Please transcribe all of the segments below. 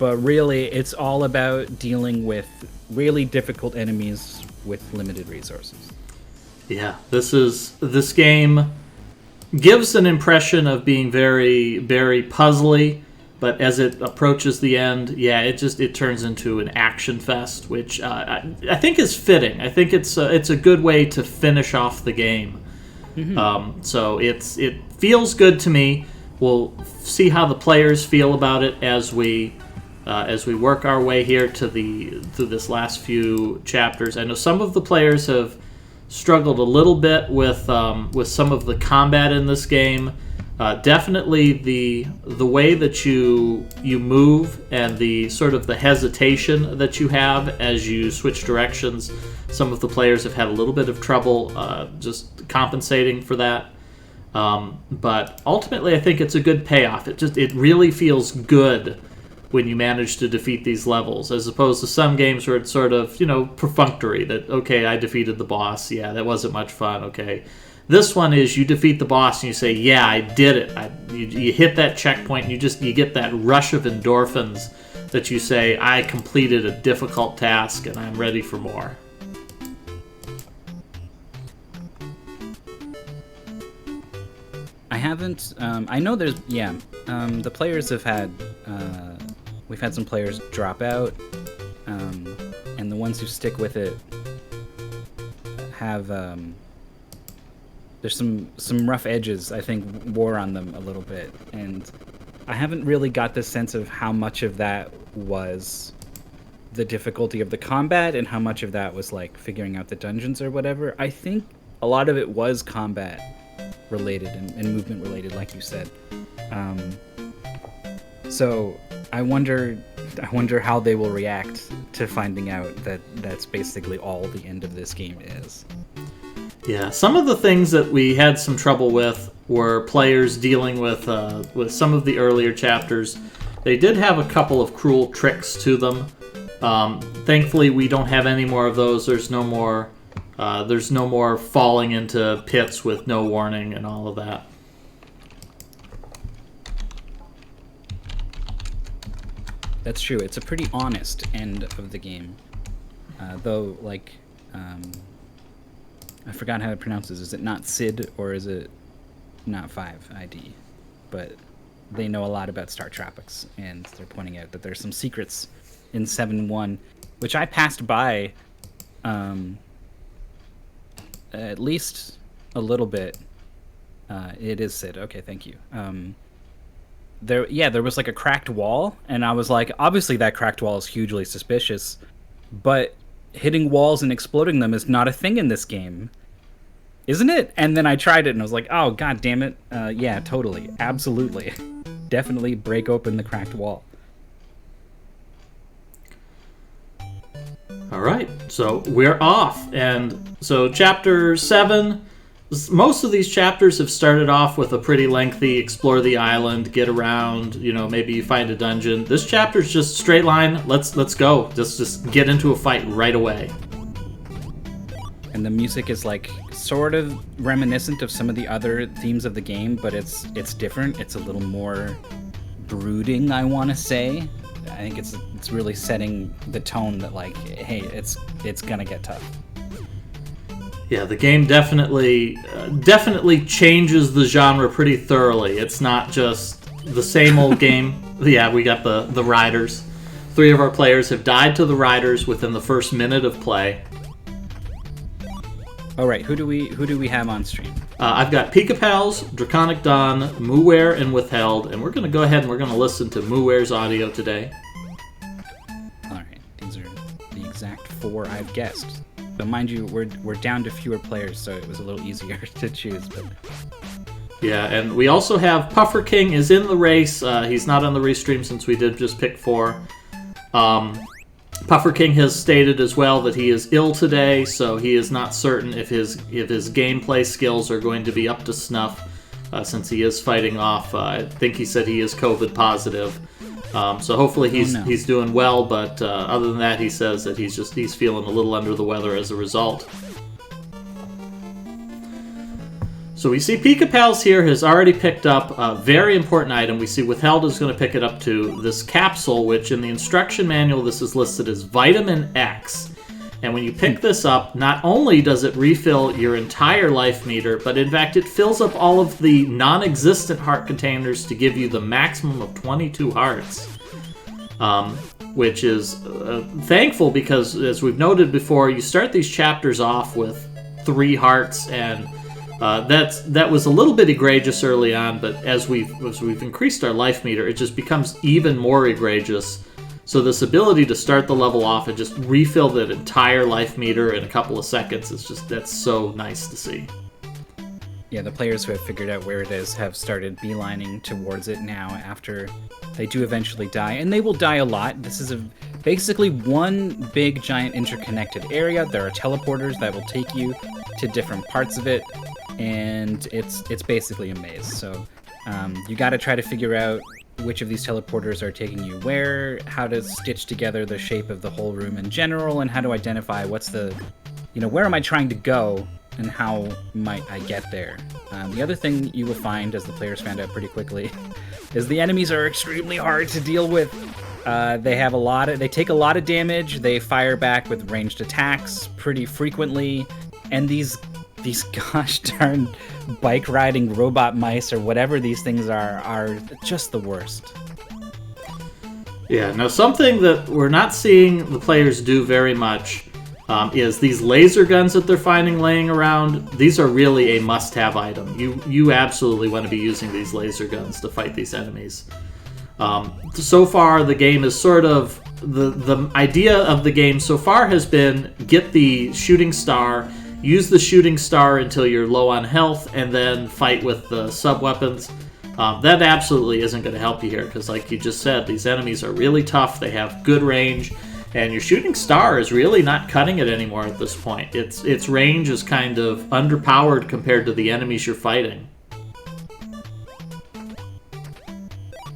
but really it's all about dealing with really difficult enemies with limited resources. Yeah, this game gives an impression of being very, very puzzly, but as it approaches the end, yeah, it turns into an action fest, which I think is fitting. I think it's a good way to finish off the game. Mm-hmm. So it feels good to me. We'll see how the players feel about it as we work our way here through this last few chapters. I know some of the players have struggled a little bit with some of the combat in this game. Definitely the way that you move and the sort of the hesitation that you have as you switch directions. Some of the players have had a little bit of trouble just compensating for that. But ultimately, I think it's a good payoff. It really feels good when you manage to defeat these levels, as opposed to some games where it's sort of, perfunctory. That, okay, I defeated the boss. Yeah, that wasn't much fun. Okay. This one is you defeat the boss and you say, yeah, I did it. You hit that checkpoint and you get that rush of endorphins that you say, I completed a difficult task and I'm ready for more. I haven't. I know there's. Yeah. The players have had. We've had some players drop out, and the ones who stick with it have. There's some rough edges, I think, wore on them a little bit, and I haven't really got the sense of how much of that was the difficulty of the combat and how much of that was like figuring out the dungeons or whatever. I think a lot of it was combat related and movement related, like you said. So I wonder how they will react to finding out that that's basically all the end of this game is. Yeah, some of the things that we had some trouble with were players dealing with some of the earlier chapters. They did have a couple of cruel tricks to them. Thankfully, we don't have any more of those. There's no more falling into pits with no warning and all of that. That's true. It's a pretty honest end of the game, though. Like. I forgot how it pronounces. Is it not Sid or is it not 5 ID? But they know a lot about Startropics, and they're pointing out that there's some secrets in 7.1, which I passed by at least a little bit. It is Sid. Okay, thank you. There was like a cracked wall, and I was like, obviously that cracked wall is hugely suspicious, but hitting walls and exploding them is not a thing in this game, isn't it? And then I tried it and I was like, oh, god damn it. Yeah, totally. Absolutely. Definitely break open the cracked wall. All right, so we're off. And so chapter 7, most of these chapters have started off with a pretty lengthy explore the island, get around, maybe you find a dungeon. This chapter's just straight line, let's go. Just get into a fight right away. And the music is like sort of reminiscent of some of the other themes of the game, but it's different. It's a little more brooding, I want to say. I think it's really setting the tone that like, hey, it's gonna get tough. Yeah, the game definitely changes the genre pretty thoroughly. It's not just the same old game. Yeah, we got the riders. 3 of our players have died to the riders within the first minute of play. All right, who do we have on stream? I've got Pika Pals, Draconic Don, Muware, and Withheld, and we're going to go ahead and we're going to listen to Muware's audio today. All right, these are the exact 4 I've guessed. But mind you, we're down to fewer players, so it was a little easier to choose. But yeah, and we also have Puffer King is in the race. He's not on the restream since we did just pick 4. Puffer King has stated as well that he is ill today, so he is not certain if his gameplay skills are going to be up to snuff, since he is fighting off. I think he said he is COVID positive. So hopefully he's doing well, but other than that, he says that he's feeling a little under the weather as a result. So we see Pika Pals here has already picked up a very important item. We see Withheld is going to pick it up to this capsule, which in the instruction manual this is listed as Vitamin X. And when you pick this up, not only does it refill your entire life meter, but in fact it fills up all of the non-existent heart containers to give you the maximum of 22 hearts. Which is thankful because, as we've noted before, you start these chapters off with 3 hearts, and that was a little bit egregious early on, but as we've increased our life meter, it just becomes even more egregious. So this ability to start the level off and just refill that entire life meter in a couple of seconds that's so nice to see. Yeah, the players who have figured out where it is have started beelining towards it now after they do eventually die, and they will die a lot. This is basically one big giant interconnected area. There are teleporters that will take you to different parts of it, and it's basically a maze. So you got to try to figure out which of these teleporters are taking you where, how to stitch together the shape of the whole room in general, and how to identify where am I trying to go and how might I get there. The other thing you will find, as the players found out pretty quickly, is the enemies are extremely hard to deal with. They take a lot of damage, they fire back with ranged attacks pretty frequently, and these gosh darn bike riding robot mice or whatever these things are just the worst. Yeah, now something that we're not seeing the players do very much is these laser guns that they're finding laying around. These are really a must-have item. You absolutely want to be using these laser guns to fight these enemies. So far, the game is sort of the idea of the game so far has been get the shooting star. Use the shooting star until you're low on health, and then fight with the sub-weapons. That absolutely isn't going to help you here, because like you just said, these enemies are really tough, they have good range, and your shooting star is really not cutting it anymore at this point. Its range is kind of underpowered compared to the enemies you're fighting.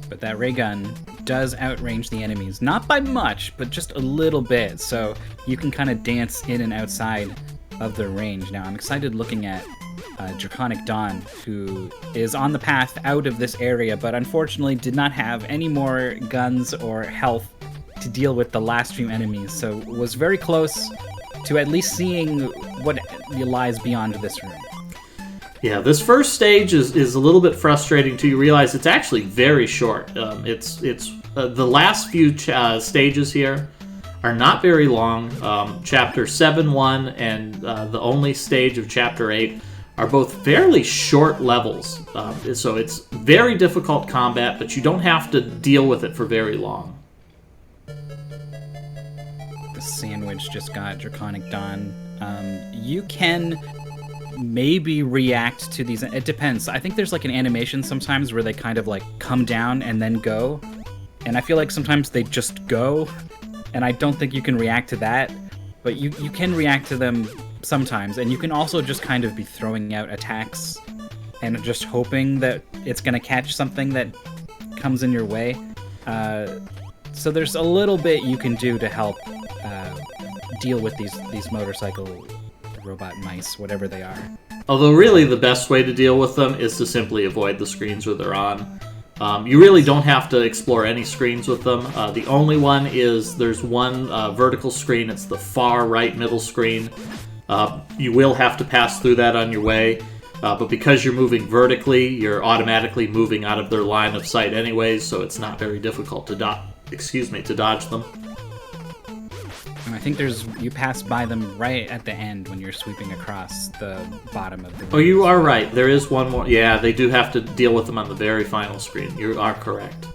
But that ray gun does outrange the enemies, not by much, but just a little bit, so you can kind of dance in and outside of the range. Now, I'm excited looking at Draconic Don, who is on the path out of this area, but unfortunately did not have any more guns or health to deal with the last few enemies, so was very close to at least seeing what lies beyond this room. Yeah, this first stage is a little bit frustrating too. You realize it's actually very short. It's the last few stages here are not very long. Chapter 7-1 and the only stage of Chapter 8 are both fairly short levels. So it's very difficult combat, but you don't have to deal with it for very long. The sandwich just got Draconic Don. You can maybe react to these. It depends. I think there's like an animation sometimes where they kind of like come down and then go. And I feel like sometimes they just go. And I don't think you can react to that, but you can react to them sometimes, and you can also just kind of be throwing out attacks and just hoping that it's going to catch something that comes in your way. So there's a little bit you can do to help deal with these motorcycle robot mice, whatever they are. Although really the best way to deal with them is to simply avoid the screens where they're on. You really don't have to explore any screens with them. The only one is there's one vertical screen. It's the far right middle screen. You will have to pass through that on your way. But because you're moving vertically, you're automatically moving out of their line of sight anyways, so it's not very difficult to dodge them. And I think you pass by them right at the end when you're sweeping across the bottom of the... Oh, you are right. There is one more. Yeah, they do have to deal with them on the very final screen. You are correct.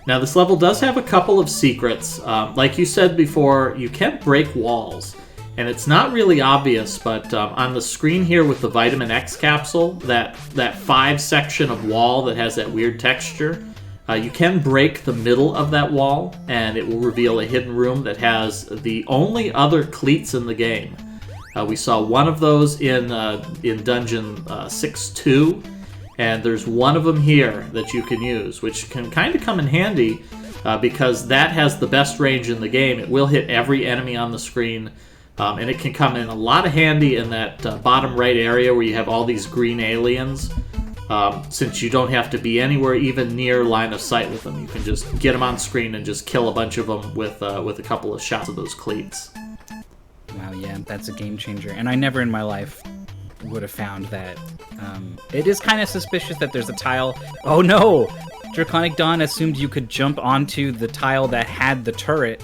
Now, this level does have a couple of secrets. Like you said before, you can break walls. And it's not really obvious, but on the screen here with the Vitamin X capsule, that 5 section of wall that has that weird texture, you can break the middle of that wall, and it will reveal a hidden room that has the only other cleats in the game. We saw one of those in Dungeon 6-2, and there's one of them here that you can use, which can kind of come in handy because that has the best range in the game. It will hit every enemy on the screen. And it can come in a lot of handy in that bottom right area where you have all these green aliens. Since you don't have to be anywhere even near line of sight with them. You can just get them on screen and just kill a bunch of them with a couple of shots of those cleats. Wow, yeah, that's a game changer. And I never in my life would have found that. It is kind of suspicious that there's a tile. Oh no! Draconic Don assumed you could jump onto the tile that had the turret,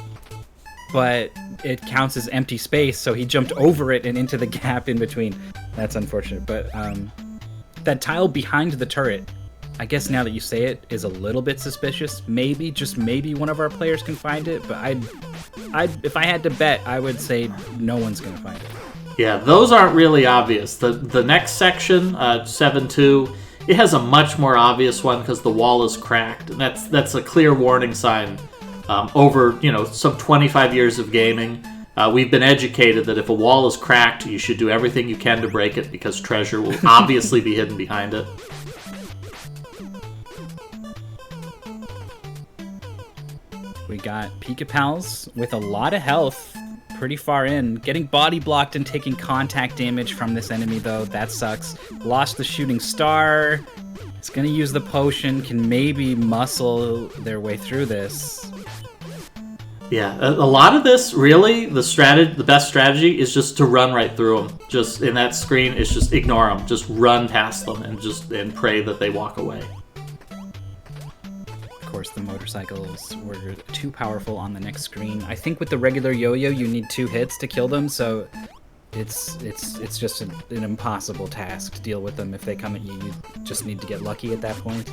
but it counts as empty space, so he jumped over it and into the gap in between. That's unfortunate, but that tile behind the turret, I guess now that you say it, is a little bit suspicious. Maybe, just maybe, one of our players can find it, but if I had to bet, I would say no one's going to find it. Yeah, those aren't really obvious. The next section, 7-2, it has a much more obvious one because the wall is cracked, and that's a clear warning sign. Over some 25 years of gaming, we've been educated that if a wall is cracked, you should do everything you can to break it because treasure will obviously be hidden behind it. We got Pika Pals with a lot of health, pretty far in. Getting body blocked and taking contact damage from this enemy, though, that sucks. Lost the shooting star. It's gonna use the potion, can maybe muscle their way through this. Yeah, a lot of this, really, the best strategy is just to run right through them. Just in that screen, it's just ignore them. Just run past them and pray that they walk away. Of course, the motorcycles were too powerful on the next screen. I think with the regular yo-yo, you need 2 hits to kill them, so it's just an impossible task to deal with them. If they come at you, you just need to get lucky at that point.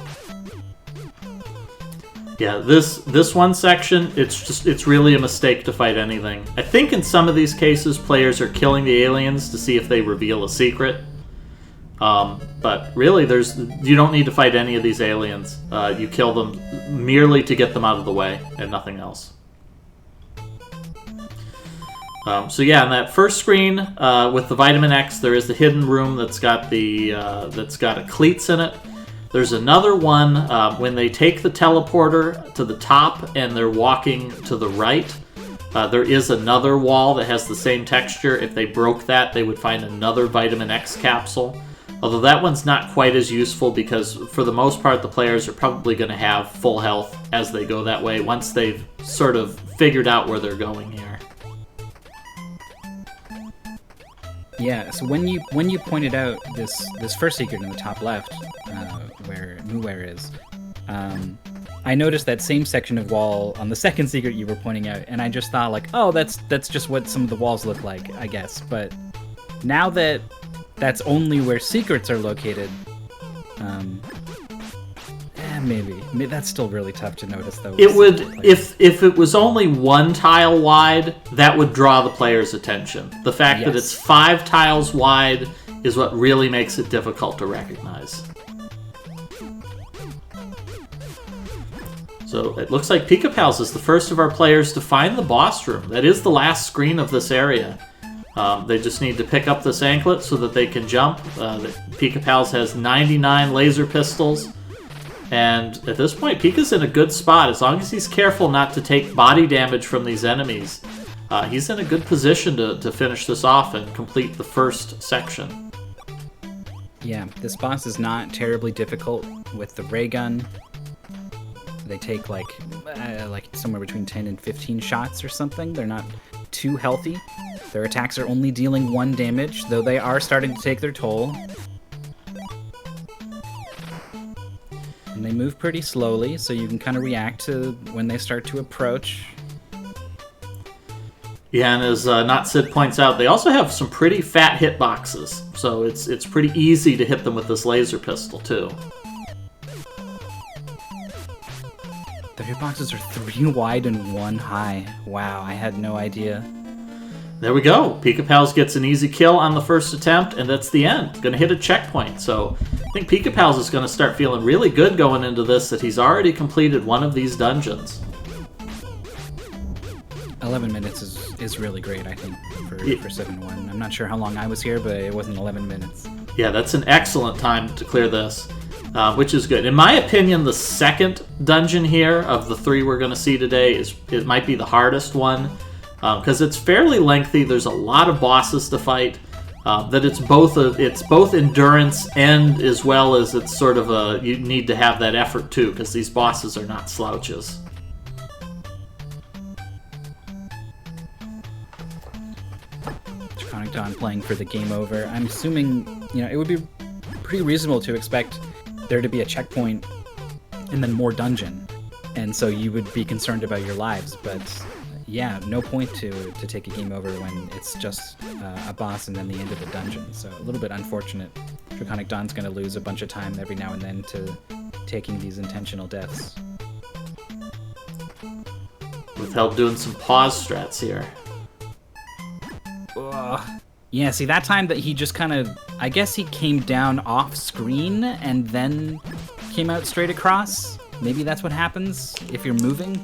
Yeah, this one section, it's really a mistake to fight anything. I think in some of these cases, players are killing the aliens to see if they reveal a secret. But really, you don't need to fight any of these aliens. You kill them merely to get them out of the way, and nothing else. So yeah, on that first screen with the Vitamin X, there is the hidden room that's got a cleats in it. There's another one when they take the teleporter to the top and they're walking to the right. There is another wall that has the same texture. If they broke that, they would find another Vitamin X capsule. Although that one's not quite as useful because for the most part the players are probably going to have full health as they go that way once they've sort of figured out where they're going here. Yeah, so when you pointed out this first secret in the top left, where Muware is, I noticed that same section of wall on the second secret you were pointing out, and I just thought like, oh, that's just what some of the walls look like, I guess. But now that that's only where secrets are located, maybe that's still really tough to notice though. It would, if it was only one tile wide, that would draw the player's attention. The fact that it's 5 tiles wide is what really makes it difficult to recognize. So it looks like Pika Pals is the first of our players to find the boss room. That is the last screen of this area. They just need to pick up this anklet so that they can jump. Pika Pals has 99 laser pistols. And at this point, Pika's in a good spot. As long as he's careful not to take body damage from these enemies, he's in a good position to finish this off and complete the first section. Yeah, this boss is not terribly difficult with the ray gun. They take like somewhere between 10 and 15 shots or something. They're not too healthy. Their attacks are only dealing 1 damage, though they are starting to take their toll. And they move pretty slowly, so you can kind of react to when they start to approach. Yeah, and as Not Sid points out, they also have some pretty fat hitboxes, so it's pretty easy to hit them with this laser pistol, too. Their hitboxes are 3 wide and 1 high. Wow, I had no idea. There we go. Pika Pals gets an easy kill on the first attempt, and that's the end. Going to hit a checkpoint. So I think Pika Pals is going to start feeling really good going into this, that he's already completed one of these dungeons. 11 minutes is really great, I think, for 7-1. I'm not sure how long I was here, but it wasn't 11 minutes. Yeah, that's an excellent time to clear this, which is good. In my opinion, the second dungeon here of the 3 we're going to see today it might be the hardest one. because it's fairly lengthy. There's a lot of bosses to fight. That it's both endurance and as well as it's sort of you need to have that effort too, because these bosses are not slouches. Draconic Don playing for the game over. I'm assuming, it would be pretty reasonable to expect there to be a checkpoint and then more dungeon, and so you would be concerned about your lives, but yeah, no point to take a game over when it's just a boss and then the end of the dungeon. So a little bit unfortunate. Draconic Don's going to lose a bunch of time every now and then to taking these intentional deaths. Withheld doing some pause strats here. Yeah, see, that time that he just kind of, I guess he came down off screen and then came out straight across. Maybe that's what happens if you're moving.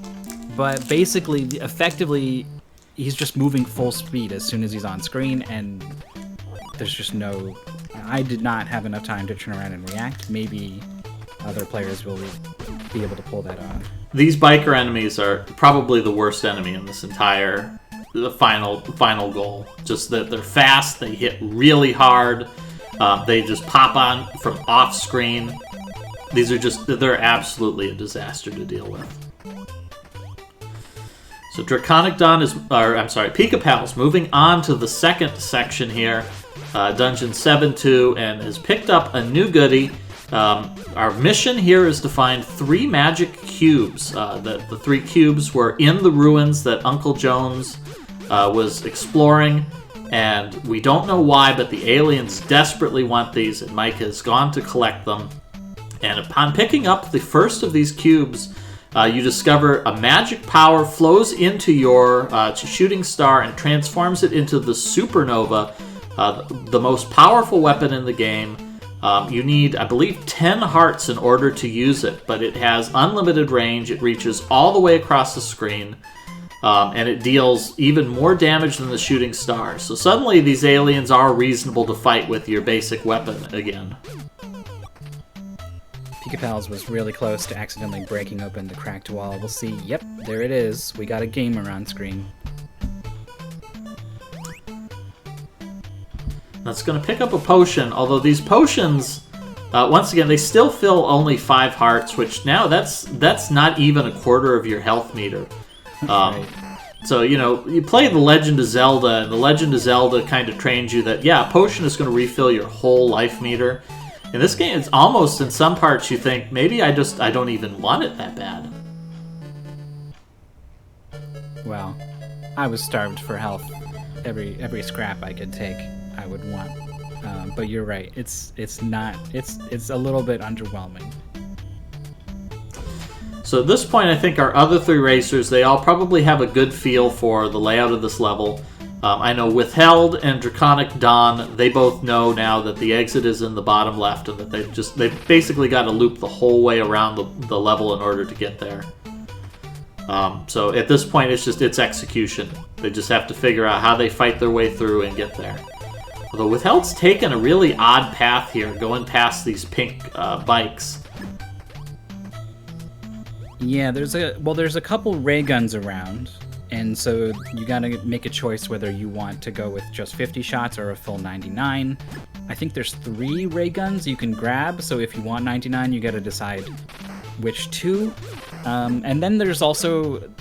But basically, effectively, he's just moving full speed as soon as he's on screen, and there's just no... I did not have enough time to turn around and react. Maybe other players will be able to pull that off. These biker enemies are probably the worst enemy in this entire... the final goal. Just that they're fast, they hit really hard, they just pop on from off screen. They're absolutely a disaster to deal with. So Draconic Don Pika-Pal's moving on to the second section here, Dungeon 7-2, and has picked up a new goodie. Our mission here is to find 3 magic cubes. The 3 cubes were in the ruins that Uncle Jones was exploring, and we don't know why, but the aliens desperately want these, and Mike has gone to collect them. And upon picking up the first of these cubes, you discover a magic power flows into your shooting star and transforms it into the supernova, the most powerful weapon in the game. You need, I believe, 10 hearts in order to use it, but it has unlimited range. It reaches all the way across the screen, and it deals even more damage than the shooting star. So suddenly these aliens are reasonable to fight with your basic weapon again. Pika-Pals was really close to accidentally breaking open the cracked wall. We'll see. Yep, there it is. We got a gamer on screen. That's going to pick up a potion, although these potions, once again, they still fill only 5 hearts, which now that's not even a quarter of your health meter. Right. So, you play The Legend of Zelda, and The Legend of Zelda kind of trains you that, yeah, a potion is going to refill your whole life meter. In this game, it's almost, in some parts, you think, maybe I don't even want it that bad. Well, I was starved for health. Every scrap I could take, I would want. But you're right. It's a little bit underwhelming. So at this point, I think our other 3 racers, they all probably have a good feel for the layout of this level. I know Withheld and Draconic Don, they both know now that the exit is in the bottom left, and that they've basically got to loop the whole way around the level in order to get there. So at this point, it's execution. They just have to figure out how they fight their way through and get there. Although Withheld's taken a really odd path here, going past these pink bikes. Yeah, there's a couple ray guns around. And so you gotta make a choice whether you want to go with just 50 shots or a full 99. I think there's 3 ray guns you can grab, so if you want 99, you gotta decide which 2. And then there's also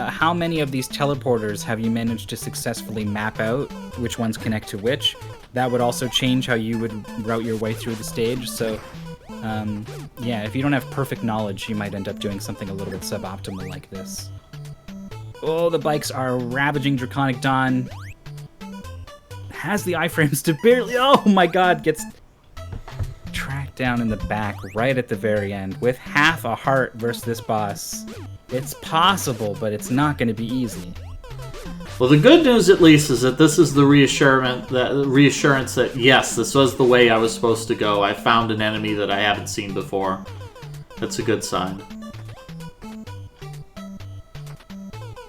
how many of these teleporters have you managed to successfully map out, which ones connect to which. That would also change how you would route your way through the stage. So yeah, if you don't have perfect knowledge, you might end up doing something a little bit suboptimal like this. Oh, the bikes are ravaging Draconic Don. Has the iframes to barely... Oh my god, gets tracked down in the back right at the very end with half a heart versus this boss. It's possible, but it's not going to be easy. Well, the good news, at least, is that this is the reassurance that, yes, this was the way I was supposed to go. I found an enemy that I haven't seen before. That's a good sign.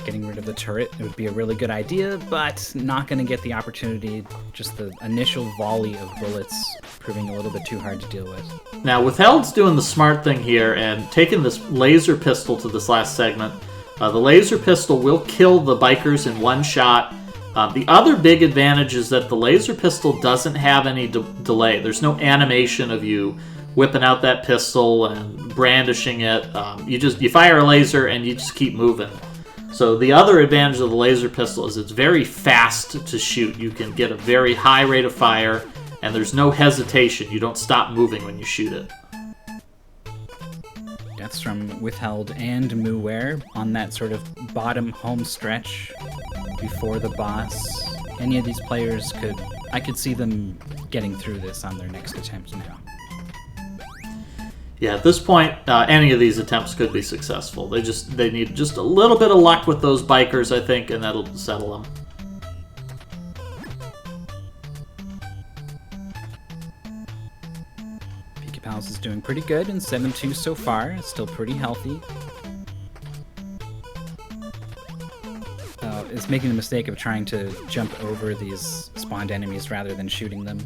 Getting rid of the turret, it would be a really good idea, but not going to get the opportunity. Just the initial volley of bullets proving a little bit too hard to deal with. Now, Withheld's doing the smart thing here and taking this laser pistol to this last segment. The laser pistol will kill the bikers in one shot. The other big advantage is that the laser pistol doesn't have any delay. There's no animation of you whipping out that pistol and brandishing it. You fire a laser and you just keep moving. So the other advantage of the laser pistol is it's very fast to shoot. You can get a very high rate of fire, and there's no hesitation. You don't stop moving when you shoot it. Deaths from Withheld and Mooware on that sort of bottom home stretch before the boss. Any of these players I could see them getting through this on their next attempt now. Yeah, at this point, any of these attempts could be successful. They need just a little bit of luck with those bikers, I think, and that'll settle them. Pika Pals is doing pretty good in 7-2 so far. It's still pretty healthy. Is making the mistake of trying to jump over these spawned enemies rather than shooting them.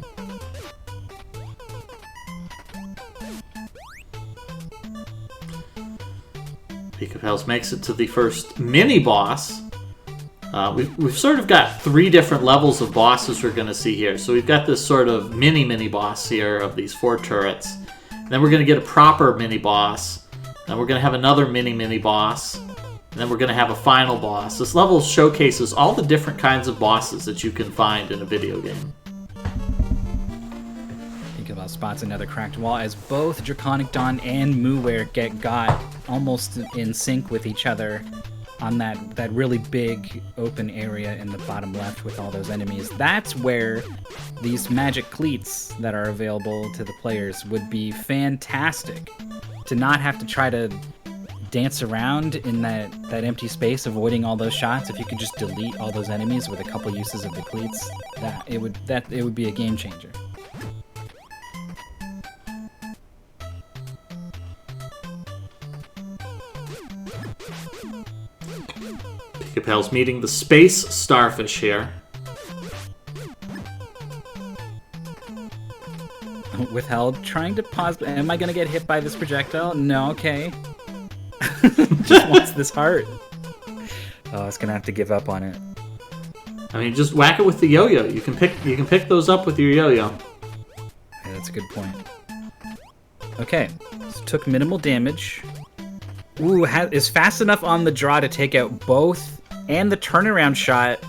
Pika Pals makes it to the first mini-boss. We've sort of got 3 different levels of bosses we're going to see here. So we've got this sort of mini-boss here of these 4 turrets. Then we're going to get a proper mini-boss. Then we're going to have another mini-boss. And then we're going to have a final boss. This level showcases all the different kinds of bosses that you can find in a video game. Pika Pals spots another cracked wall as both Draconic Don and Mooware get got almost in sync with each other on that really big open area in the bottom left with all those enemies. That's where these magic cleats that are available to the players would be fantastic. To not have to try to dance around in that empty space, avoiding all those shots. If you could just delete all those enemies with a couple uses of the cleats, it would be a game changer. Pika Pals meeting the space starfish here. Withheld, trying to pause. Am I going to get hit by this projectile? No, okay. Just wants this heart. Oh, it's gonna have to give up on it. I mean, just whack it with the yo-yo. You can pick those up with your yo-yo. Yeah, that's a good point. Okay, so took minimal damage. Ooh, is fast enough on the draw to take out both and the turnaround shot.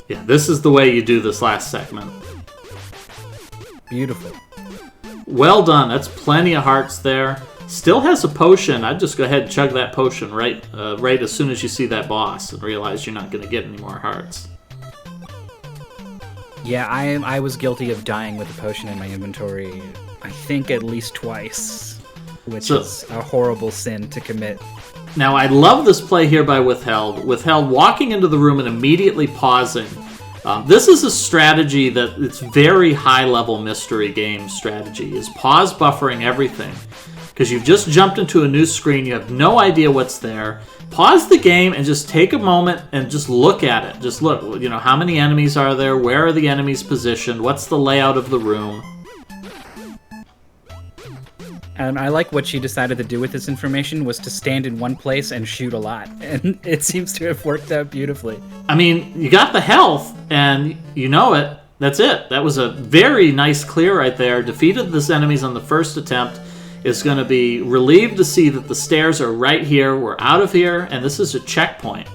Yeah, this is the way you do this last segment. Beautiful. Well done. That's plenty of hearts there. Still has a potion. I'd just go ahead and chug that potion right as soon as you see that boss and realize you're not going to get any more hearts. Yeah, I was guilty of dying with a potion in my inventory, I think at least twice, which is a horrible sin to commit. Now, I love this play here by Withheld. Withheld walking into the room and immediately pausing. This is a strategy that it's very high-level mystery game strategy, is pause buffering everything. Because you've just jumped into a new screen, you have no idea what's there. Pause the game and just take a moment and just look at it. Just look, how many enemies are there? Where are the enemies positioned? What's the layout of the room? And I like what she decided to do with this information was to stand in one place and shoot a lot. And it seems to have worked out beautifully. I mean, you got the health, and you know it. That's it. That was a very nice clear right there. Defeated these enemies on the first attempt. Is going to be relieved to see that the stairs are right here. We're out of here, and this is a checkpoint.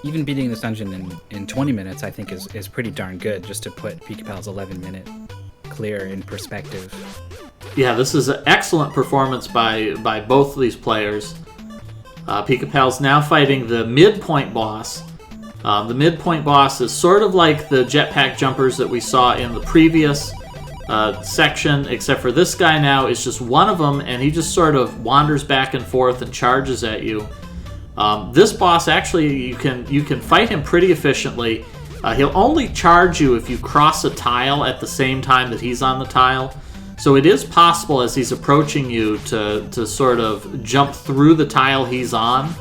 Even beating this dungeon in 20 minutes, I think, is pretty darn good, just to put Pika Pal's 11-minute clear in perspective. Yeah, this is an excellent performance by both of these players. Pika Pal's now fighting the Midpoint Boss. The Midpoint Boss is sort of like the jetpack jumpers that we saw in the previous section, except for this guy now is just one of them, and he just sort of wanders back and forth and charges at you. This boss, actually, you can fight him pretty efficiently. He'll only charge you if you cross a tile at the same time that he's on the tile. So it is possible as he's approaching you to sort of jump through the tile he's on.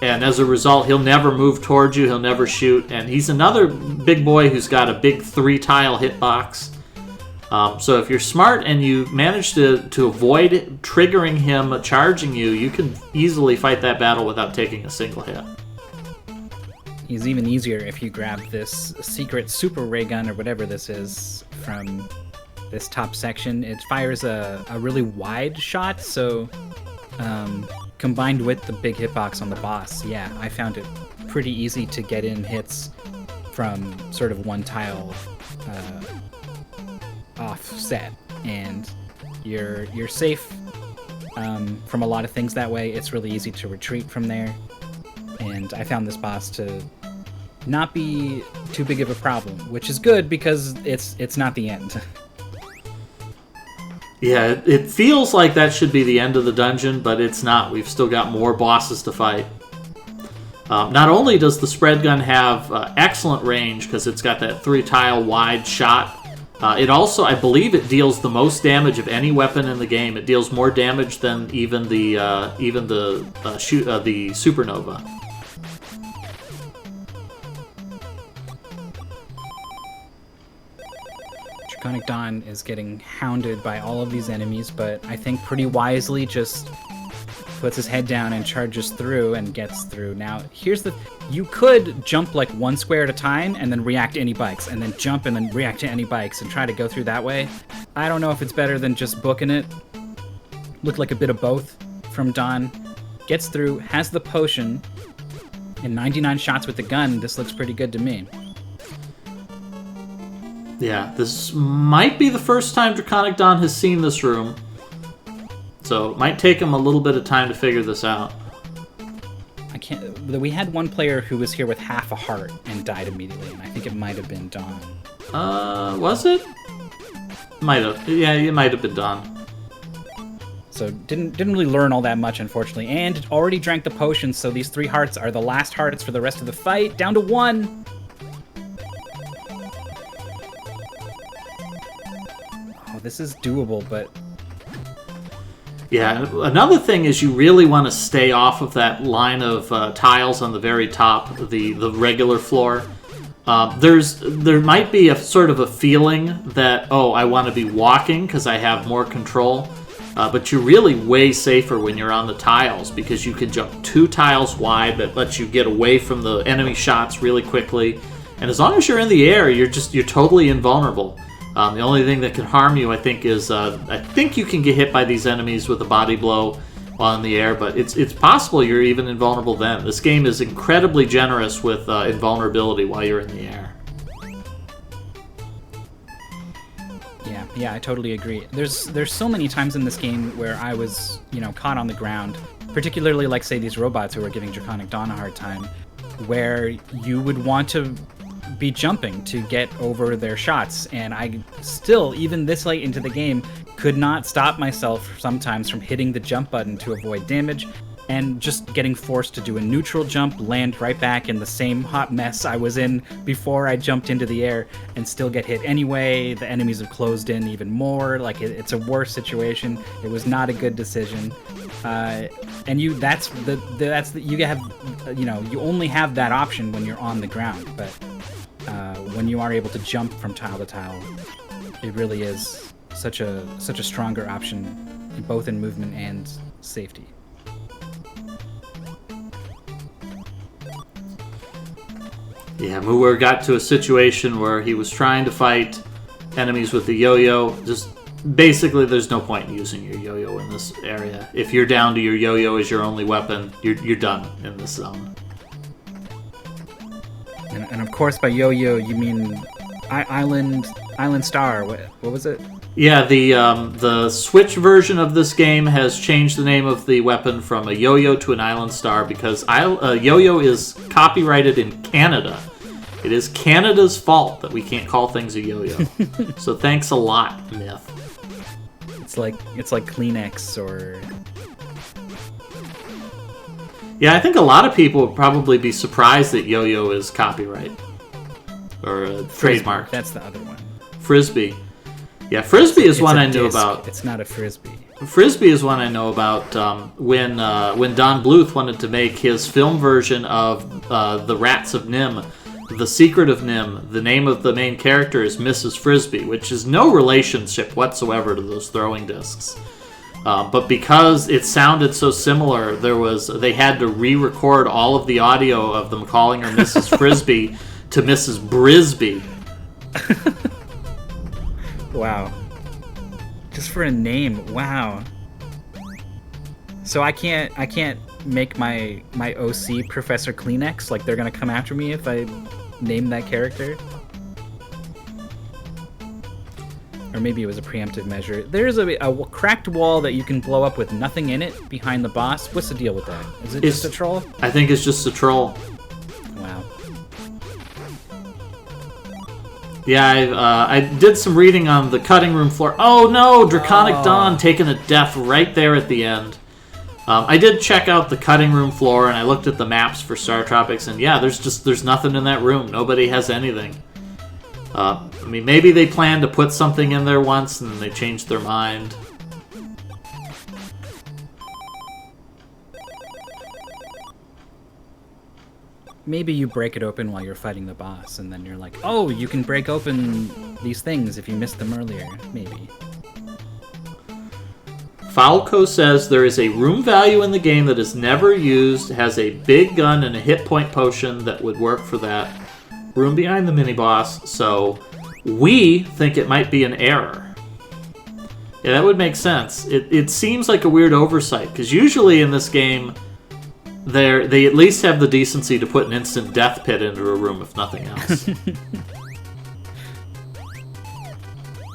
And as a result, he'll never move towards you, he'll never shoot, and he's another big boy who's got a big 3-tile hitbox. So if you're smart and you manage to avoid triggering him charging you, you can easily fight that battle without taking a single hit. It's even easier if you grab this secret super ray gun or whatever this is from this top section. It fires a really wide shot, so combined with the big hitbox on the boss, yeah, I found it pretty easy to get in hits from sort of one tile offset, and you're safe from a lot of things that way. It's really easy to retreat from there, and I found this boss to not be too big of a problem, which is good because it's not the end. Yeah, it feels like that should be the end of the dungeon, but it's not. We've still got more bosses to fight. Not only does the spread gun have excellent range, because it's got that 3-tile wide shot, it also, I believe, it deals the most damage of any weapon in the game. It deals more damage than even the Supernova. Draconic Don is getting hounded by all of these enemies, but I think pretty wisely just puts his head down and charges through and gets through. Now, you could jump like one square at a time and then react to any bikes, and then jump and then react to any bikes and try to go through that way. I don't know if it's better than just booking it. Looked like a bit of both from Don. Gets through, has the potion, and 99 shots with the gun. This looks pretty good to me. Yeah, this might be the first time Draconic Don has seen this room, so it might take him a little bit of time to figure this out. We had one player who was here with half a heart and died immediately, and I think it might have been Don. Was it? Might have. Yeah, it might have been Don. So didn't really learn all that much, unfortunately, and already drank the potion, so these 3 hearts are the last hearts for the rest of the fight. Down to 1! This is doable, but... Yeah, another thing is you really want to stay off of that line of tiles on the very top, the regular floor. There might be a sort of a feeling that, oh, I want to be walking because I have more control. But you're really way safer when you're on the tiles because you can jump 2 tiles wide that lets you get away from the enemy shots really quickly. And as long as you're in the air, you're totally invulnerable. The only thing that can harm you, I think, is I think you can get hit by these enemies with a body blow while in the air, but it's possible you're even invulnerable then. This game is incredibly generous with invulnerability while you're in the air. Yeah, I totally agree. There's so many times in this game where I was, caught on the ground, particularly like, say, these robots who are giving Draconic Don a hard time, where you would want to be jumping to get over their shots, and I still, even this late into the game, could not stop myself sometimes from hitting the jump button to avoid damage, and just getting forced to do a neutral jump, land right back in the same hot mess I was in before I jumped into the air, and still get hit anyway. The enemies have closed in even more. Like, it's a worse situation. It was not a good decision. And you only have that option when you're on the ground, but when you are able to jump from tile to tile, it really is such a stronger option, both in movement and safety. Yeah, Muwer got to a situation where he was trying to fight enemies with the yo-yo. Just basically, there's no point in using your yo-yo in this area. If you're down to your yo-yo as your only weapon, you're done in this zone. And of course, by yo-yo, you mean Island Star. What was it? Yeah, the Switch version of this game has changed the name of the weapon from a yo-yo to an Island Star because yo-yo is copyrighted in Canada. It is Canada's fault that we can't call things a yo-yo. So thanks a lot, Myth. It's like Kleenex or... Yeah, I think a lot of people would probably be surprised that yo-yo is copyright or trademark. That's the other one. Frisbee. Yeah, Frisbee is one I knew about. It's not a Frisbee. Frisbee is one I know about when Don Bluth wanted to make his film version of The Rats of Nim. The Secret of Nim. The name of the main character is Mrs. Frisbee, which is no relationship whatsoever to those throwing discs. But because it sounded so similar, they had to re-record all of the audio of them calling her Mrs. Frisbee to Mrs. Brisbee. Wow. Just for a name, wow. So I can't make my OC Professor Kleenex, like they're gonna come after me if I name that character? Or maybe it was a preemptive measure. There's a cracked wall that you can blow up with nothing in it behind the boss. What's the deal with that? Is it just a troll? I think it's just a troll. Wow. Yeah, I did some reading on the cutting room floor. Oh no, Draconic Don taking a death right there at the end. I did check out the cutting room floor and I looked at the maps for Startropics, and yeah, there's nothing in that room. Nobody has anything. I mean, maybe they planned to put something in there once and then they changed their mind. Maybe you break it open while you're fighting the boss, and then you're like, oh, you can break open these things if you missed them earlier. Maybe. Falco says there is a room value in the game that is never used, has a big gun and a hit point potion that would work for that room behind the mini-boss, so we think it might be an error. Yeah, that would make sense. It seems like a weird oversight, because usually in this game, they at least have the decency to put an instant death pit into a room, if nothing else.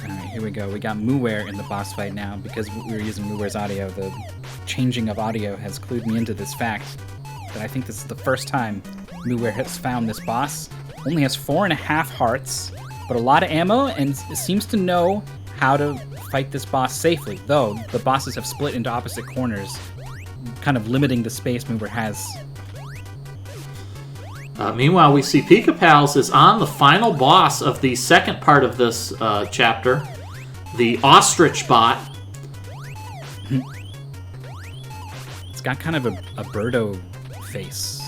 Alright, here we go. We got Muware in the boss fight now. Because we were using Muware's audio, the changing of audio has clued me into this fact that I think this is the first time Muware has found this boss. Only has 4.5 hearts, but a lot of ammo, and seems to know how to fight this boss safely, though the bosses have split into opposite corners, kind of limiting the space Muware has. Meanwhile, we see Pika Pals is on the final boss of the second part of this chapter, the Ostrich Bot. It's got kind of a birdo face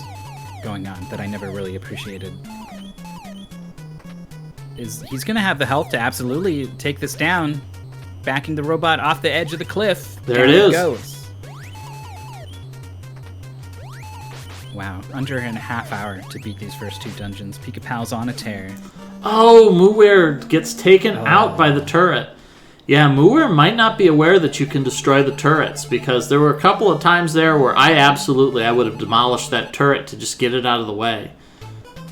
going on that I never really appreciated. He's gonna have the health to absolutely take this down, backing the robot off the edge of the cliff. There it is. Goes. Wow, under a half hour to beat these first 2 dungeons. Pika Pal's on a tear. Oh, Muware gets taken out by the turret. Yeah, Muware might not be aware that you can destroy the turrets, because there were a couple of times there where I would have demolished that turret to just get it out of the way.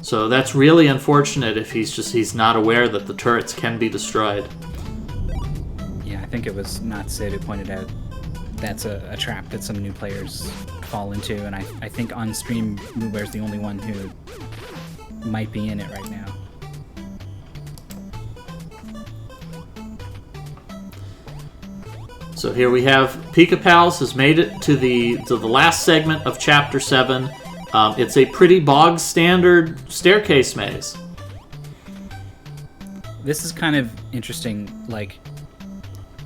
So that's really unfortunate if he's not aware that the turrets can be destroyed. Yeah, I think it was not Sid who pointed out that's a trap that some new players fall into, and I think on stream Muware's the only one who might be in it right now. So here we have Pika Pals has made it to the last segment of Chapter 7. It's a pretty bog standard staircase maze. This is kind of interesting. Like,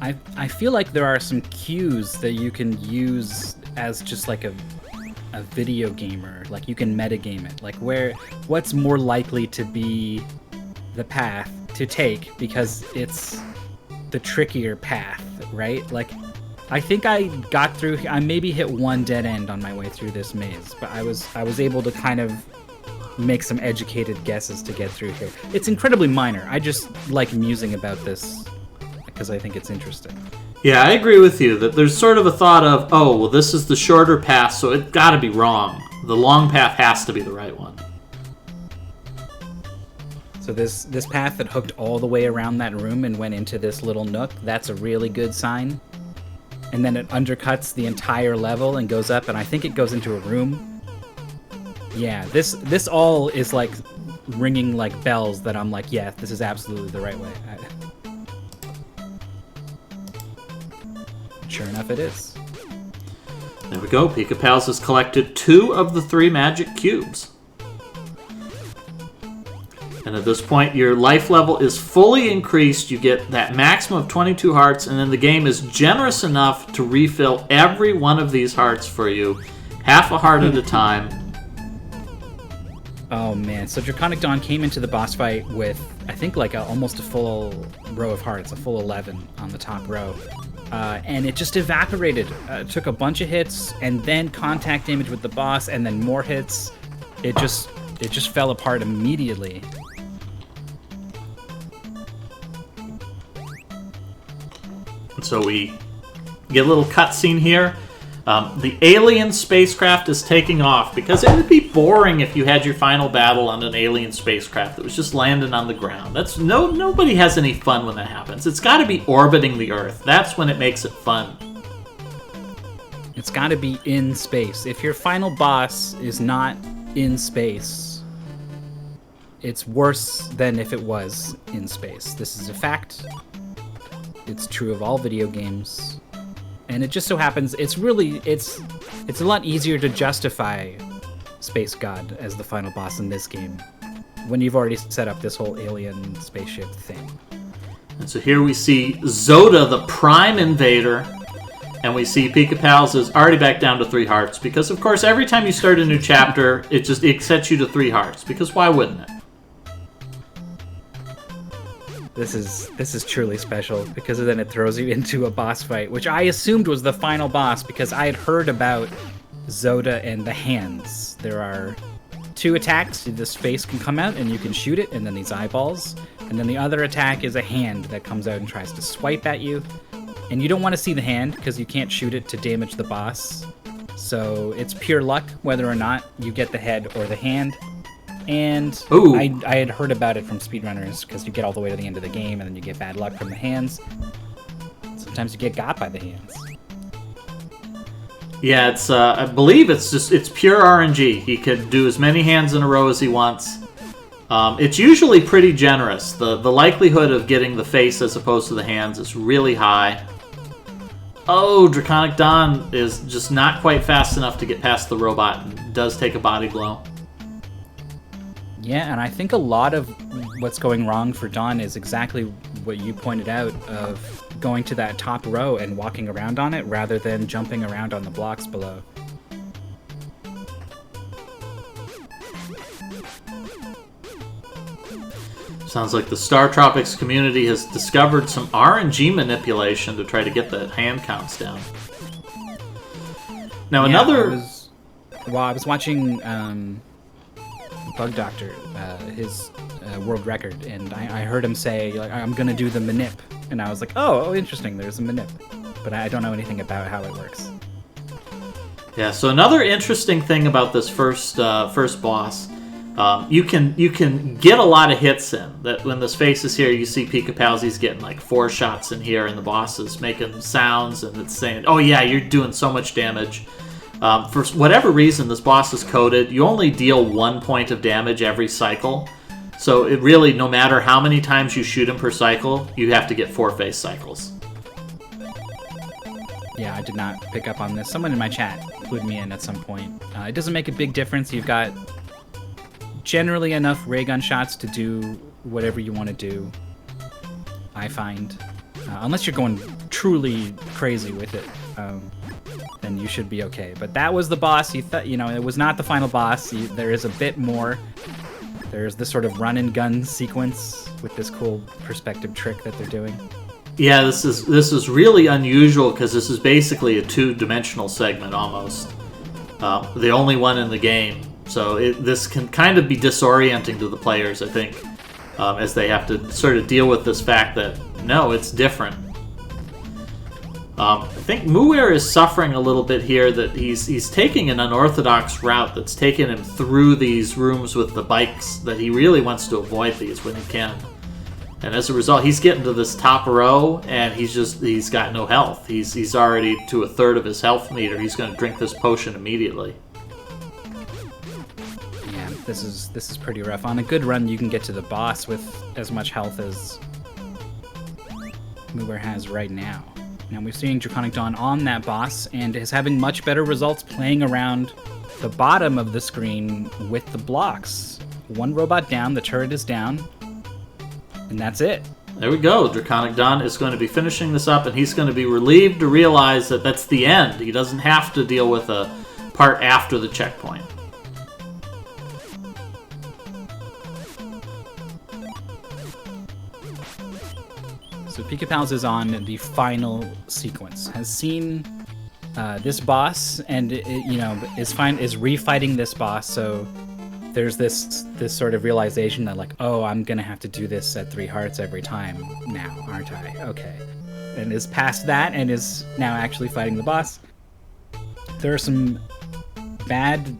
I feel like there are some cues that you can use as just like a video gamer. Like, you can metagame it. Like, what's more likely to be the path to take, because it's the trickier path, right? Like, I think I got through. I maybe hit one dead end on my way through this maze, but I was able to kind of make some educated guesses to get through here. It's incredibly minor. I just like musing about this because I think it's interesting. Yeah, I agree with you that there's sort of a thought of, oh, well, this is the shorter path, so it's got to be wrong. The long path has to be the right one. So this path that hooked all the way around that room and went into this little nook, that's a really good sign. And then it undercuts the entire level and goes up, and I think it goes into a room. Yeah, this all is like ringing like bells that I'm like, yeah, this is absolutely the right way. Sure enough, it is. There we go. Pika Pals has collected 2 of the 3 magic cubes. And at this point, your life level is fully increased. You get that maximum of 22 hearts, and then the game is generous enough to refill every one of these hearts for you, half a heart at a time. Oh man, so Draconic Don came into the boss fight with, I think, like almost a full row of hearts, a full 11 on the top row. And it just evaporated. Took a bunch of hits, and then contact damage with the boss, and then more hits. It just fell apart immediately. So we get a little cutscene here. The alien spacecraft is taking off, because it would be boring if you had your final battle on an alien spacecraft that was just landing on the ground. Nobody has any fun when that happens. It's got to be orbiting the Earth. That's when it makes it fun. It's got to be in space. If your final boss is not in space, it's worse than if it was in space. This is a fact. It's true of all video games. And it just so happens it's a lot easier to justify Space God as the final boss in this game when you've already set up this whole alien spaceship thing. And so here we see Zoda, the prime invader, and we see Pika Pals is already back down to 3 hearts, because of course every time you start a new chapter it sets you to 3 hearts, because why wouldn't it? This is truly special, because then it throws you into a boss fight, which I assumed was the final boss because I had heard about Zoda and the hands. There are 2 attacks. This face can come out and you can shoot it, and then these eyeballs. And then the other attack is a hand that comes out and tries to swipe at you. And you don't want to see the hand because you can't shoot it to damage the boss. So it's pure luck whether or not you get the head or the hand. And I had heard about it from speedrunners, because you get all the way to the end of the game and then you get bad luck from the hands. Sometimes you get got by the hands. Yeah, it's I believe it's pure RNG. He could do as many hands in a row as he wants. It's usually pretty generous. The likelihood of getting the face as opposed to the hands is really high. Oh, Draconic Don is just not quite fast enough to get past the robot and does take a body blow. Yeah, and I think a lot of what's going wrong for Dawn is exactly what you pointed out, of going to that top row and walking around on it rather than jumping around on the blocks below. Sounds like the Startropics community has discovered some RNG manipulation to try to get the hand counts down. Now another... I was watching... Bug Doctor, his world record, and I heard him say, like, I'm gonna do the manip, and I was like, oh, interesting, there's a manip, but I don't know anything about how it works. Yeah, so another interesting thing about this first boss, you can get a lot of hits in. That when this face is here, you see Pika Pals, he's getting like 4 shots in here, and the boss is making sounds, and it's saying, oh yeah, you're doing so much damage. For whatever reason, this boss is coded. You only deal 1 point of damage every cycle. So it really, no matter how many times you shoot him per cycle, you have to get 4 face cycles. Yeah, I did not pick up on this. Someone in my chat clued me in at some point. It doesn't make a big difference. You've got generally enough ray gun shots to do whatever you want to do, I find. Unless you're going truly crazy with it. Then you should be okay. But that was the boss. It was not the final boss. There is a bit more. There's this sort of run and gun sequence with this cool perspective trick that they're doing. Yeah, this is really unusual, because this is basically a 2-dimensional segment almost. The only one in the game. So this can kind of be disorienting to the players, I think, as they have to sort of deal with this fact that, no, it's different. I think Muir is suffering a little bit here, that he's taking an unorthodox route that's taken him through these rooms with the bikes, that he really wants to avoid these when he can. And as a result, he's getting to this top row, and he's got no health. He's already to 1/3 of his health meter. He's going to drink this potion immediately. Yeah, this is pretty rough. On a good run, you can get to the boss with as much health as Muir has right now. Now we're seeing Draconic Don on that boss, and is having much better results playing around the bottom of the screen with the blocks. 1 robot down, the turret is down, and that's it. There we go. Draconic Don is going to be finishing this up, and he's going to be relieved to realize that that's the end. He doesn't have to deal with a part after the checkpoint. So Pika-Pals is on the final sequence. Has seen this boss, and is refighting this boss. So there's this sort of realization that, like, oh, I'm gonna have to do this at 3 hearts every time now, aren't I? Okay. And is past that and is now actually fighting the boss. There are some bad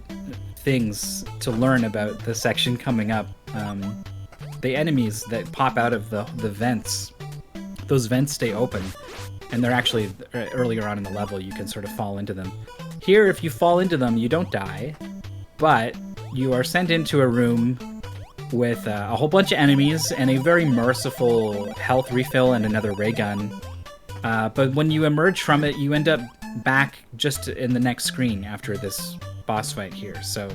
things to learn about the section coming up. The enemies that pop out of the vents, those vents stay open, and they're actually, earlier on in the level, you can sort of fall into them. Here, if you fall into them, you don't die, but you are sent into a room with a whole bunch of enemies and a very merciful health refill and another ray gun. But when you emerge from it, you end up back just in the next screen after this boss fight here. So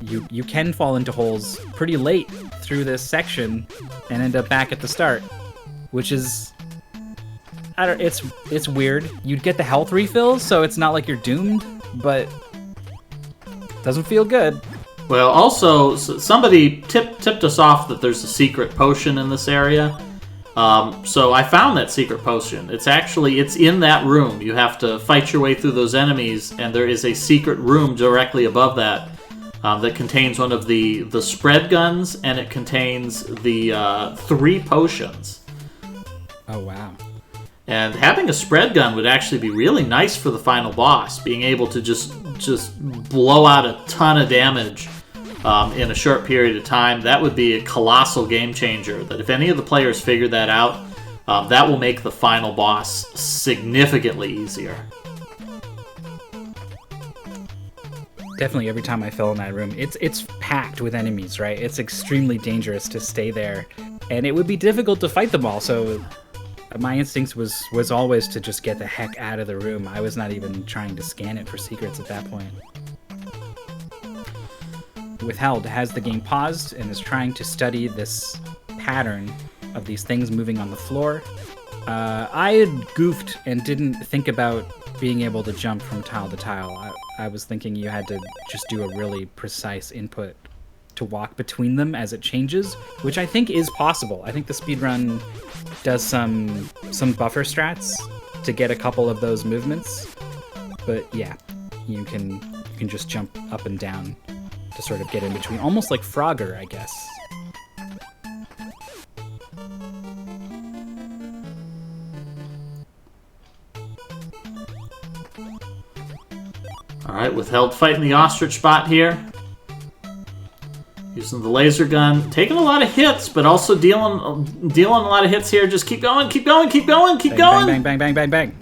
you can fall into holes pretty late through this section and end up back at the start, which is, it's weird. You'd get the health refills, so it's not like you're doomed, but doesn't feel good. Well, also, somebody tipped us off that there's a secret potion in this area. So I found that secret potion. It's in that room. You have to fight your way through those enemies, and there is a secret room directly above that that contains one of the spread guns, and it contains the 3 potions. Oh, wow. And having a spread gun would actually be really nice for the final boss, being able to just blow out a ton of damage in a short period of time. That would be a colossal game changer. That if any of the players figure that out, that will make the final boss significantly easier. Definitely, every time I fell in that room, it's packed with enemies, right? It's extremely dangerous to stay there, and it would be difficult to fight them all. So my instincts was always to just get the heck out of the room. I was not even trying to scan it for secrets at that point. Withheld has the game paused and is trying to study this pattern of these things moving on the floor. I had goofed and didn't think about being able to jump from tile to tile. I was thinking you had to just do a really precise input to walk between them as it changes, which I think is possible. I think the speedrun does some buffer strats to get a couple of those movements. But yeah, you can just jump up and down to sort of get in between, almost like Frogger, I guess. Alright, Withheld fighting the Ostrich Bot here. Using the laser gun. Taking a lot of hits, but also dealing a lot of hits here. Just keep going, keep going, keep going, keep going! Bang, bang, bang, bang, bang, bang.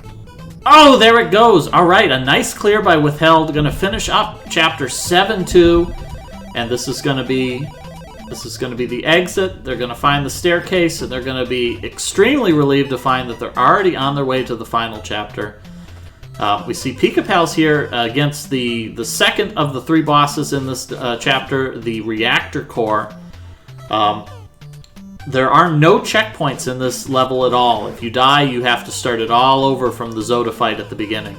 Oh, there it goes. Alright, a nice clear by Withheld. Going to finish up Chapter 7-2. And this is going to be the exit. They're going to find the staircase, and they're going to be extremely relieved to find that they're already on their way to the final chapter. We see Pika-Pals here against the second of the 3 bosses in this chapter, the Reactor Core. There are no checkpoints in this level at all. If you die, you have to start it all over from the Zoda fight at the beginning.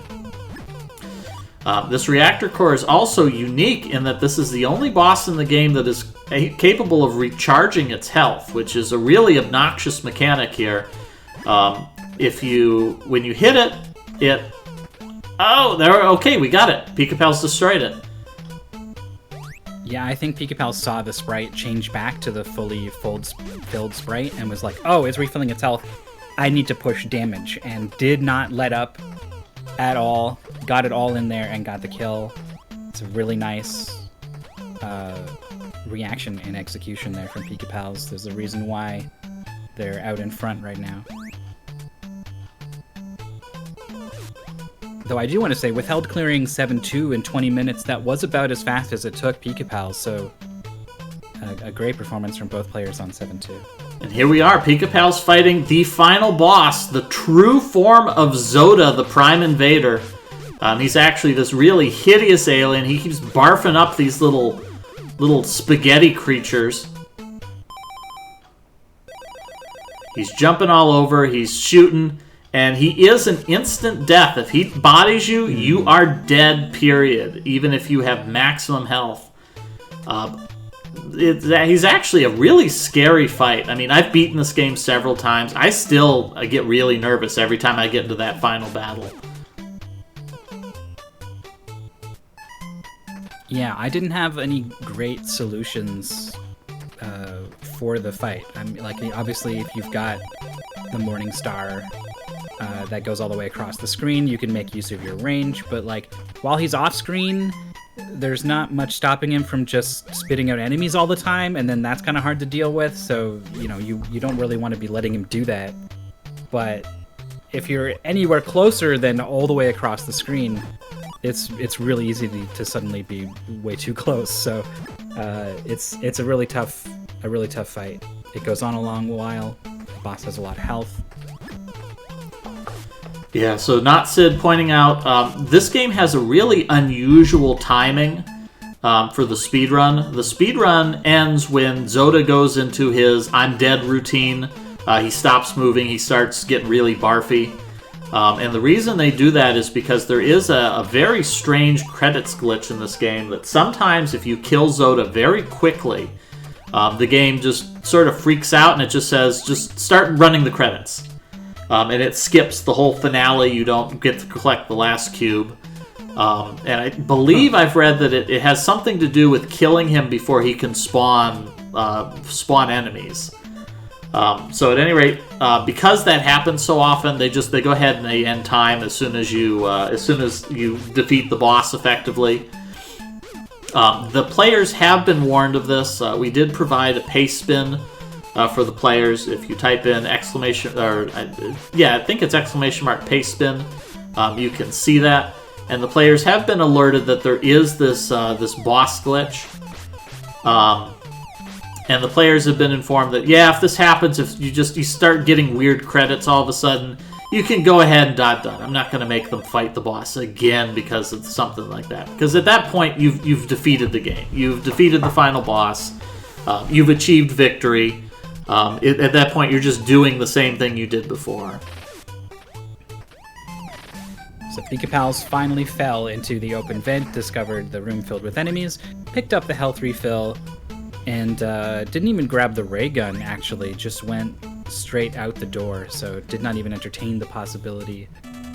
This Reactor Core is also unique in that this is the only boss in the game that is capable of recharging its health, which is a really obnoxious mechanic here. When you hit it... Oh, okay, we got it. Pika-Pals destroyed it. Yeah, I think Pika-Pals saw the sprite change back to the fully filled sprite and was like, oh, it's refilling its health. I need to push damage, and did not let up at all. Got it all in there and got the kill. It's a really nice reaction and execution there from Pika-Pals. There's a reason why they're out in front right now. Though I do want to say, Withheld clearing 7-2 in 20 minutes, that was about as fast as it took Pika-Pals, so a great performance from both players on 7-2. And here we are, Pika-Pals fighting the final boss, the true form of Zoda, the Prime Invader. He's actually this really hideous alien. He keeps barfing up these little spaghetti creatures. He's jumping all over, he's shooting, and he is an instant death. If he bodies you, you are dead, period, even if you have maximum health. he's actually a really scary fight. I mean, I've beaten this game several times. I still get really nervous every time I get into that final battle. Yeah, I didn't have any great solutions for the fight. I mean, like, obviously, if you've got the Morning Star that goes all the way across the screen, you can make use of your range. But, like, while he's off screen, there's not much stopping him from just spitting out enemies all the time, and then that's kind of hard to deal with. So, you know, you don't really want to be letting him do that. But if you're anywhere closer than all the way across the screen, it's really easy to suddenly be way too close. So it's a really tough fight. It goes on a long while. The boss has a lot of health. Yeah, so Not Sid pointing out, this game has a really unusual timing for the speedrun. The speedrun ends when Zoda goes into his I'm dead routine. He stops moving, he starts getting really barfy. And the reason they do that is because there is a very strange credits glitch in this game that sometimes if you kill Zoda very quickly, the game just sort of freaks out and it just says, just start running the credits. And it skips the whole finale. You don't get to collect the last cube. And I believe I've read that it has something to do with killing him before he can spawn enemies. So at any rate, because that happens so often, they go ahead and they end time as soon as you defeat the boss effectively. The players have been warned of this. We did provide a pace spin for the players. If you type in I think it's ! pace spin, you can see that. And the players have been alerted that there is this boss glitch. And the players have been informed that, yeah, if this happens, if you start getting weird credits all of a sudden, you can go ahead and dot. I'm not going to make them fight the boss again because of something like that. Because at that point, you've defeated the game. You've defeated the final boss. You've achieved victory. At that point, you're just doing the same thing you did before. So Pika Pals finally fell into the open vent, discovered the room filled with enemies, picked up the health refill, and didn't even grab the ray gun, actually, just went straight out the door, so did not even entertain the possibility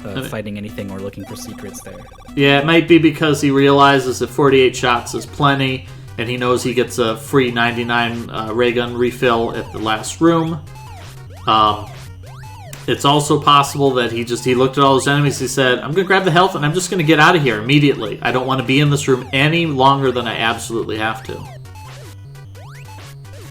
of fighting anything or looking for secrets there. Yeah, it might be because he realizes that 48 shots is plenty, and he knows he gets a free 99 ray gun refill at the last room. It's also possible that he looked at all those enemies, he said, I'm going to grab the health and I'm just going to get out of here immediately. I don't want to be in this room any longer than I absolutely have to.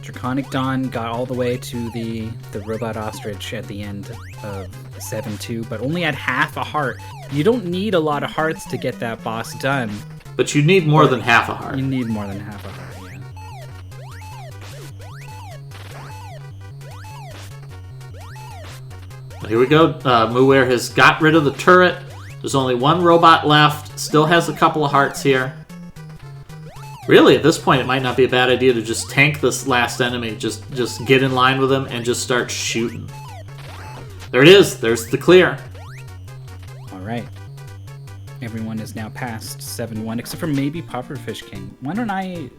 Draconic Don got all the way to the robot ostrich at the end of 7-2, but only had half a heart. You don't need a lot of hearts to get that boss done. But you need more than half a heart. You need more than half a heart, yeah. Here we go. Muir has got rid of the turret. There's only one robot left. Still has a couple of hearts here. Really, at this point, it might not be a bad idea to just tank this last enemy. Just get in line with him and just start shooting. There it is. There's the clear. All right. Everyone is now past 7-1, except for maybe Pufferfish King. Why don't I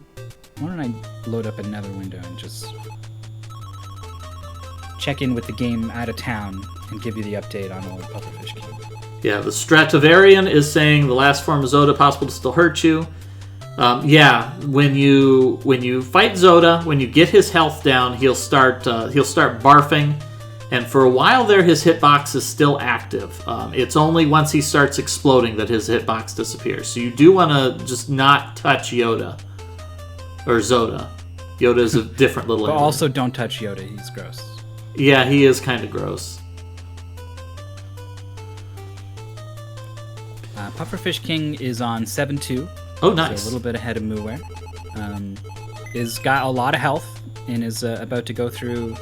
load up another window and just check in with the game out of town and give you the update on old Pufferfish King. Yeah, the Stratovarian is saying the last form of Zoda possible to still hurt you. Yeah, when you fight Zoda, when you get his health down, he'll start barfing, and for a while there, his hitbox is still active. It's only once he starts exploding that his hitbox disappears. So you do want to just not touch Yoda or Zoda. Yoda is a different little. But alien. Also, don't touch Yoda. He's gross. Yeah, he is kind of gross. Pufferfish King is on 7-2. Oh, nice. So a little bit ahead of Muir. Is got a lot of health and is about to go through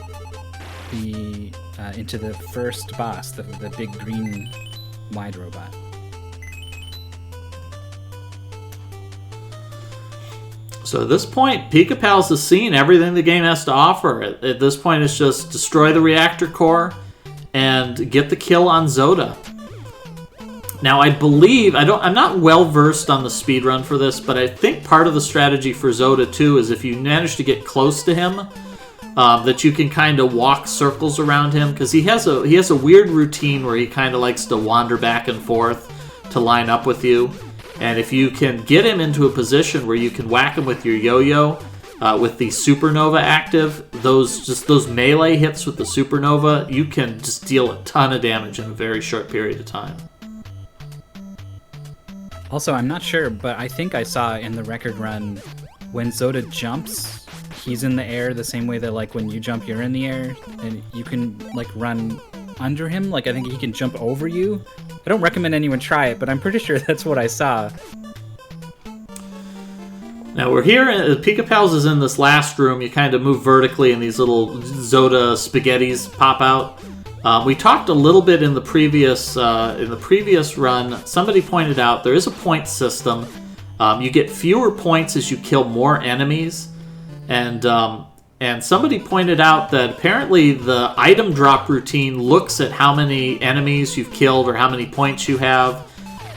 into the first boss, the big green wide robot. So at this point, Pika Pals has seen everything the game has to offer. At this point, it's just destroy the reactor core and get the kill on Zoda. Now, I believe I'm not well versed on the speedrun for this, but I think part of the strategy for Zoda too is if you manage to get close to him, that you can kind of walk circles around him, because he has a weird routine where he kind of likes to wander back and forth to line up with you. And if you can get him into a position where you can whack him with your yo-yo, with the supernova active, those melee hits with the supernova, you can just deal a ton of damage in a very short period of time. Also, I'm not sure, but I think I saw in the record run, when Zoda jumps, he's in the air the same way that, like, when you jump, you're in the air, and you can, like, run under him. Like, I think he can jump over you. I don't recommend anyone try it, but I'm pretty sure that's what I saw. Now we're here, Pika Pals is in this last room. You kind of move vertically and these little Zoda spaghettis pop out. We talked a little bit in the previous run. Somebody pointed out there is a point system. You get fewer points as you kill more enemies, and somebody pointed out that apparently the item drop routine looks at how many enemies you've killed or how many points you have,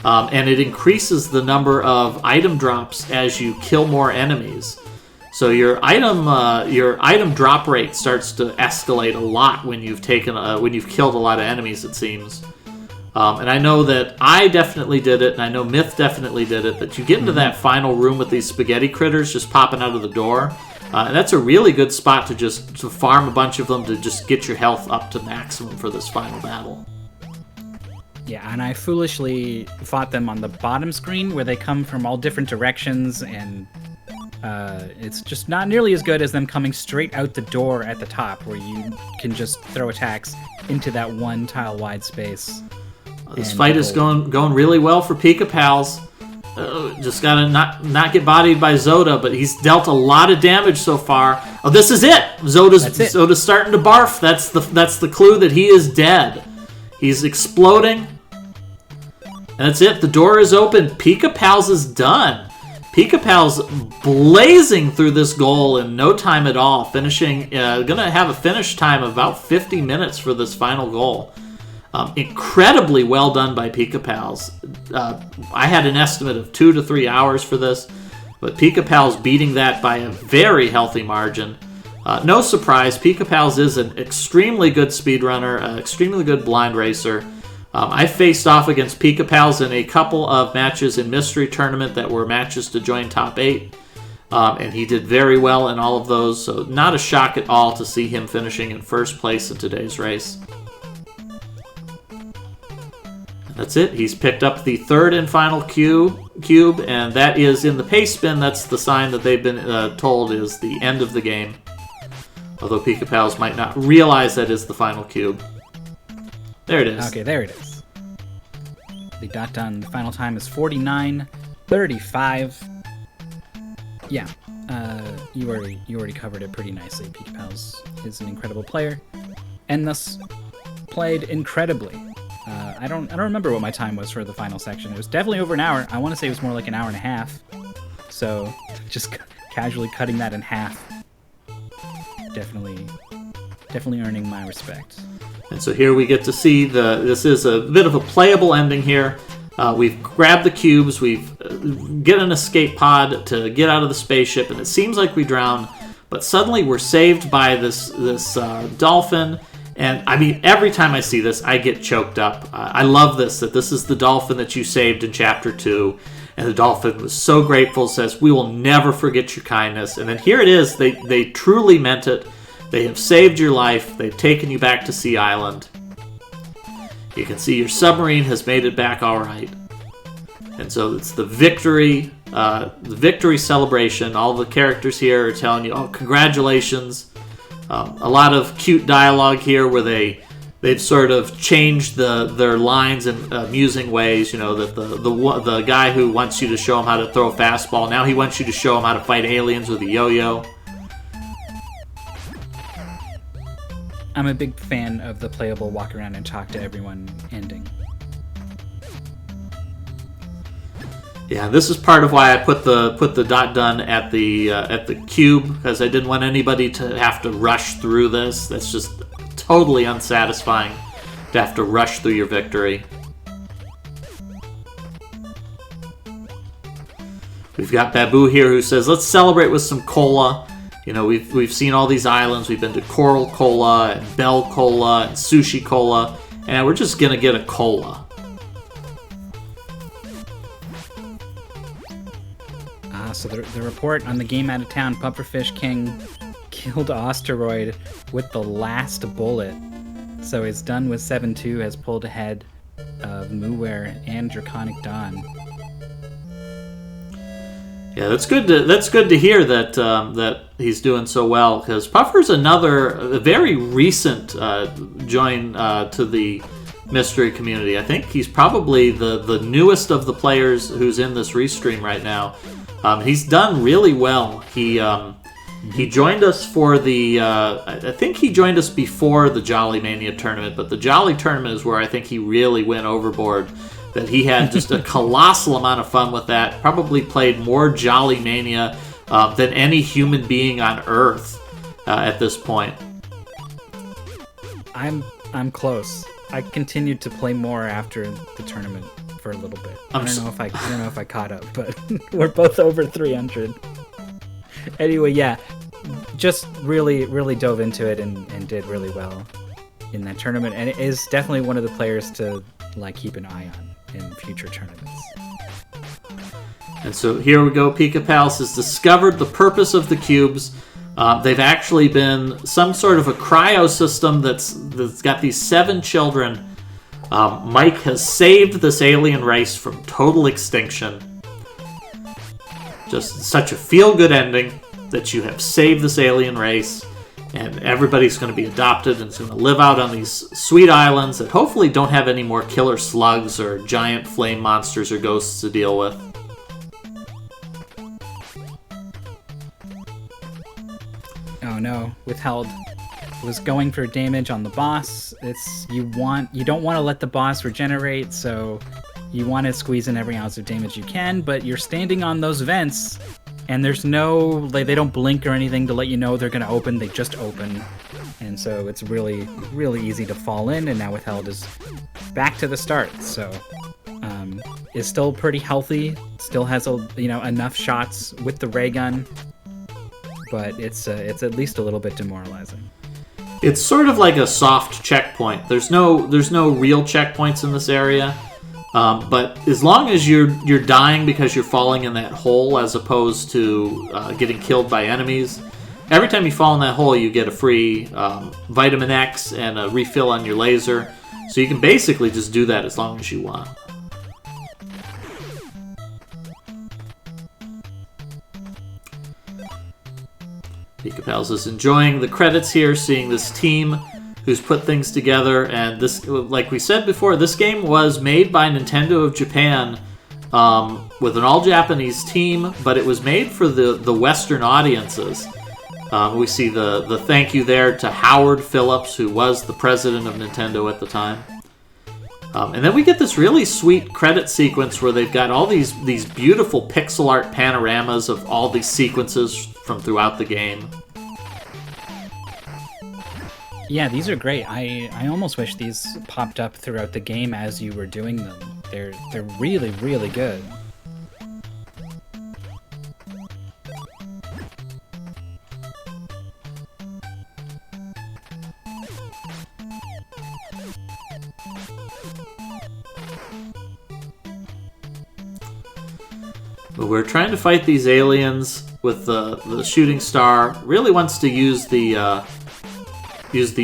and it increases the number of item drops as you kill more enemies. So your item drop rate starts to escalate a lot when you've killed a lot of enemies, it seems. And I know that I definitely did it, and I know Myth definitely did it, that you get into that final room with these spaghetti critters just popping out of the door. And that's a really good spot to farm a bunch of them to just get your health up to maximum for this final battle. Yeah, and I foolishly fought them on the bottom screen where they come from all different directions, and it's just not nearly as good as them coming straight out the door at the top where you can just throw attacks into that one tile-wide space. This fight is going really well for Pika Pals. Just gotta not get bodied by Zoda, but he's dealt a lot of damage so far. Oh, this is it! Zoda's starting to barf. That's the clue that he is dead. He's exploding. And that's it. The door is open. Pika Pals is done. Pika Pals blazing through this goal in no time at all. Finishing, gonna have a finish time of about 50 minutes for this final goal. Incredibly well done by Pika Pals. I had an estimate of 2 to 3 hours for this, but Pika Pals beating that by a very healthy margin. No surprise, Pika Pals is an extremely good speedrunner, an extremely good blind racer. I faced off against Pika Pals in a couple of matches in Mystery Tournament that were matches to join Top 8, and he did very well in all of those, so not a shock at all to see him finishing in first place in today's race. That's it. He's picked up the third and final cube, and that is in the pace spin. That's the sign that they've been told is the end of the game. Although Pika Pals might not realize that is the final cube. There it is. Okay, there it is. The dot done final time is 49:35. Yeah, you already covered it pretty nicely. Pika Pals is an incredible player, and thus played incredibly. I don't remember what my time was for the final section. It was definitely over an hour. I want to say it was more like an hour and a half. So just casually cutting that in half. Definitely earning my respect. And so here we get to see this is a bit of a playable ending here. We've grabbed the cubes, we've get an escape pod to get out of the spaceship, and it seems like we drown, but suddenly we're saved by this dolphin. And I mean, every time I see this, I get choked up. I love that this is the dolphin that you saved in Chapter 2. And the dolphin was so grateful, says, "We will never forget your kindness." And then here it is. They truly meant it. They have saved your life. They've taken you back to Sea Island. You can see your submarine has made it back all right. And so it's the victory celebration. All the characters here are telling you, "Oh, congratulations." A lot of cute dialogue here where they've sort of changed their lines in amusing ways. You know, that the guy who wants you to show him how to throw a fastball, now he wants you to show him how to fight aliens with a yo-yo. I'm a big fan of the playable walk around and talk to everyone ending. Yeah, this is part of why I put the dot done at the cube, because I didn't want anybody to have to rush through this. That's just totally unsatisfying to have to rush through your victory. We've got Babu here who says, let's celebrate with some cola. You know, we've seen all these islands. We've been to Coral Cola and Bell Cola and Sushi Cola, and we're just going to get a cola. So the report on the game out of town, Pufferfish King killed Asteroid with the last bullet. So he's done with 7-2, has pulled ahead of Muware and Draconic Don. Yeah, that's good to hear that that he's doing so well, because Puffer's a very recent join to the mystery community. I think he's probably the newest of the players who's in this restream right now. He's done really well. He joined us for the I think he joined us before the Jolly Mania tournament, but the Jolly tournament is where I think he really went overboard. That he had just a colossal amount of fun with that. Probably played more Jolly Mania than any human being on Earth at this point. I'm close. I continued to play more after the tournament for a little bit. I don't know if I caught up, but we're both over 300. Anyway, yeah, just really dove into it and did really well in that tournament, and it is definitely one of the players to keep an eye on in future tournaments. And so here we go. Pika Palace has discovered the purpose of the cubes. They've actually been some sort of a cryo system that's got these 7 children. Mike has saved this alien race from total extinction. Just such a feel-good ending that you have saved this alien race, and everybody's going to be adopted and is going to live out on these sweet islands that hopefully don't have any more killer slugs or giant flame monsters or ghosts to deal with. Oh no, withheld. Was going for damage on the boss. You don't want to let the boss regenerate, so you want to squeeze in every ounce of damage you can, but you're standing on those vents, and there's no, they don't blink or anything to let you know they're going to open. They just open. And so it's really easy to fall in, and now Withheld is back to the start. So is still pretty healthy. Still has enough shots with the ray gun, but it's at least a little bit demoralizing. It's sort of like a soft checkpoint. There's no real checkpoints in this area. But as long as you're dying because you're falling in that hole as opposed to getting killed by enemies, every time you fall in that hole you get a free Vitamin X and a refill on your laser. So you can basically just do that as long as you want. Pika Pals is enjoying the credits here, seeing this team who's put things together, and this, like we said before, this game was made by Nintendo of Japan with an all-Japanese team, but it was made for the Western audiences. We see the thank you there to Howard Phillips, who was the president of Nintendo at the time. And then we get this really sweet credit sequence where they've got all these beautiful pixel art panoramas of all these sequences from throughout the game. Yeah, these are great. I almost wish these popped up throughout the game as you were doing them. They're really good. But we're trying to fight these aliens with the shooting star. Really wants to use the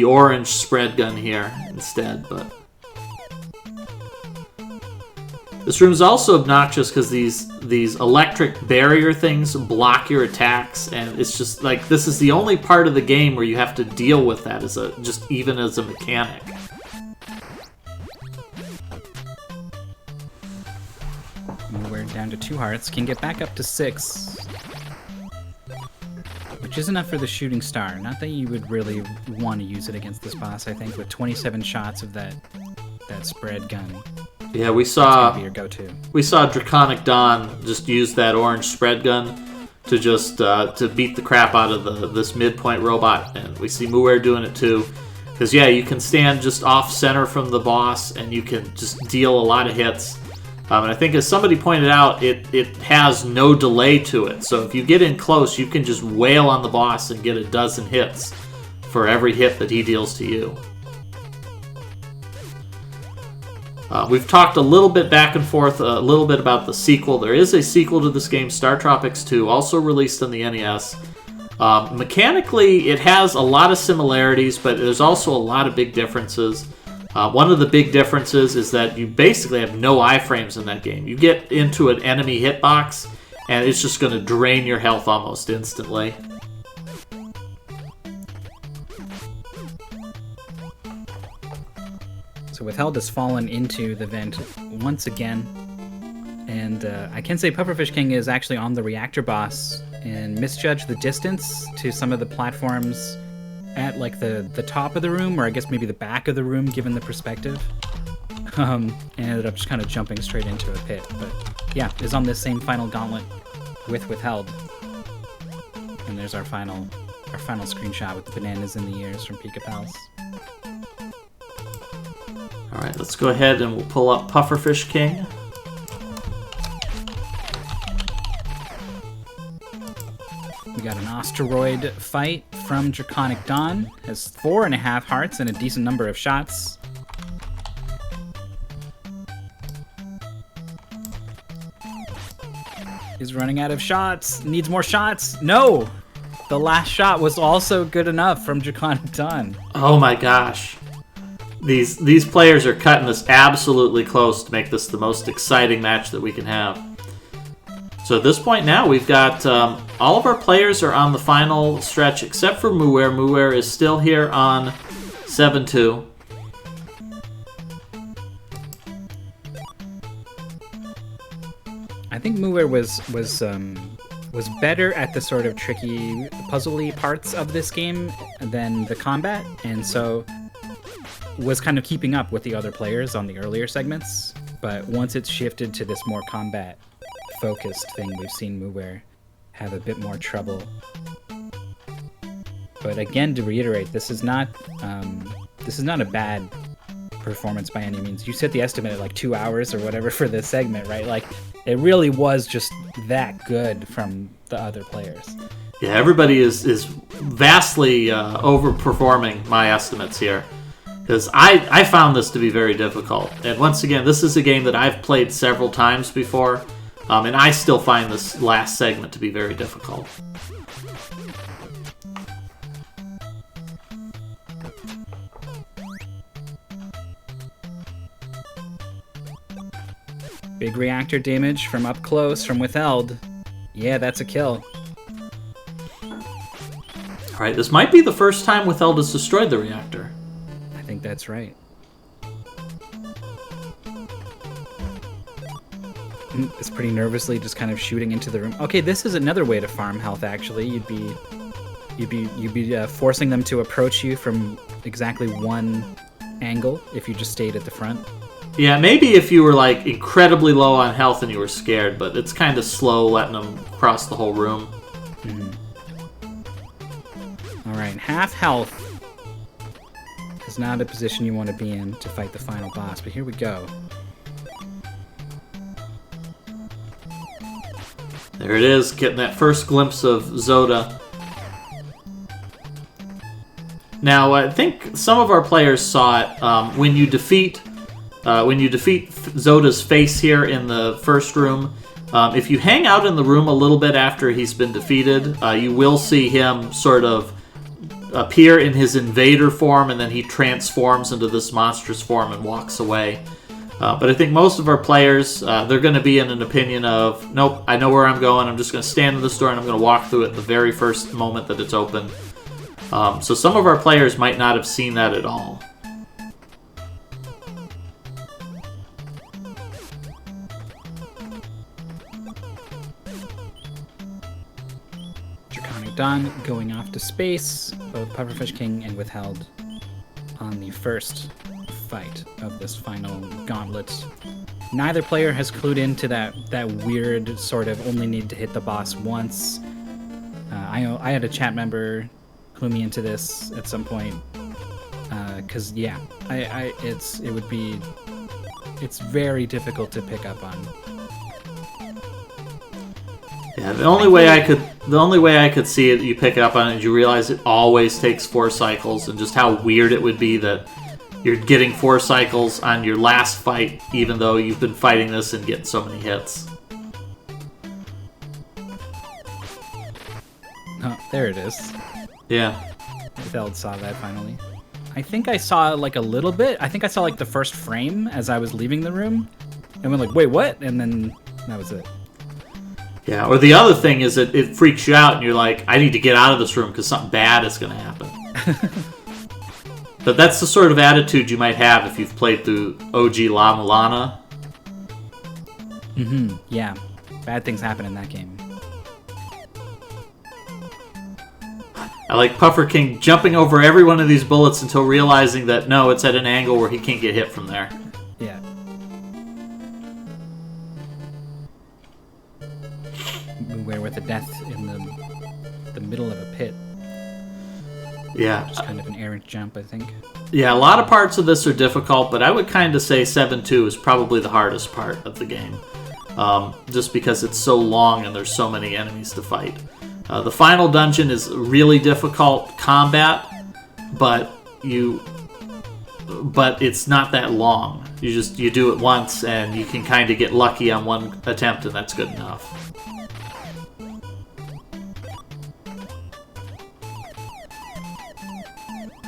orange spread gun here instead, but this room is also obnoxious because these electric barrier things block your attacks, and it's just like this is the only part of the game where you have to deal with that even as a mechanic. We're down to 2 hearts. Can get back up to 6. Which is enough for the shooting star. Not that you would really want to use it against this boss, I think, with 27 shots of that spread gun. Yeah, we saw be your go-to. We saw Draconic Don just use that orange spread gun to just to beat the crap out of this midpoint robot, and we see Muware doing it too. Because yeah, you can stand just off center from the boss, and you can just deal a lot of hits. And I think, as somebody pointed out, it has no delay to it. So if you get in close, you can just wail on the boss and get a dozen hits for every hit that he deals to you. We've talked a little bit back and forth, a little bit about the sequel. There is a sequel to this game, Startropics 2, also released on the NES. Mechanically, it has a lot of similarities, but there's also a lot of big differences. One of the big differences is that you basically have no iframes in that game. You get into an enemy hitbox, and it's just going to drain your health almost instantly. So Withheld has fallen into the vent once again. And I can say Pufferfish King is actually on the reactor boss and misjudged the distance to some of the platforms at like the top of the room, or I guess maybe the back of the room given the perspective. And ended up just kind of jumping straight into a pit. But yeah, is on this same final gauntlet with Withheld. And there's our final screenshot with the bananas in the ears from Pika Pals. Alright, let's go ahead and we'll pull up Pufferfish King. We got an asteroid fight from Draconic Don. Has 4.5 hearts and a decent number of shots. Is running out of shots. Needs more shots. No! The last shot was also good enough from Draconic Don. Oh my gosh. These players are cutting this absolutely close to make this the most exciting match that we can have. So at this point now, we've got all of our players are on the final stretch except for Muwer. Muwer is still here on 7-2. I think Muwer was better at the sort of tricky, puzzly parts of this game than the combat, and so was kind of keeping up with the other players on the earlier segments. But once it's shifted to this more combat-focused thing, we've seen Muwer have a bit more trouble. But again, to reiterate, this is not a bad performance by any means. You set the estimate at like 2 hours or whatever for this segment, right? Like, it really was just that good from the other players. Yeah, everybody is vastly overperforming my estimates here. Because I found this to be very difficult. And once again, this is a game that I've played several times before, and I still find this last segment to be very difficult. Big reactor damage from up close from Withheld. Yeah, that's a kill. Alright, this might be the first time Withheld has destroyed the reactor. I think that's right. It's pretty nervously just kind of shooting into the room. Okay, this is another way to farm health. Actually, you'd be forcing them to approach you from exactly one angle if you just stayed at the front. Yeah, maybe if you were like incredibly low on health and you were scared, but it's kind of slow letting them cross the whole room. All right, half health is not a position you want to be in to fight the final boss, but here we go. There it is, getting that first glimpse of Zoda. Now, I think some of our players saw it when you defeat Zoda's face here in the first room. If you hang out in the room a little bit after he's been defeated, you will see him sort of appear in his invader form, and then he transforms into this monstrous form and walks away. But I think most of our players, they're going to be in an opinion of, nope, I know where I'm going, I'm just going to stand in this door and I'm going to walk through it the very first moment that it's open. So some of our players might not have seen that at all. Draconic Don going off to space, both Pufferfish King and Withheld on the first fight of this final gauntlet. Neither player has clued into that weird sort of only need to hit the boss once. I had a chat member clue me into this at some point, because yeah, it would be It's very difficult to pick up on. Yeah, the only way I could see it, you pick up on it, is you realize it always takes 4 cycles, and just how weird it would be that you're getting 4 cycles on your last fight, even though you've been fighting this and getting so many hits. Oh, there it is. Yeah. Feld saw that finally. I think I saw like a little bit. I think I saw like the first frame as I was leaving the room, and went like, "Wait, what?" And then that was it. Yeah. Or the other thing is that it freaks you out, and you're like, "I need to get out of this room because something bad is going to happen." But that's the sort of attitude you might have if you've played through OG La Mulana. Mm-hmm. Yeah. Bad things happen in that game. I like Puffer King jumping over every one of these bullets until realizing that, no, it's at an angle where he can't get hit from there. Yeah. Where with a death in the middle of a pit. Yeah. Just kind of an errant jump, I think. Yeah, a lot of parts of this are difficult, but I would kind of say 7-2 is probably the hardest part of the game. Just because it's so long and there's so many enemies to fight. The final dungeon is really difficult combat, but it's not that long. You do it once and you can kind of get lucky on one attempt, and that's good enough.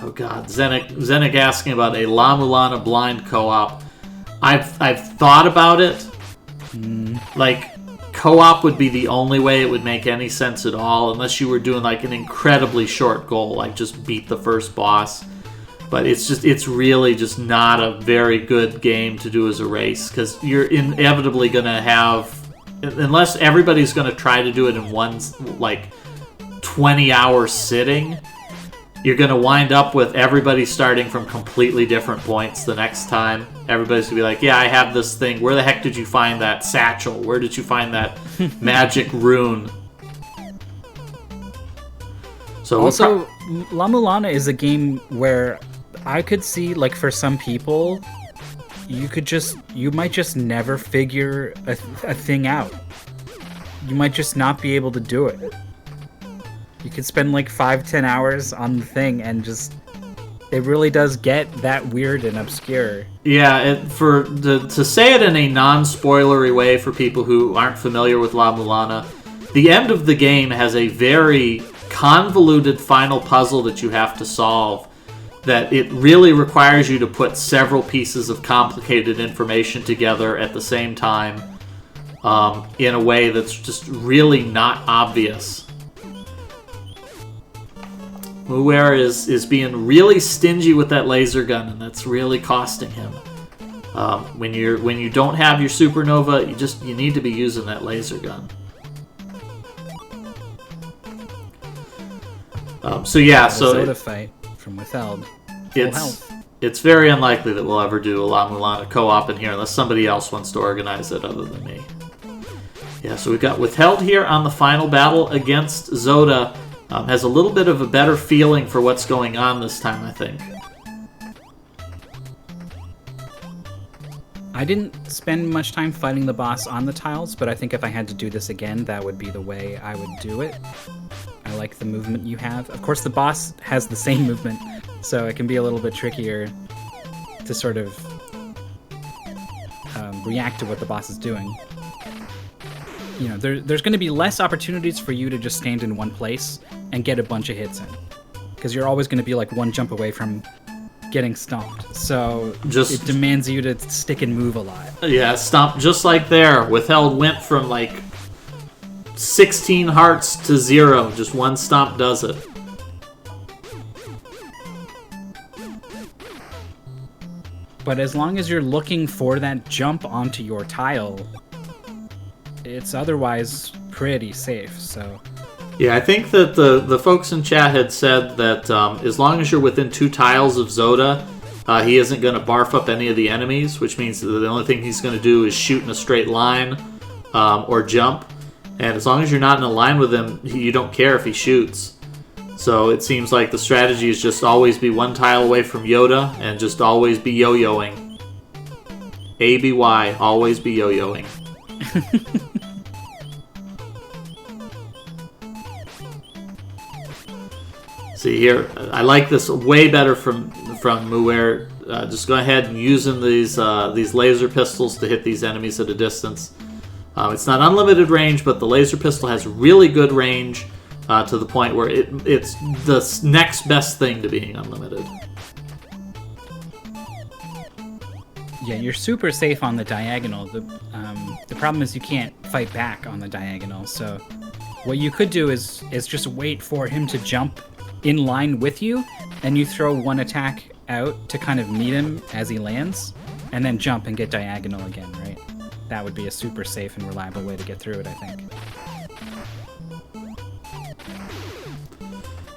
Oh god, Zenik asking about a La Mulana blind co-op. I've thought about it. Like, co-op would be the only way it would make any sense at all, unless you were doing like an incredibly short goal, like just beat the first boss. But it's really just not a very good game to do as a race, because you're inevitably gonna have, unless everybody's gonna try to do it in one like 20-hour sitting, you're going to wind up with everybody starting from completely different points the next time. Everybody's going to be like, yeah, I have this thing. Where the heck did you find that satchel? Where did you find that magic rune? So also, La Mulana is a game where I could see, like, for some people, you might just never figure a thing out. You might just not be able to do it. You could spend like 5-10 hours on the thing and just, it really does get that weird and obscure. Yeah, to say it in a non-spoilery way for people who aren't familiar with La Mulana, the end of the game has a very convoluted final puzzle that you have to solve, that it really requires you to put several pieces of complicated information together at the same time, in a way that's just really not obvious. Muwer is being really stingy with that laser gun, and that's really costing him. When you don't have your supernova, you need to be using that laser gun. So Zoda fight from Withheld. It's very unlikely that we'll ever do a La Mulana co-op in here unless somebody else wants to organize it other than me. Yeah, so we've got Withheld here on the final battle against Zoda. Has a little bit of a better feeling for what's going on this time, I think. I didn't spend much time fighting the boss on the tiles, but I think if I had to do this again, that would be the way I would do it. I like the movement you have. Of course, the boss has the same movement, so it can be a little bit trickier to sort of react to what the boss is doing. You know, there's going to be less opportunities for you to just stand in one place and get a bunch of hits in, because you're always going to be like one jump away from getting stomped. So it demands you to stick and move a lot. Yeah, stomp just like there. Withheld went from like 16 hearts to 0. Just one stomp does it. But as long as you're looking for that jump onto your tile, it's otherwise pretty safe. So yeah, I think that the folks in chat had said that as long as you're within 2 tiles of Zoda, he isn't going to barf up any of the enemies, which means that the only thing he's going to do is shoot in a straight line or jump. And as long as you're not in a line with him, you don't care if he shoots. So it seems like the strategy is just always be one tile away from Yoda and just always be yo-yoing. ABY, always be yo-yoing. See here, I like this way better from Muir. Just go ahead and using these laser pistols to hit these enemies at a distance. It's not unlimited range, but the laser pistol has really good range to the point where it's the next best thing to being unlimited. Yeah, you're super safe on the diagonal. The problem is you can't fight back on the diagonal. So what you could do is just wait for him to jump in line with you, and you throw one attack out to kind of meet him as he lands, and then jump and get diagonal again, right? That would be a super safe and reliable way to get through it, I think.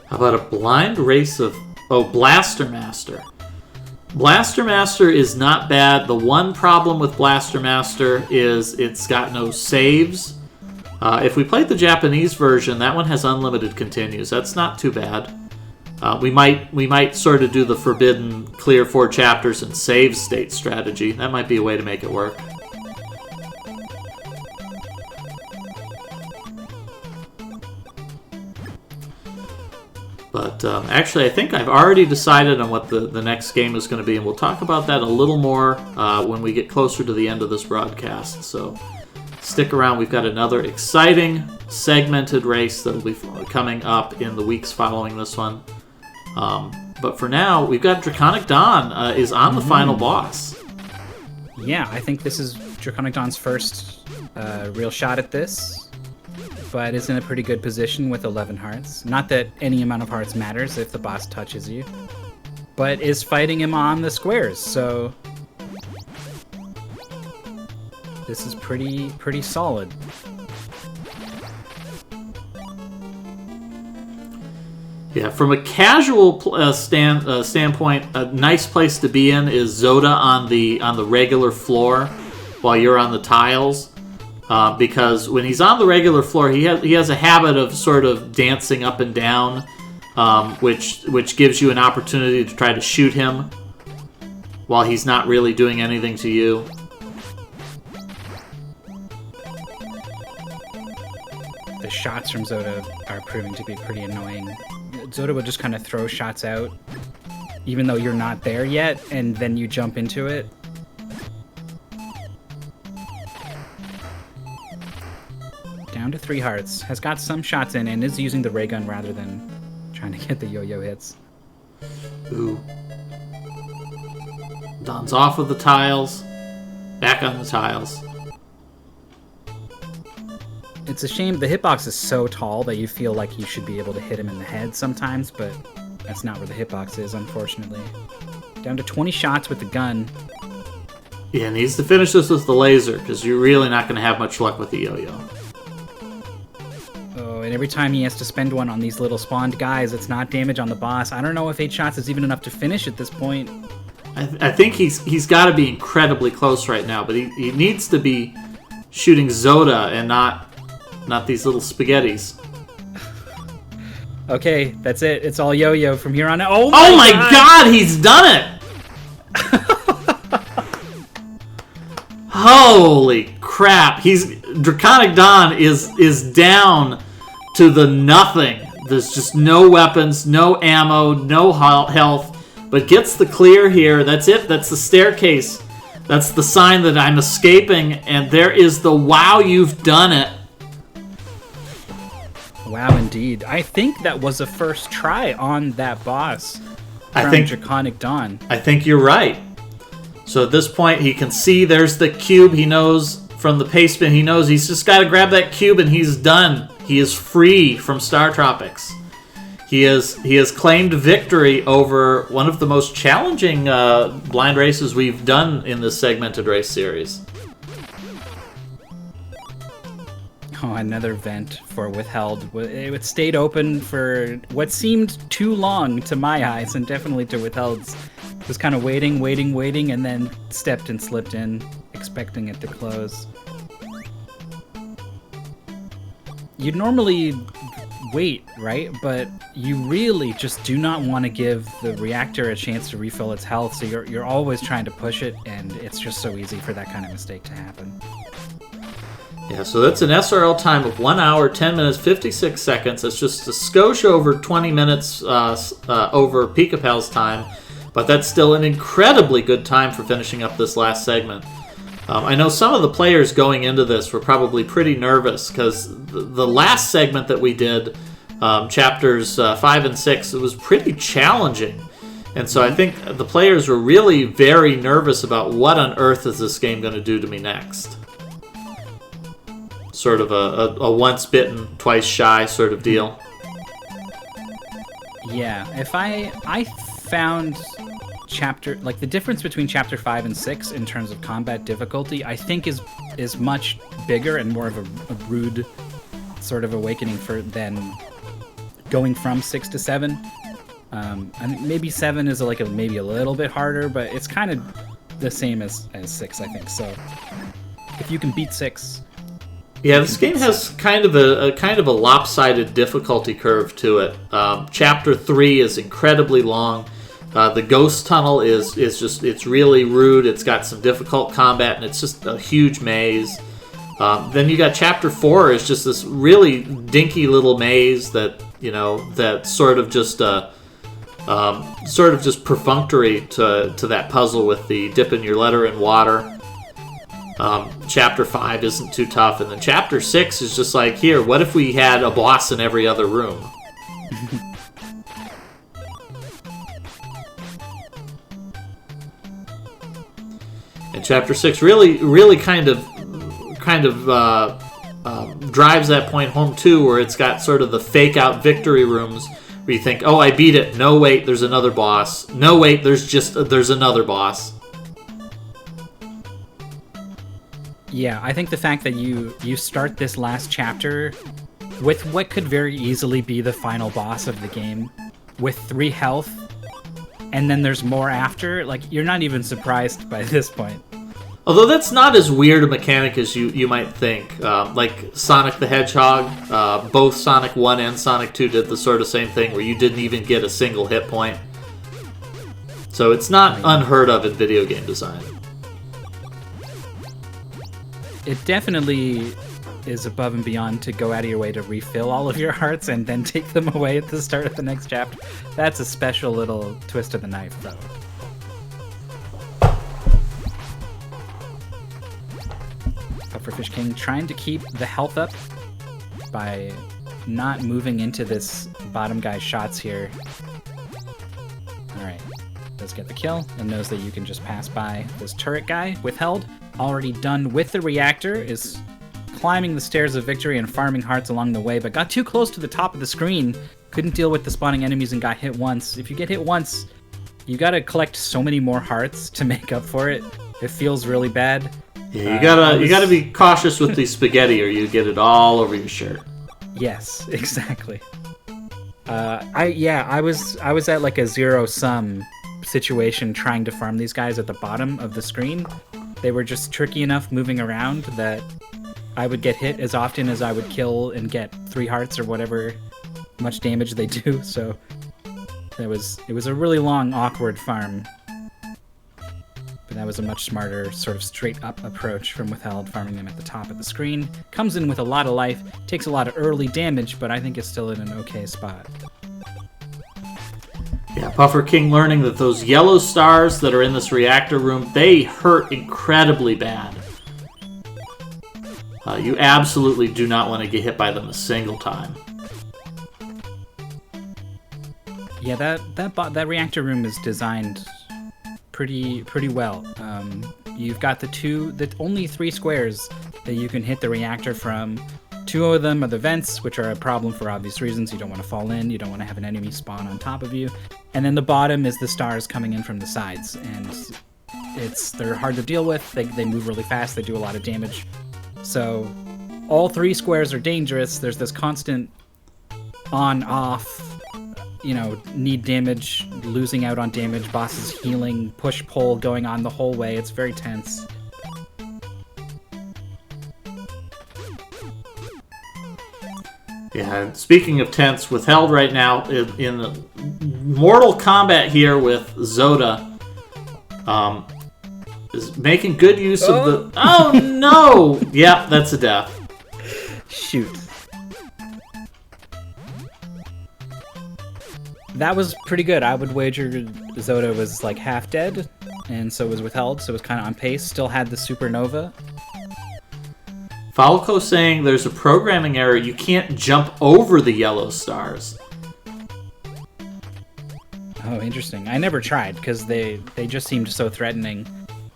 How about a blind race of... Oh, Blaster Master. Blaster Master is not bad. The one problem with Blaster Master is it's got no saves. If we played the Japanese version, that one has unlimited continues. That's not too bad. We might sort of do the forbidden clear 4 chapters and save state strategy. That might be a way to make it work. But actually, I think I've already decided on what the next game is going to be, and we'll talk about that a little more when we get closer to the end of this broadcast. So stick around. We've got another exciting segmented race that will be coming up in the weeks following this one. But for now, we've got Draconic Don is on the final boss. Yeah, I think this is Draconic Don's first real shot at this, but is in a pretty good position with 11 hearts. Not that any amount of hearts matters if the boss touches you, but is fighting him on the squares, so this is pretty solid. Yeah, from a casual standpoint, a nice place to be in is Zoda on the regular floor while you're on the tiles. Because when he's on the regular floor, he has a habit of sort of dancing up and down, which gives you an opportunity to try to shoot him while he's not really doing anything to you. The shots from Zoda are proving to be pretty annoying. Zoda will just kind of throw shots out, even though you're not there yet, and then you jump into it. Down to 3 hearts. Has got some shots in and is using the ray gun rather than trying to get the yo-yo hits. Ooh. Don's off of the tiles. Back on the tiles. It's a shame the hitbox is so tall that you feel like you should be able to hit him in the head sometimes, but that's not where the hitbox is, unfortunately. Down to 20 shots with the gun. Yeah, needs to finish this with the laser, because you're really not going to have much luck with the yo-yo. Oh, and every time he has to spend one on these little spawned guys, it's not damage on the boss. I don't know if 8 shots is even enough to finish at this point. I think he's got to be incredibly close right now, but he needs to be shooting Zoda and not these little spaghettis. Okay, that's it. It's all yo-yo from here on out. Oh my god, he's done it! Holy crap. Draconic Don is down to the nothing. There's just no weapons, no ammo, no health, but gets the clear here. That's it. That's the staircase. That's the sign that I'm escaping, and there is the wow, you've done it. Wow, indeed. I think that was a first try on that boss from Draconic Don. I think you're right. So at this point, he can see there's the cube. He knows from the pastebin, he knows he's just got to grab that cube and he's done. He is free from Startropics. He has claimed victory over one of the most challenging blind races we've done in this segmented race series. Oh, another vent for withheld. It stayed open for what seemed too long to my eyes, and definitely to withheld's. Was kind of waiting, and then stepped and slipped in, expecting it to close. You'd normally wait, right? But you really just do not want to give the reactor a chance to refill its health, so you're always trying to push it, and it's just so easy for that kind of mistake to happen. Yeah, so that's an SRL time of 1 hour, 10 minutes, 56 seconds. It's just a skosh over 20 minutes over Pika-Pal's time, but that's still an incredibly good time for finishing up this last segment. I know some of the players going into this were probably pretty nervous because the last segment that we did, chapters 5 and 6, it was pretty challenging. And so I think the players were really very nervous about what on earth is this game going to do to me next. Sort of a once bitten, twice shy sort of deal. Yeah, if I found chapter, like the difference between chapter 5 and 6 in terms of combat difficulty, I think is much bigger and more of a rude sort of awakening than going from 6 to 7. And maybe 7 is maybe a little bit harder, but it's kind of the same as 6, I think. So if you can beat 6. Yeah, this game has kind of a lopsided difficulty curve to it. Chapter 3 is incredibly long. The ghost tunnel is just, it's really rude. It's got some difficult combat, and it's just a huge maze. Then you got chapter 4 is just this really dinky little maze that that's sort of just perfunctory to that puzzle with the dipping your letter in water. Chapter 5 isn't too tough, and then chapter 6 is just like, here, what if we had a boss in every other room? And chapter 6 really kind of drives that point home too, where it's got sort of the fake out victory rooms where you think, oh, I beat it. No, wait, there's another boss. No, wait, there's another boss. Yeah, I think the fact that you start this last chapter with what could very easily be the final boss of the game with 3 health, and then there's more after, you're not even surprised by this point. Although that's not as weird a mechanic as you might think. Like Sonic the Hedgehog, both Sonic 1 and Sonic 2 did the sort of same thing where you didn't even get a single hit point. So it's not unheard of in video game design. It definitely is above and beyond to go out of your way to refill all of your hearts and then take them away at the start of the next chapter. That's a special little twist of the knife, though. Pufferfish King trying to keep the health up by not moving into this bottom guy's shots here. Alright, does get the kill and knows that you can just pass by this turret guy. Withheld, already done with the reactor, is climbing the stairs of victory and farming hearts along the way, but got too close to the top of the screen. Couldn't deal with the spawning enemies and got hit once. If you get hit once, you gotta collect so many more hearts to make up for it. It feels really bad. Yeah, you gotta be cautious with the spaghetti, or you get it all over your shirt. Yes, exactly. I was at a zero-sum situation trying to farm these guys at the bottom of the screen. They were just tricky enough moving around that I would get hit as often as I would kill and get 3 hearts or whatever much damage they do. So it was a really long, awkward farm. But that was a much smarter, sort of straight-up approach from Withheld, farming them at the top of the screen. Comes in with a lot of life, takes a lot of early damage, but I think it's still in an okay spot. Yeah, Puffer King learning that those yellow stars that are in this reactor room, they hurt incredibly bad. You absolutely do not want to get hit by them a single time. Yeah, that reactor room is designed pretty well. You've got the only 3 squares that you can hit the reactor from. 2 of them are the vents, which are a problem for obvious reasons. You don't want to fall in, you don't want to have an enemy spawn on top of you. And then the bottom is the stars coming in from the sides, and they're hard to deal with. They move really fast, they do a lot of damage. So all 3 squares are dangerous. There's this constant on-off, need damage, losing out on damage, bosses healing, push-pull going on the whole way. It's very tense. Yeah, and speaking of tense, Withheld right now in Mortal Kombat here with Zoda is making good use of the... Oh, no! Yep, that's a death. Shoot. That was pretty good. I would wager Zoda was like half dead, and so was Withheld, so it was kind of on pace. Still had the supernova. Falco saying there's a programming error. You can't jump over the yellow stars. Oh, interesting. I never tried, because they just seemed so threatening.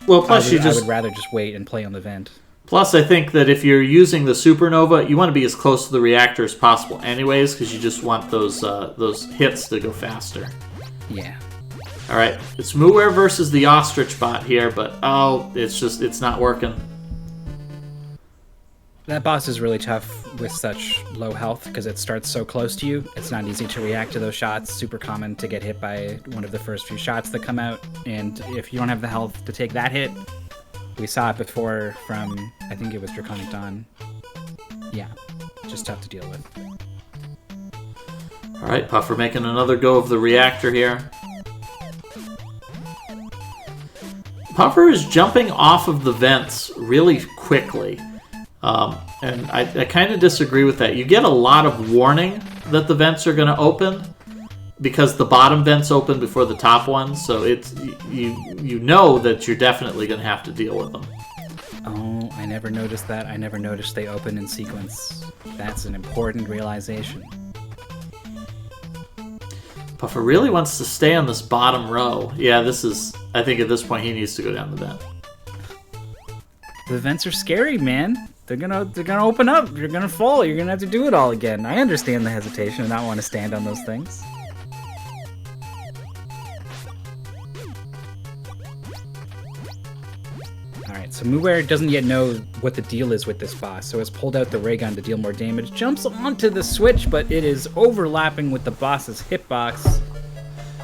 Well, plus I would rather just wait and play on the vent. Plus, I think that if you're using the supernova, you want to be as close to the reactor as possible anyways, because you just want those hits to go faster. Yeah. All right, it's Muware versus the Ostrich Bot here, but it's not working. That boss is really tough with such low health because it starts so close to you. It's not easy to react to those shots. Super common to get hit by one of the first few shots that come out. And if you don't have the health to take that hit, we saw it before from, I think it was Draconic Don. Yeah, just tough to deal with. All right, Puffer making another go of the reactor here. Puffer is jumping off of the vents really quickly. And I kind of disagree with that. You get a lot of warning that the vents are going to open because the bottom vents open before the top ones, so it's you know that you're definitely going to have to deal with them. Oh, I never noticed that. I never noticed they open in sequence. That's an important realization. Puffer really wants to stay on this bottom row. Yeah, I think at this point he needs to go down the vent. The vents are scary, man. They're gonna open up. You're gonna fall. You're gonna have to do it all again. I understand the hesitation and not want to stand on those things. Alright, so Muware doesn't yet know what the deal is with this boss, so has pulled out the ray gun to deal more damage. Jumps onto the switch, but it is overlapping with the boss's hitbox.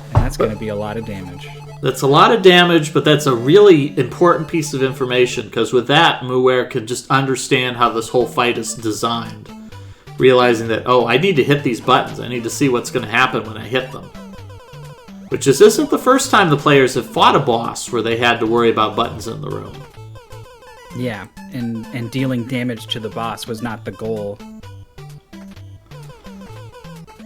And that's gonna be a lot of damage. That's a lot of damage, but that's a really important piece of information, because with that, Muware can just understand how this whole fight is designed. Realizing that, oh, I need to hit these buttons. I need to see what's going to happen when I hit them. Which isn't the first time the players have fought a boss where they had to worry about buttons in the room. Yeah, and dealing damage to the boss was not the goal.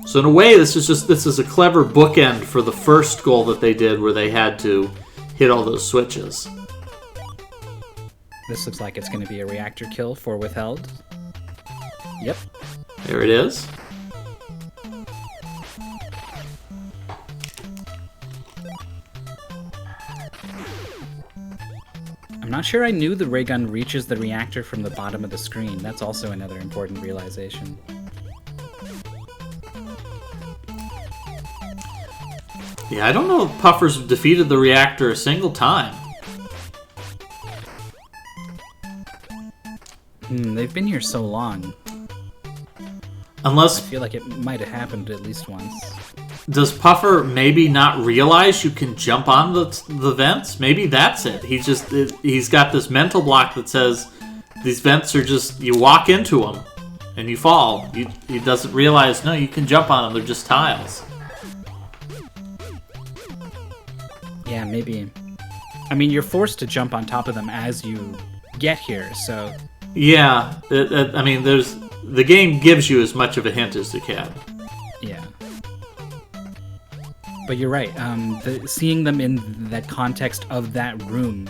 So in a way, this is a clever bookend for the first goal that they did where they had to hit all those switches. This looks like it's going to be a reactor kill for Withheld. Yep. There it is. I'm not sure I knew the ray gun reaches the reactor from the bottom of the screen. That's also another important realization. Yeah, I don't know if Puffer's defeated the reactor a single time. They've been here so long. Unless... I feel like it might have happened at least once. Does Puffer maybe not realize you can jump on the vents? Maybe that's it. He's got this mental block that says these vents are just... You walk into them and you fall. He doesn't realize, no, you can jump on them. They're just tiles. Yeah, maybe. I mean, you're forced to jump on top of them as you get here, so... Yeah, I mean, the game gives you as much of a hint as it can. Yeah. But you're right. Seeing them in that context of that room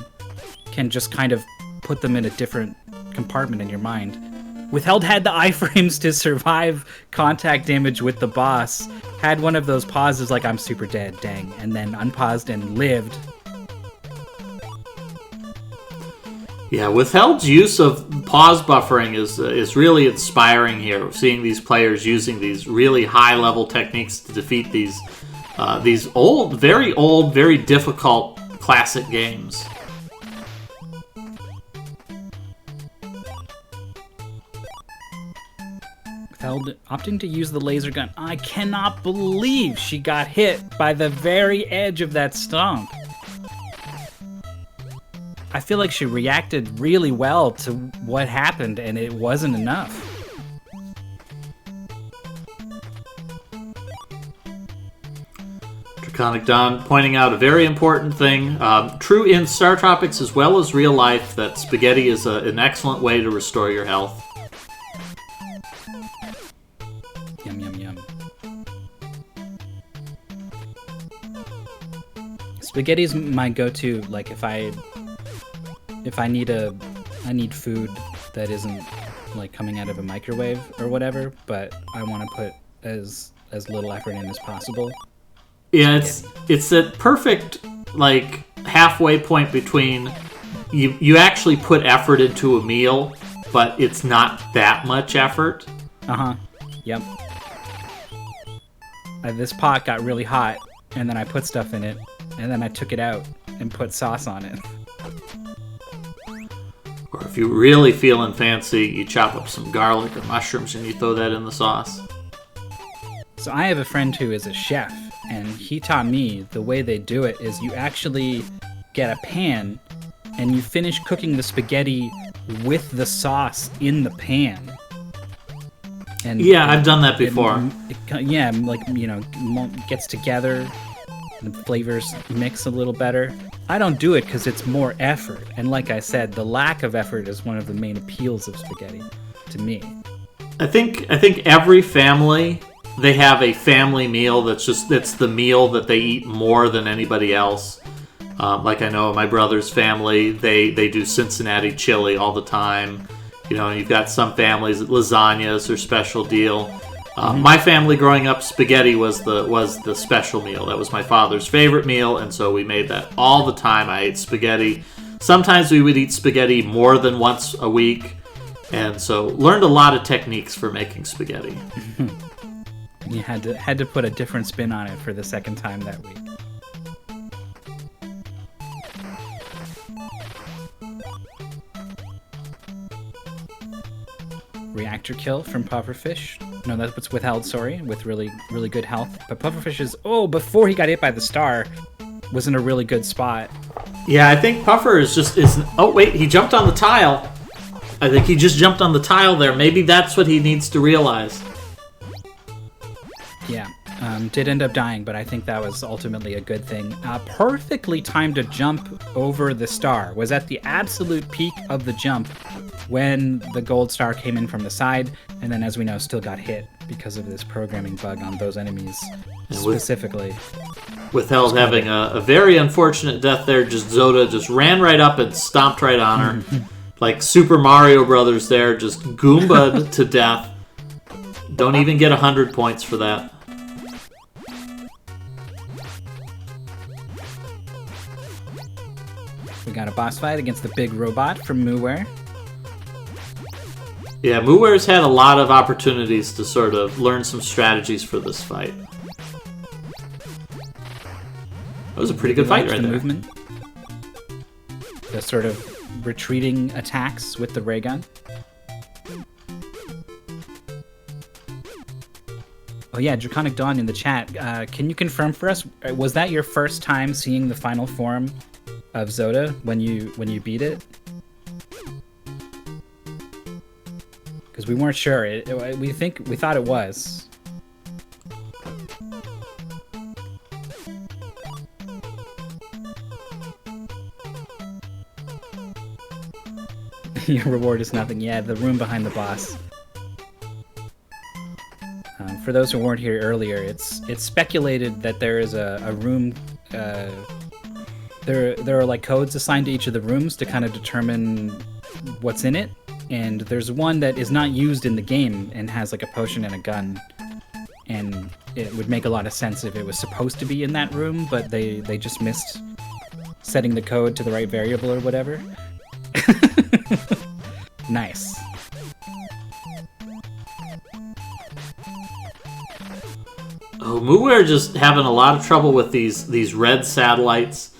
can just kind of put them in a different compartment in your mind. Withheld had the iframes to survive contact damage with the boss. Had one of those pauses like, I'm super dead, dang. And then unpaused and lived. Yeah, Withheld's use of pause buffering is really inspiring here. Seeing these players using these really high-level techniques to defeat these old, very difficult classic games. Withheld opting to use the laser gun. I cannot believe she got hit by the very edge of that stomp. I feel like she reacted really well to what happened, and it wasn't enough. Draconic Don pointing out a very important thing, true in Startropics as well as real life, that spaghetti is an excellent way to restore your health. Yum, yum, yum. Spaghetti's my go-to, like if I need food that isn't like coming out of a microwave or whatever, but I want to put as little effort in as possible. Yeah, it's that perfect like halfway point between you actually put effort into a meal, but it's not that much effort. Yep. This pot got really hot, and then I put stuff in it, and then I took it out and put sauce on it. Or if you're really feeling fancy, you chop up some garlic or mushrooms and you throw that in the sauce. So I have a friend who is a chef, and he taught me the way they do it is you actually get a pan and you finish cooking the spaghetti with the sauce in the pan. And yeah, I've done that before. Gets together, the flavors mix a little better. I don't do it because it's more effort, and like I said, the lack of effort is one of the main appeals of spaghetti to me. I think every family, they have a family meal that's the meal that they eat more than anybody else. Like I know my brother's family, they do Cincinnati chili all the time. You know, you've got some families that lasagna is their special deal. My family growing up, spaghetti was the special meal. That was my father's favorite meal, and so we made that all the time. I ate spaghetti. Sometimes we would eat spaghetti more than once a week, and so learned a lot of techniques for making spaghetti. You had to put a different spin on it for the second time that week. Reactor kill from Pufferfish. No, that's what's withheld, sorry, with really, really good health. But Pufferfish is, before he got hit by the star, was in a really good spot. Yeah, I think Puffer is oh wait, he jumped on the tile. I think he just jumped on the tile there. Maybe that's what he needs to realize. Yeah, did end up dying, but I think that was ultimately a good thing. Perfectly timed to jump over the star. Was at the absolute peak of the jump when the gold star came in from the side, and then, as we know, still got hit because of this programming bug on those enemies specifically. Withheld having a very unfortunate death there. Just Zoda just ran right up and stomped right on her. Like Super Mario Brothers there, just Goomba'd to death. Don't even get 100 points for that. We got a boss fight against the big robot from Mooware. Yeah, Mooware's had a lot of opportunities to sort of learn some strategies for this fight. That was a pretty good fight right there. Movement. The sort of retreating attacks with the ray gun. Oh yeah, Draconic Don in the chat. Can you confirm for us, was that your first time seeing the final form of Zoda when you beat it? Because we weren't sure. We thought it was. Your reward is nothing. Yeah, the room behind the boss. For those who weren't here earlier, it's speculated that there is a room. There are like codes assigned to each of the rooms to kind of determine what's in it. And there's one that is not used in the game and has like a potion and a gun. And it would make a lot of sense if it was supposed to be in that room, but they just missed setting the code to the right variable or whatever. Nice. Oh, Mooware just having a lot of trouble with these red satellites.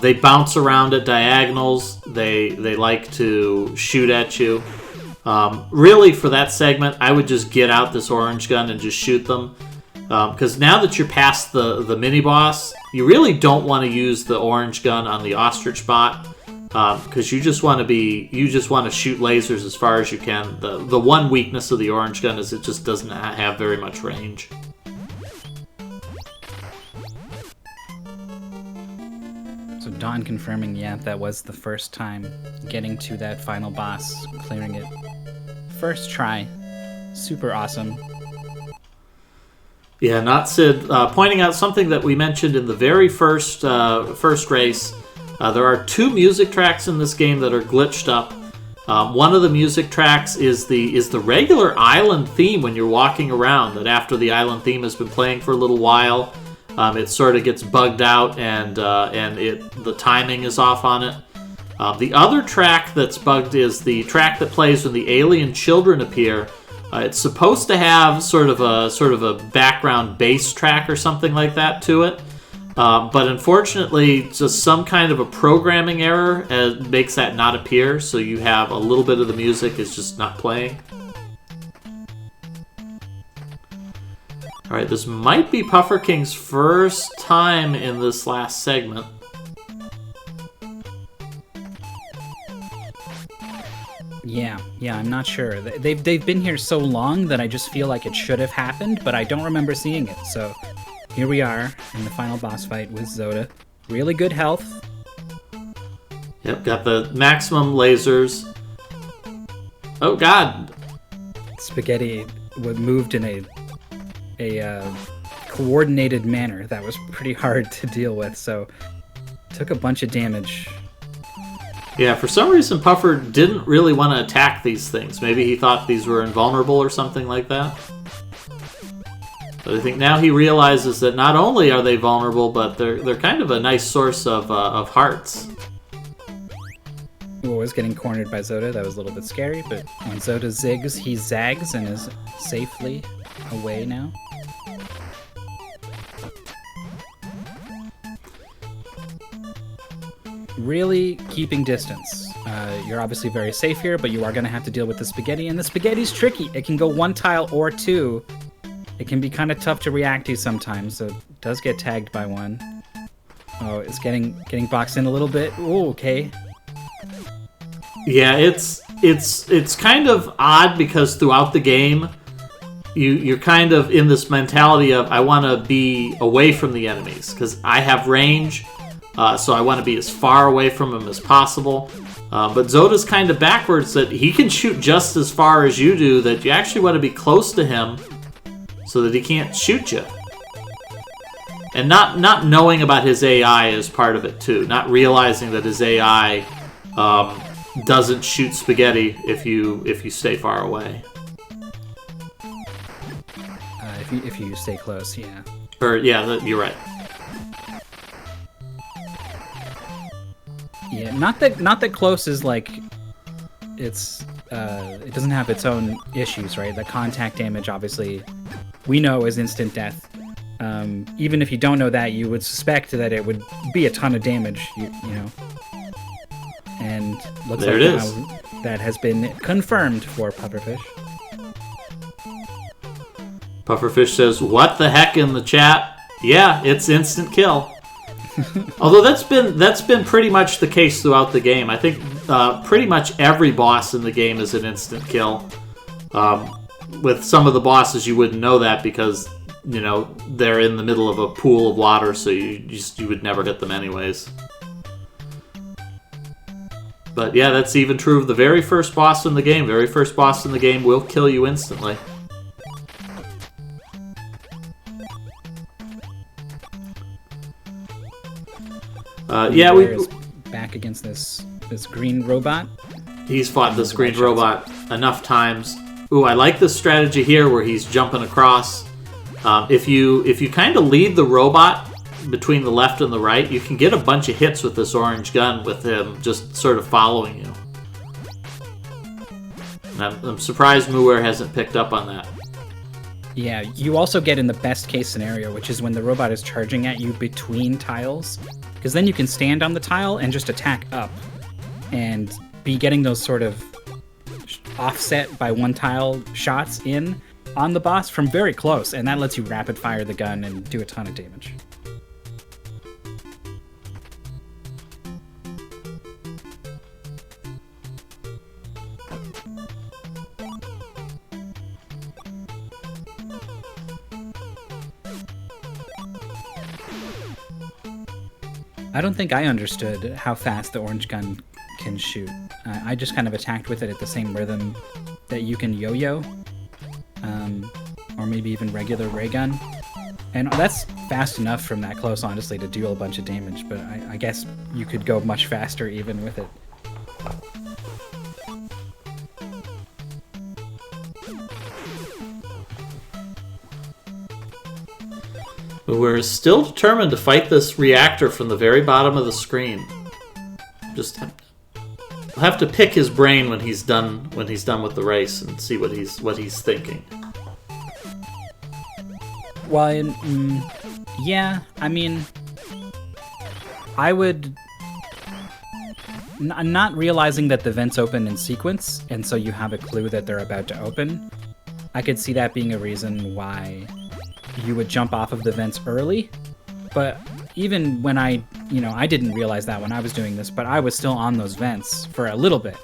They bounce around at diagonals. They like to shoot at you. Really, for that segment, I would just get out this orange gun and just shoot them. Because now that you're past the mini boss, you really don't want to use the orange gun on the Ostrich Bot. Because you just want to shoot lasers as far as you can. The one weakness of the orange gun is it just doesn't have very much range. Don confirming, yeah, that was the first time getting to that final boss, clearing it. First try. Super awesome. Yeah, Not Sid pointing out something that we mentioned in the very first race. There are 2 music tracks in this game that are glitched up. One of the music tracks is the regular island theme when you're walking around. That after the island theme has been playing for a little while, it sort of gets bugged out and the timing is off on it. The other track that's bugged is the track that plays when the alien children appear. It's supposed to have sort of a background bass track or something like that to it, but unfortunately, just some kind of a programming error makes that not appear. So you have a little bit of the music is just not playing. All right, this might be Puffer King's first time in this last segment. Yeah, I'm not sure. They've been here so long that I just feel like it should have happened, but I don't remember seeing it. So here we are in the final boss fight with Zoda. Really good health. Yep, got the maximum lasers. Oh God! Spaghetti moved in a coordinated manner that was pretty hard to deal with. So took a bunch of damage. Yeah, for some reason Puffer didn't really want to attack these things. Maybe he thought these were invulnerable or something like that. But I think now he realizes that not only are they vulnerable, but they're kind of a nice source of hearts. Was getting cornered by Zoda. That was a little bit scary, but when Zoda zigs, he zags and is safely away now. Really keeping distance. You're obviously very safe here, but you are going to have to deal with the spaghetti, and the spaghetti's tricky. It can go 1 tile or 2. It can be kind of tough to react to sometimes, so it does get tagged by 1. Oh, it's getting boxed in a little bit. Ooh, okay. Yeah, it's kind of odd because throughout the game, you're kind of in this mentality of I want to be away from the enemies because I have range. So I want to be as far away from him as possible. But Zoda's kind of backwards, that he can shoot just as far as you do, that you actually want to be close to him so that he can't shoot you. And not knowing about his AI is part of it too. Not realizing that his AI doesn't shoot spaghetti if you stay far away. If you stay close, yeah. Or yeah, you're right. Yeah, not that close is like it doesn't have its own issues, right? The contact damage, obviously, we know is instant death. Even if you don't know that, you would suspect that it would be a ton of damage, you know. And looks there like it is. That has been confirmed for Pufferfish. Pufferfish says, "What the heck?" in the chat. Yeah, it's instant kill. Although that's been pretty much the case throughout the game. I think pretty much every boss in the game is an instant kill. With some of the bosses, you wouldn't know that because they're in the middle of a pool of water, so you would never hit them anyways. But yeah, that's even true of the very first boss in the game. Very first boss in the game will kill you instantly. We back against this green robot. He's fought this green robot enough times. Ooh, I like this strategy here where he's jumping across. If you kind of lead the robot between the left and the right, you can get a bunch of hits with this orange gun with him just sort of following you. And I'm surprised Muir hasn't picked up on that. Yeah, you also get in the best case scenario, which is when the robot is charging at you between tiles, because then you can stand on the tile and just attack up and be getting those sort of offset by 1 tile shots in on the boss from very close, and that lets you rapid fire the gun and do a ton of damage. I don't think I understood how fast the orange gun can shoot. I just kind of attacked with it at the same rhythm that you can yo-yo, or maybe even regular ray gun. And that's fast enough from that close, honestly, to deal a bunch of damage, but I guess you could go much faster even with it. We're still determined to fight this reactor from the very bottom of the screen. Just we'll have to pick his brain when he's done with the race and see what he's thinking. Well, yeah, I mean, I would... not realizing that the vents open in sequence, and so you have a clue that they're about to open, I could see that being a reason why you would jump off of the vents early. But even when I didn't realize that when I was doing this, but I was still on those vents for a little bit,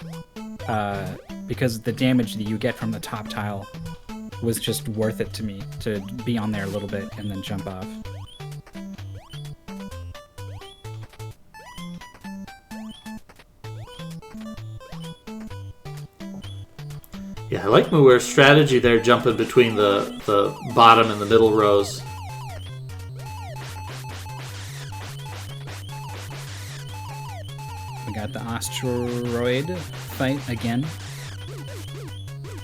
because the damage that you get from the top tile was just worth it to me to be on there a little bit and then jump off. Yeah, I like Muir's strategy there, jumping between the bottom and the middle rows. We got the asteroid fight again.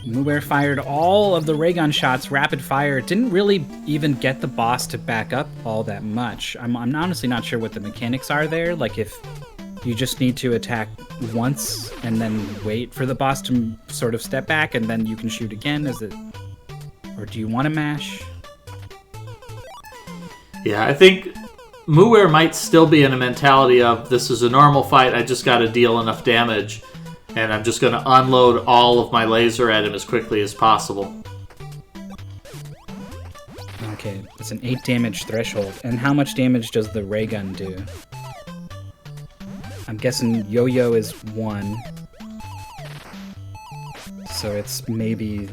Muir fired all of the ray gun shots rapid fire. Didn't really even get the boss to back up all that much. I'm honestly not sure what the mechanics are there. Like if you just need to attack once and then wait for the boss to sort of step back and then you can shoot again. Is it, or do you want to mash? Yeah, I think Muir might still be in a mentality of this is a normal fight. I just got to deal enough damage. And I'm just going to unload all of my laser at him as quickly as possible. Okay, it's an 8 damage threshold. And how much damage does the ray gun do? I'm guessing yo-yo is 1. So it's maybe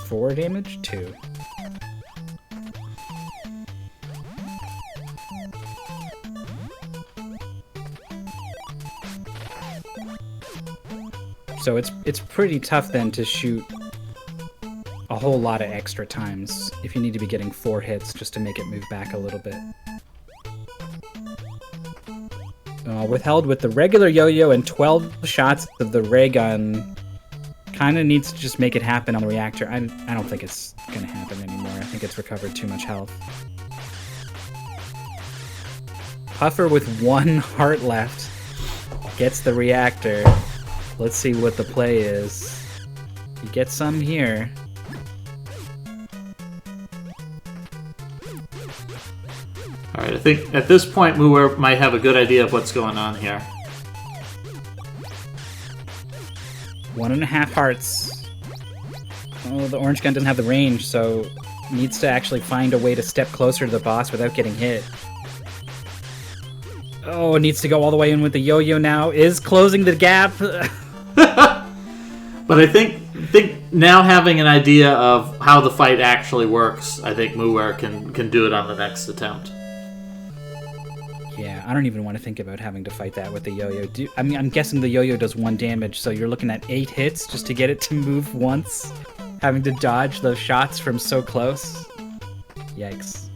4 damage? 2. So it's pretty tough then to shoot a whole lot of extra times if you need to be getting 4 hits just to make it move back a little bit. Withheld with the regular yo-yo and 12 shots of the ray gun kind of needs to just make it happen on the reactor. I don't think it's going to happen anymore. I think it's recovered too much health. Puffer with 1 heart left gets the reactor. Let's see what the play is. You get some here. Alright, I think at this point Muir might have a good idea of what's going on here. 1.5 hearts. Oh, the orange gun doesn't have the range, so needs to actually find a way to step closer to the boss without getting hit. Oh, it needs to go all the way in with the yo-yo now. Is closing the gap. But I think now having an idea of how the fight actually works, I think Muir can do it on the next attempt. Yeah, I don't even want to think about having to fight that with the yo-yo. I mean, I'm guessing the yo-yo does 1 damage, so you're looking at 8 hits just to get it to move once, having to dodge those shots from so close. Yikes.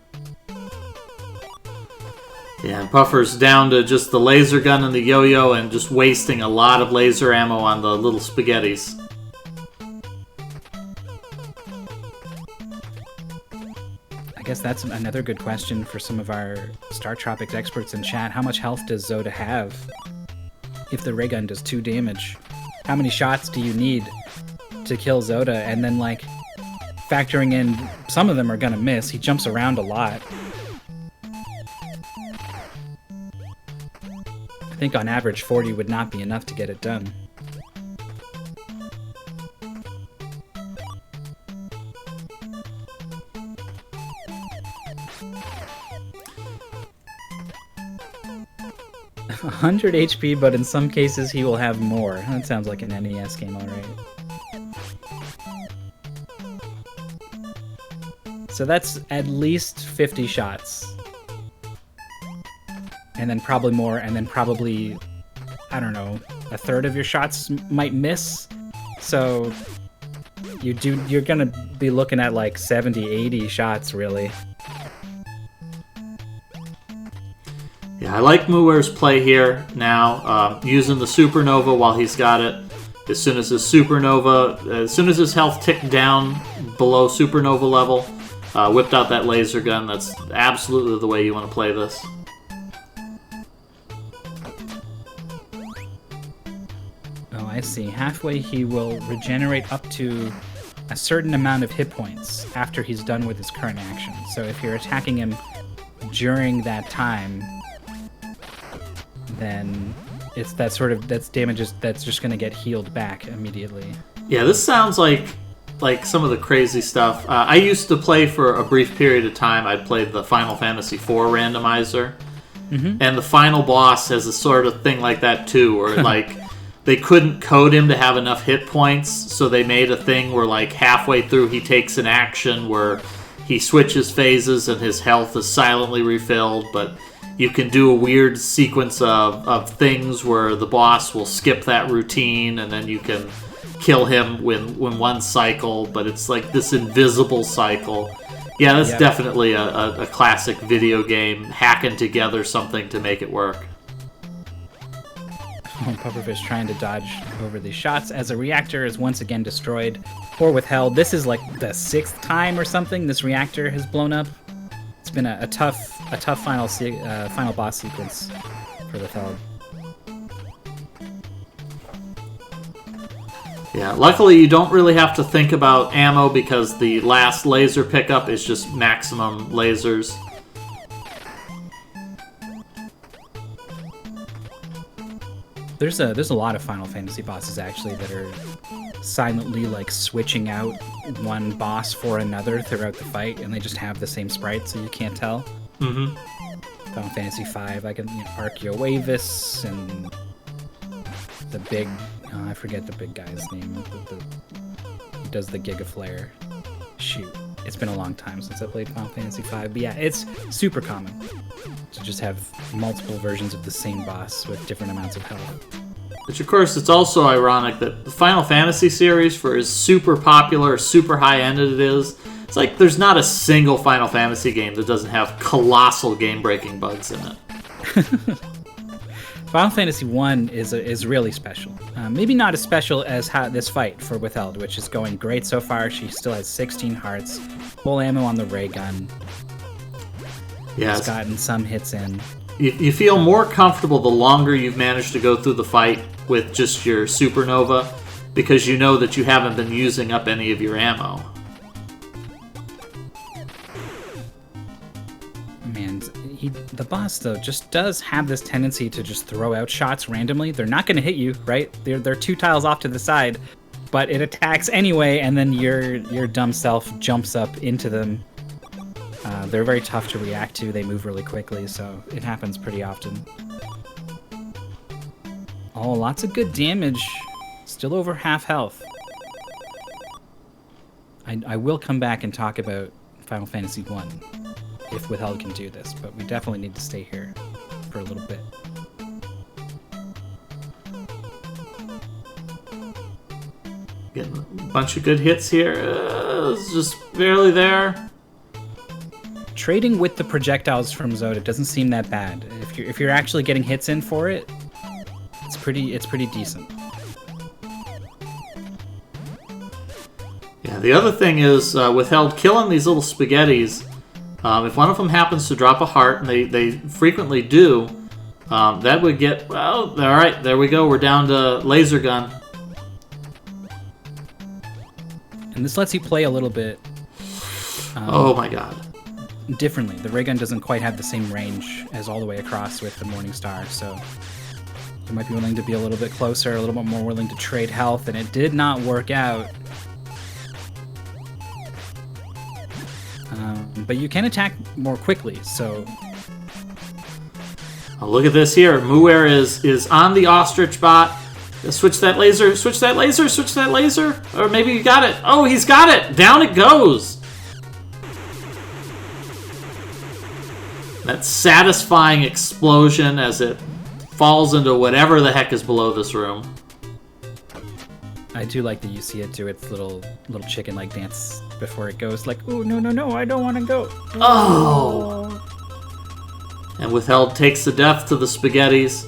Yeah, and Puffer's down to just the laser gun and the yo-yo and just wasting a lot of laser ammo on the little spaghettis. I guess that's another good question for some of our Startropics experts in chat. How much health does Zoda have if the ray gun does 2 damage? How many shots do you need to kill Zoda? And then, like, factoring in some of them are gonna miss. He jumps around a lot. I think on average 40 would not be enough to get it done. $100 HP, but in some cases he will have more. That sounds like an NES game, alright. So that's at least 50 shots. and then probably more, and then probably, I don't know, a third of your shots might miss. So you're gonna be looking at like 70, 80 shots, really. Yeah, I like Muir's play here now, using the supernova while he's got it. As soon as his health ticked down below supernova level, whipped out that laser gun. That's absolutely the way you want to play this. Oh, I see. Halfway he will regenerate up to a certain amount of hit points after he's done with his current action. So if you're attacking him during that time, then it's that's damages that's just going to get healed back immediately. Yeah, this sounds like some of the crazy stuff. I used to play for a brief period of time. I played the Final Fantasy IV randomizer, and the final boss has a sort of thing like that too, where like they couldn't code him to have enough hit points, so they made a thing where like halfway through he takes an action where he switches phases and his health is silently refilled, but you can do a weird sequence of things where the boss will skip that routine, and then you can kill him when one cycle, but it's like this invisible cycle. Yeah, that's definitely a classic video game, hacking together something to make it work. Pufferfish trying to dodge over these shots as a reactor is once again destroyed or withheld. This is like the 6th time or something this reactor has blown up. It's been a tough final boss sequence for Withheld. Yeah, luckily you don't really have to think about ammo because the last laser pickup is just maximum lasers. There's a lot of Final Fantasy bosses actually that are silently like switching out one boss for another throughout the fight, and they just have the same sprite, so you can't tell. Mm-hmm. Final Fantasy V, like Arceoavis and the big, I forget the big guy's name. He does the Giga Flare. Shoot, it's been a long time since I played Final Fantasy V, but yeah, it's super common to just have multiple versions of the same boss with different amounts of health. Which, of course, it's also ironic that the Final Fantasy series, for as super popular, super high-ended it is, it's like there's not a single Final Fantasy game that doesn't have colossal game-breaking bugs in it. Final Fantasy 1 is really special. Maybe not as special as this fight for Withheld, which is going great so far. She still has 16 hearts, full ammo on the ray gun. Yeah, She's gotten some hits in. You feel more comfortable the longer you've managed to go through the fight with just your supernova, because you know that you haven't been using up any of your ammo. Man, the boss, though, just does have this tendency to just throw out shots randomly. They're not going to hit you, right? They're 2 tiles off to the side, but it attacks anyway, and then your dumb self jumps up into them. They're very tough to react to. They move really quickly, so it happens pretty often. Oh, lots of good damage. Still over half health. I will come back and talk about Final Fantasy 1 if Withheld can do this, but we definitely need to stay here for a little bit. Getting a bunch of good hits here. It's just barely there. Trading with the projectiles from Zoda doesn't seem that bad. If you're actually getting hits in for it, it's pretty decent. Yeah, the other thing is Withheld killing these little spaghettis. If one of them happens to drop a heart, and they frequently do, that would get, well, all right, there we go. We're down to laser gun. And this lets you play a little bit. Oh my god. Differently. The ray gun doesn't quite have the same range as all the way across with the Morningstar, so you might be willing to be a little bit closer, a little bit more willing to trade health, and it did not work out. But you can attack more quickly, so... Oh, look at this here. Muir is on the Ostrich Bot. Switch that laser, switch that laser, switch that laser. Or maybe you got it. Oh, he's got it. Down it goes. That satisfying explosion as it falls into whatever the heck is below this room. I do like that you see it do its little chicken-like dance before it goes, like, "Ooh, no, no, no, I don't want to go." Oh! And Withheld takes the death to the spaghettis.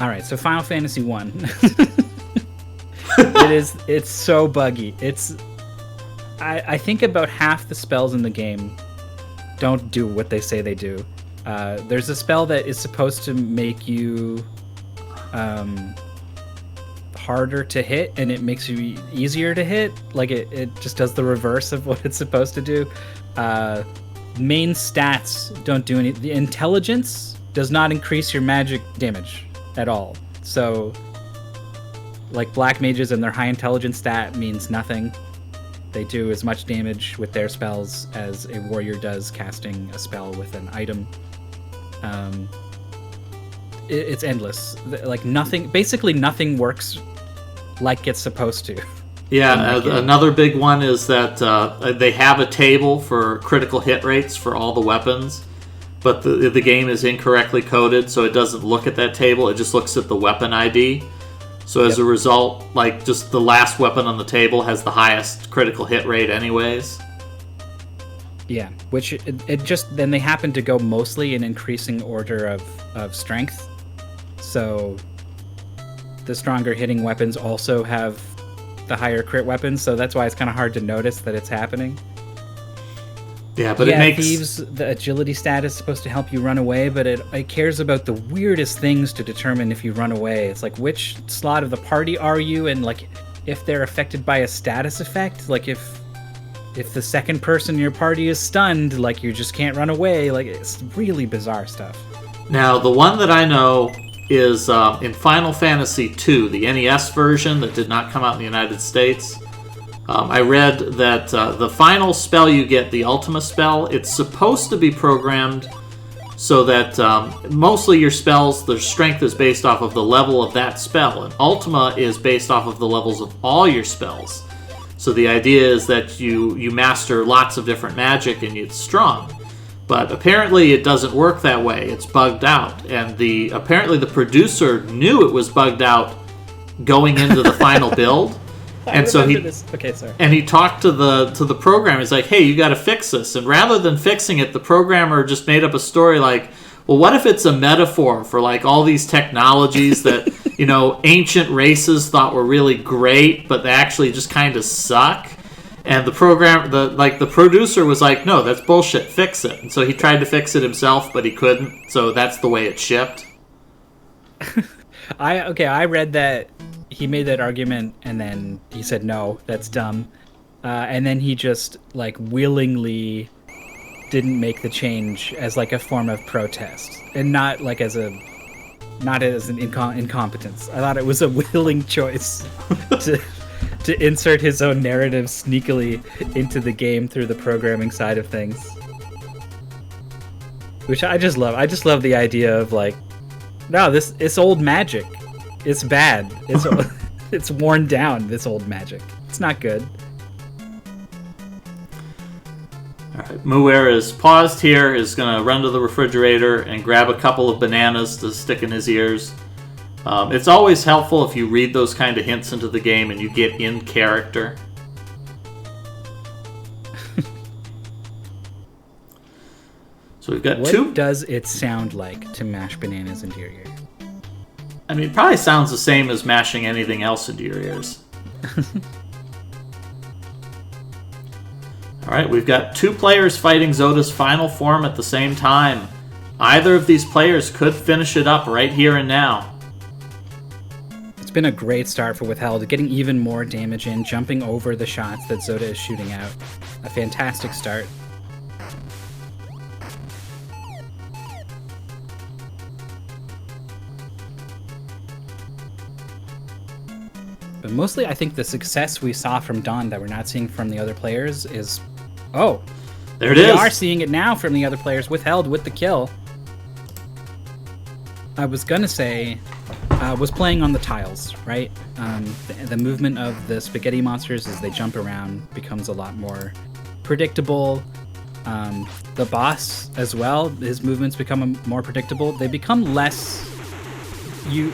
All right, so Final Fantasy 1. It's so buggy. I think about half the spells in the game don't do what they say they do. There's a spell that is supposed to make you harder to hit, and it makes you easier to hit. Like it just does the reverse of what it's supposed to do. Main stats don't do any. The intelligence does not increase your magic damage at all. So, like black mages and their high intelligence stat means nothing. They do as much damage with their spells as a warrior does casting a spell with an item. It's endless. Like nothing, basically nothing works like it's supposed to. Yeah, another big one is that they have a table for critical hit rates for all the weapons, but the game is incorrectly coded, so it doesn't look at that table. It just looks at the weapon ID. So as a result, like just the last weapon on the table has the highest critical hit rate anyways. Yeah, which it just, then they happen to go mostly in increasing order of strength. So the stronger hitting weapons also have the higher crit weapons, so that's why it's kind of hard to notice that it's happening. Yeah, but it makes... Thieves, the agility stat is supposed to help you run away, but it cares about the weirdest things to determine if you run away. It's like, which slot of the party are you, and like if they're affected by a status effect, like if the second person in your party is stunned, like you just can't run away. Like it's really bizarre stuff. Now, the one that I know is in Final Fantasy II, the NES version that did not come out in the United States. I read that the final spell you get, the Ultima spell, it's supposed to be programmed so that mostly your spells, their strength is based off of the level of that spell, and Ultima is based off of the levels of all your spells. So the idea is that you master lots of different magic and it's strong. But apparently it doesn't work that way. It's bugged out. And apparently the producer knew it was bugged out going into the final build. And so he talked to the programmer. He's like, "Hey, you got to fix this." And rather than fixing it, the programmer just made up a story like, "Well, what if it's a metaphor for like all these technologies that, you know, ancient races thought were really great, but they actually just kind of suck?" And the producer was like, "No, that's bullshit. Fix it." And so he tried to fix it himself, but he couldn't. So that's the way it shipped. I read that he made that argument, and then he said, "No, that's dumb," and then he just like willingly didn't make the change as like a form of protest, and not as an incompetence. I thought it was a willing choice to insert his own narrative sneakily into the game through the programming side of things, which I just love. I just love the idea of like, no, it's old magic. It's bad. It's worn down, this old magic. It's not good. Alright, Muir is paused here, is going to run to the refrigerator and grab a couple of bananas to stick in his ears. It's always helpful if you read those kind of hints into the game and you get in character. So we've got two... What does it sound like to mash bananas into your ear? I mean, it probably sounds the same as mashing anything else into your ears. Alright, we've got two players fighting Zoda's final form at the same time. Either of these players could finish it up right here and now. It's been a great start for Withheld, getting even more damage in, jumping over the shots that Zoda is shooting out. A fantastic start. But mostly, I think the success we saw from Don that we're not seeing from the other players is... Oh! There it is! We are seeing it now from the other players. Withheld with the kill. I was gonna say... was playing on the tiles, right? The movement of the spaghetti monsters as they jump around becomes a lot more predictable. The boss as well, his movements become more predictable. They become less. You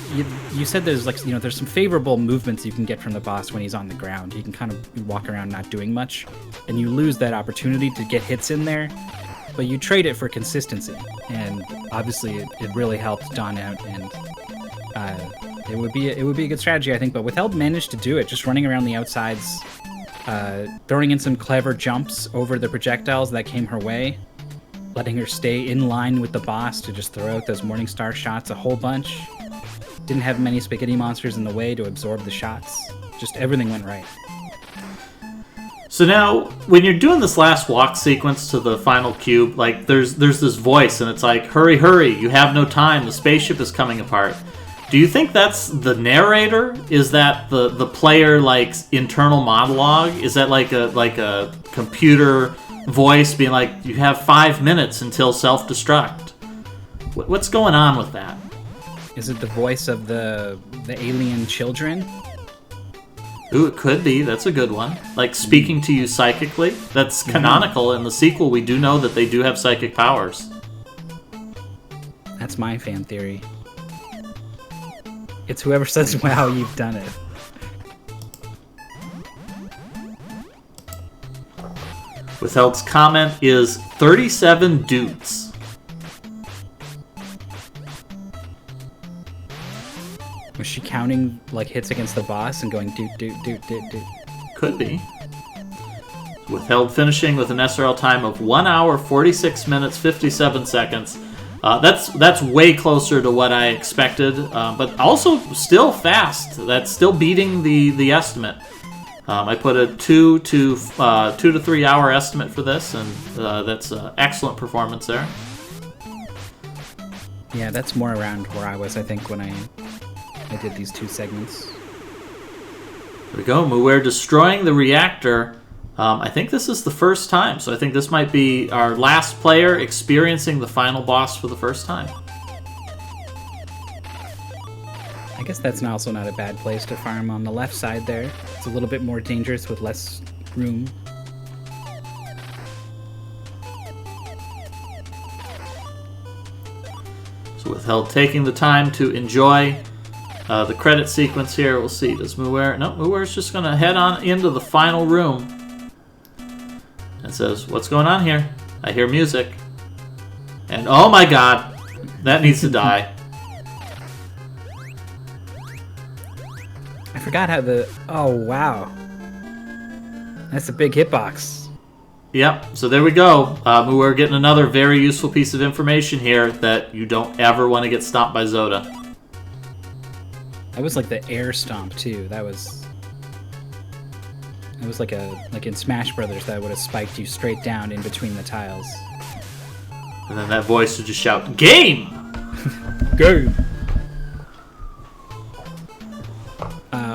said there's there's some favorable movements you can get from the boss when he's on the ground. He can kind of walk around not doing much, and you lose that opportunity to get hits in there. But you trade it for consistency, and obviously it really helped Don out, and it would be a good strategy, I think. But Withheld managed to do it, just running around the outsides, throwing in some clever jumps over the projectiles that came her way, letting her stay in line with the boss to just throw out those Morningstar shots a whole bunch. Didn't have many spaghetti monsters in the way to absorb the shots. Just everything went right. So now, when you're doing this last walk sequence to the final cube, like there's this voice, and it's like, "Hurry, hurry! You have no time. The spaceship is coming apart." Do you think that's the narrator? Is that the player like internal monologue? Is that like a computer voice being like, "You have 5 minutes until self-destruct"? What's going on with that? Is it the voice of the alien children? Ooh, it could be. That's a good one. Like speaking to you psychically. That's canonical. In the sequel, we do know that they do have psychic powers. That's my fan theory. It's whoever says, "Wow, you've done it." Withheld's comment is 37 dudes. Was she counting like hits against the boss and going doot doot doot doot doot? Could be. Withheld finishing with an SRL time of 1 hour 46 minutes 57 seconds. That's way closer to what I expected, but also still fast. That's still beating the estimate. I put a 2 to 3 hour estimate for this, and that's an excellent performance there. Yeah, that's more around where I was, I think, when I did these two segments. There we go. We're destroying the reactor. I think this is the first time, so I think this might be our last player experiencing the final boss for the first time. I guess that's also not a bad place to farm on the left side there. It's a little bit more dangerous with less room. So Withheld taking the time to enjoy the credit sequence here. We'll see. Does Muir? No, Muir's just going to head on into the final room. It says, "What's going on here? I hear music." And oh my god, that needs to die. I forgot how oh wow. That's a big hitbox. Yep, so there we go. We're getting another very useful piece of information here that you don't ever want to get stomped by Zoda. That was like the air stomp too. It was like in Smash Brothers that would have spiked you straight down in between the tiles. And then that voice would just shout, "Game!" Game!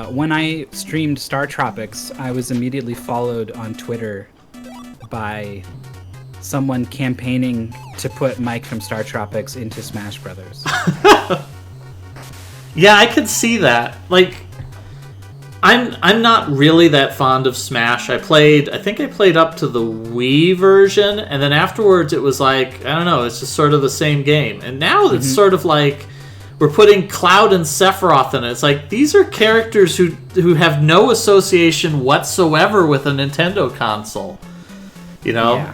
When I streamed Startropics, I was immediately followed on Twitter by someone campaigning to put Mike from Startropics into Smash Brothers. Yeah, I could see that. Like, I'm not really that fond of Smash. I think I played up to the Wii version, and then afterwards it was like, I don't know, it's just sort of the same game. And now it's sort of like we're putting Cloud and Sephiroth in it. It's like, these are characters who have no association whatsoever with a Nintendo console. You know? Yeah.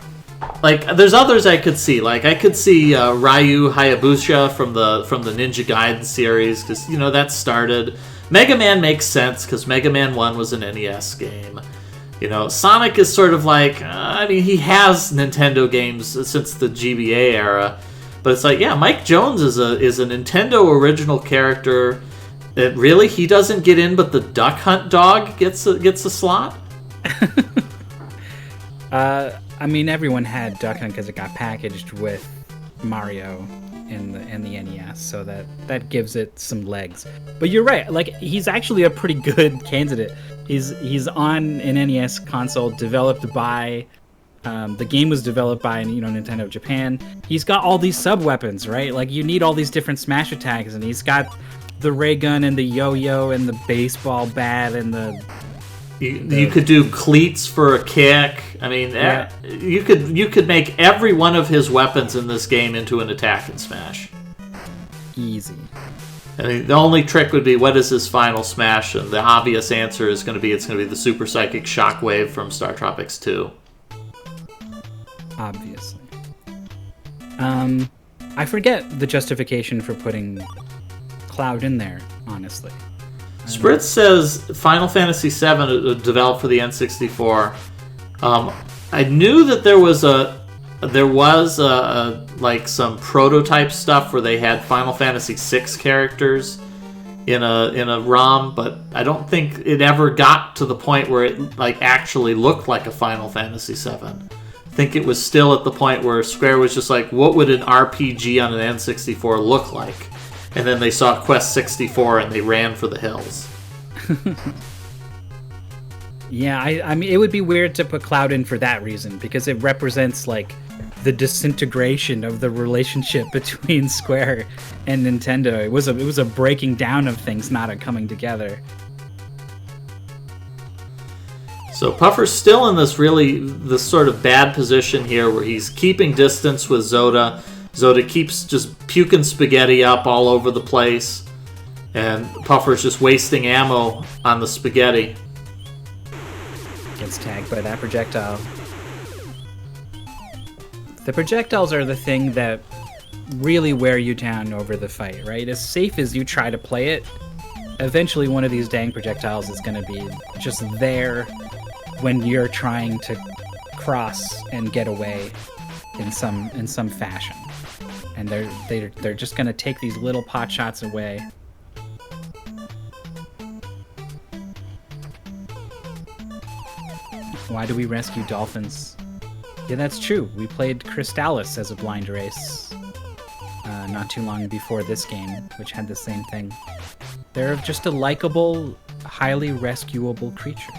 Like, there's others I could see. Like, I could see Ryu Hayabusa from the Ninja Gaiden series, because, you know, that started. Mega Man makes sense, because Mega Man 1 was an NES game. You know, Sonic is sort of like, I mean, he has Nintendo games since the GBA era. But it's like, yeah, Mike Jones is a Nintendo original character. That really, he doesn't get in, but the Duck Hunt dog gets a slot? I mean, everyone had Duck Hunt because it got packaged with Mario in the NES, so that gives it some legs. But you're right, like, he's actually a pretty good candidate. He's on an NES console developed by the game was developed by Nintendo of Japan. He's got all these sub weapons, right? Like, you need all these different smash attacks, and he's got the ray gun and the yo-yo and the baseball bat and you could do cleats for a kick. I mean, Yeah. you could make every one of his weapons in this game into an attack and smash. easy. I mean, the only trick would be, what is his final smash? And the obvious answer is going to be, it's going to be the Super Psychic Shockwave from Startropics 2. Obviously. I forget the justification for putting Cloud in there, honestly. Spritz says Final Fantasy VII developed for the N64. I knew that there was like some prototype stuff where they had Final Fantasy VI characters in a ROM, but I don't think it ever got to the point where it like actually looked like a Final Fantasy VII. I think it was still at the point where Square was just like, what would an RPG on an N64 look like? And then they saw Quest 64 and they ran for the hills. Yeah, I mean, it would be weird to put Cloud in for that reason, because it represents, like, the disintegration of the relationship between Square and Nintendo. It was a breaking down of things, not a coming together. So Puffer's still in this sort of bad position here where he's keeping distance with Zoda. Zoda keeps just puking spaghetti up all over the place, and Puffer's just wasting ammo on the spaghetti. Gets tagged by that projectile. The projectiles are the thing that really wear you down over the fight, right? As safe as you try to play it, eventually one of these dang projectiles is going to be just there when you're trying to cross and get away in some fashion. And they're just going to take these little pot shots away. Why do we rescue dolphins? Yeah, that's true. We played Crystallis as a blind race not too long before this game, which had the same thing. They're just a likable, highly rescuable creature.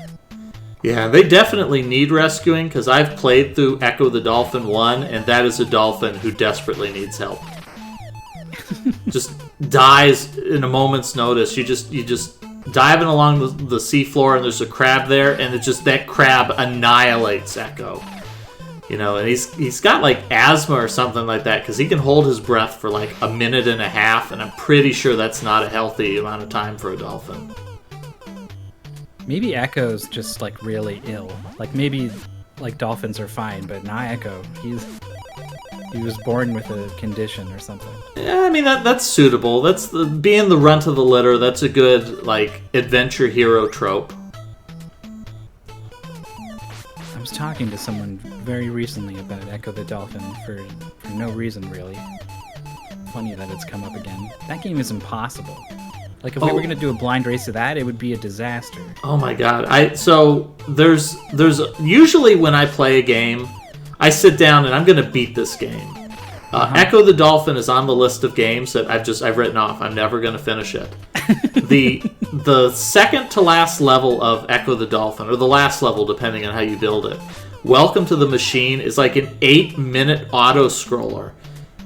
Yeah, they definitely need rescuing, because I've played through Echo the Dolphin 1, and that is a dolphin who desperately needs help. Just dies in a moment's notice. You just diving along the seafloor, and there's a crab there, and it's just that crab annihilates Echo. You know, and he's got like asthma or something like that, because he can hold his breath for like a minute and a half, and I'm pretty sure that's not a healthy amount of time for a dolphin. Maybe Echo's just like really ill. Like maybe like dolphins are fine, but not Echo. He was born with a condition or something. Yeah, I mean that's suitable. That's being the runt of the litter. That's a good like adventure hero trope. I was talking to someone very recently about Echo the Dolphin for no reason really. Funny that it's come up again. That game is impossible. Like, if we were going to do a blind race of that, it would be a disaster. Oh my god. So there's usually when I play a game, I sit down and I'm going to beat this game. Echo the Dolphin is on the list of games that I've written off. I'm never going to finish it. The second to last level of Echo the Dolphin, or the last level depending on how you build it, Welcome to the Machine, is like an 8-minute auto-scroller.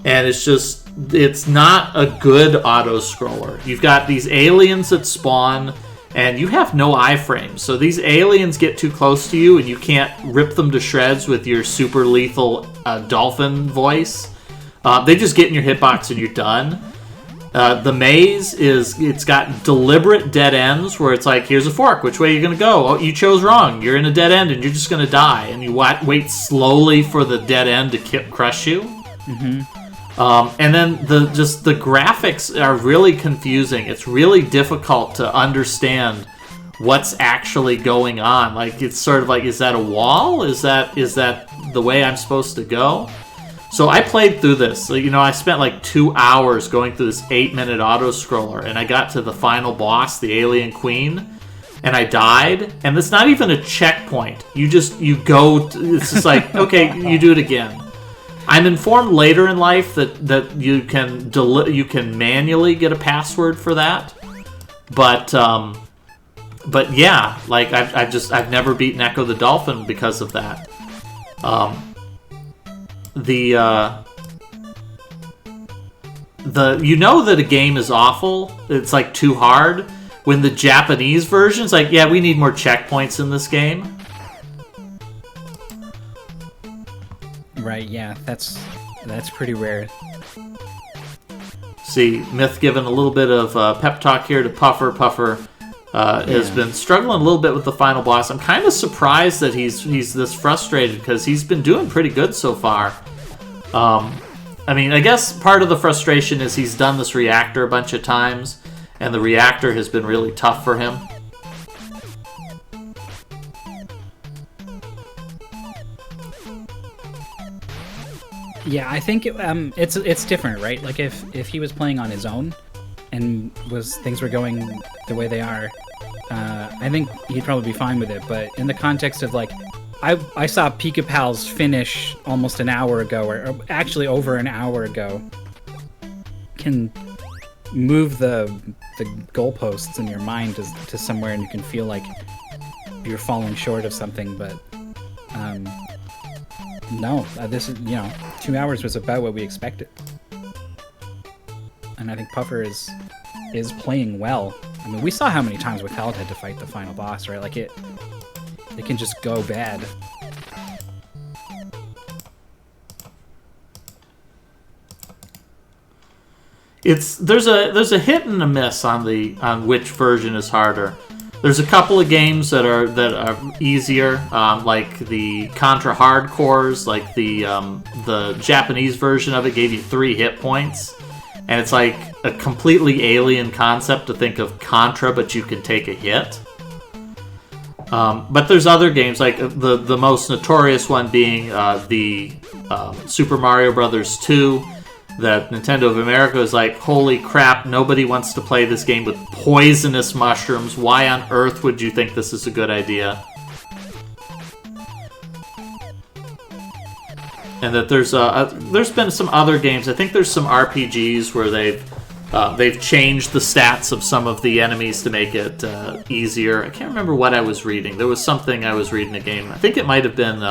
And it's not a good auto-scroller. You've got these aliens that spawn, and you have no iframes. So these aliens get too close to you, and you can't rip them to shreds with your super lethal dolphin voice. They just get in your hitbox and you're done. The maze it's got deliberate dead ends where it's like, here's a fork, which way are you going to go? Oh, you chose wrong. You're in a dead end and you're just going to die. And you wait slowly for the dead end to crush you. Mm-hmm. And then the graphics are really confusing. It's really difficult to understand what's actually going on. Like, it's sort of like, is that a wall? Is that the way I'm supposed to go? So I played through this. You know, I spent like 2 hours going through this 8-minute auto-scroller, and I got to the final boss, the Alien Queen, and I died. And it's not even a checkpoint. You go. It's just like, okay, you do it again. I'm informed later in life that you can manually get a password for that, but yeah, like I've never beaten Echo the Dolphin because of that. you know that a game is awful. It's like too hard. When the Japanese version's like, yeah, we need more checkpoints in this game. Right, yeah, that's pretty rare. See, Myth giving a little bit of pep talk here to Puffer. Puffer has been struggling a little bit with the final boss. I'm kind of surprised that he's this frustrated because he's been doing pretty good so far. I mean, I guess part of the frustration is he's done this reactor a bunch of times, and the reactor has been really tough for him. Yeah, I think it's different, right? Like if he was playing on his own and things were going the way they are, I think he'd probably be fine with it. But in the context of like, I saw Pika Pals finish almost an hour ago, or actually over an hour ago. Can move the goalposts in your mind to somewhere, and you can feel like you're falling short of something. But no, this is 2 hours was about what we expected, and I think Puffer is playing well. I mean, we saw how many times Withheld had to fight the final boss, right? Like it can just go bad. There's a hit and a miss on which version is harder. There's a couple of games that are easier, like the Contra Hardcores, like the Japanese version of it gave you 3 hit points, and it's like a completely alien concept to think of Contra, but you can take a hit. But there's other games, like the most notorious one being the Super Mario Brothers 2. That Nintendo of America is like, holy crap, nobody wants to play this game with poisonous mushrooms. Why on earth would you think this is a good idea? And that there's been some other games. I think there's some RPGs where they've changed the stats of some of the enemies to make it easier. I can't remember what I was reading. There was something I was reading a game. I think it might have been.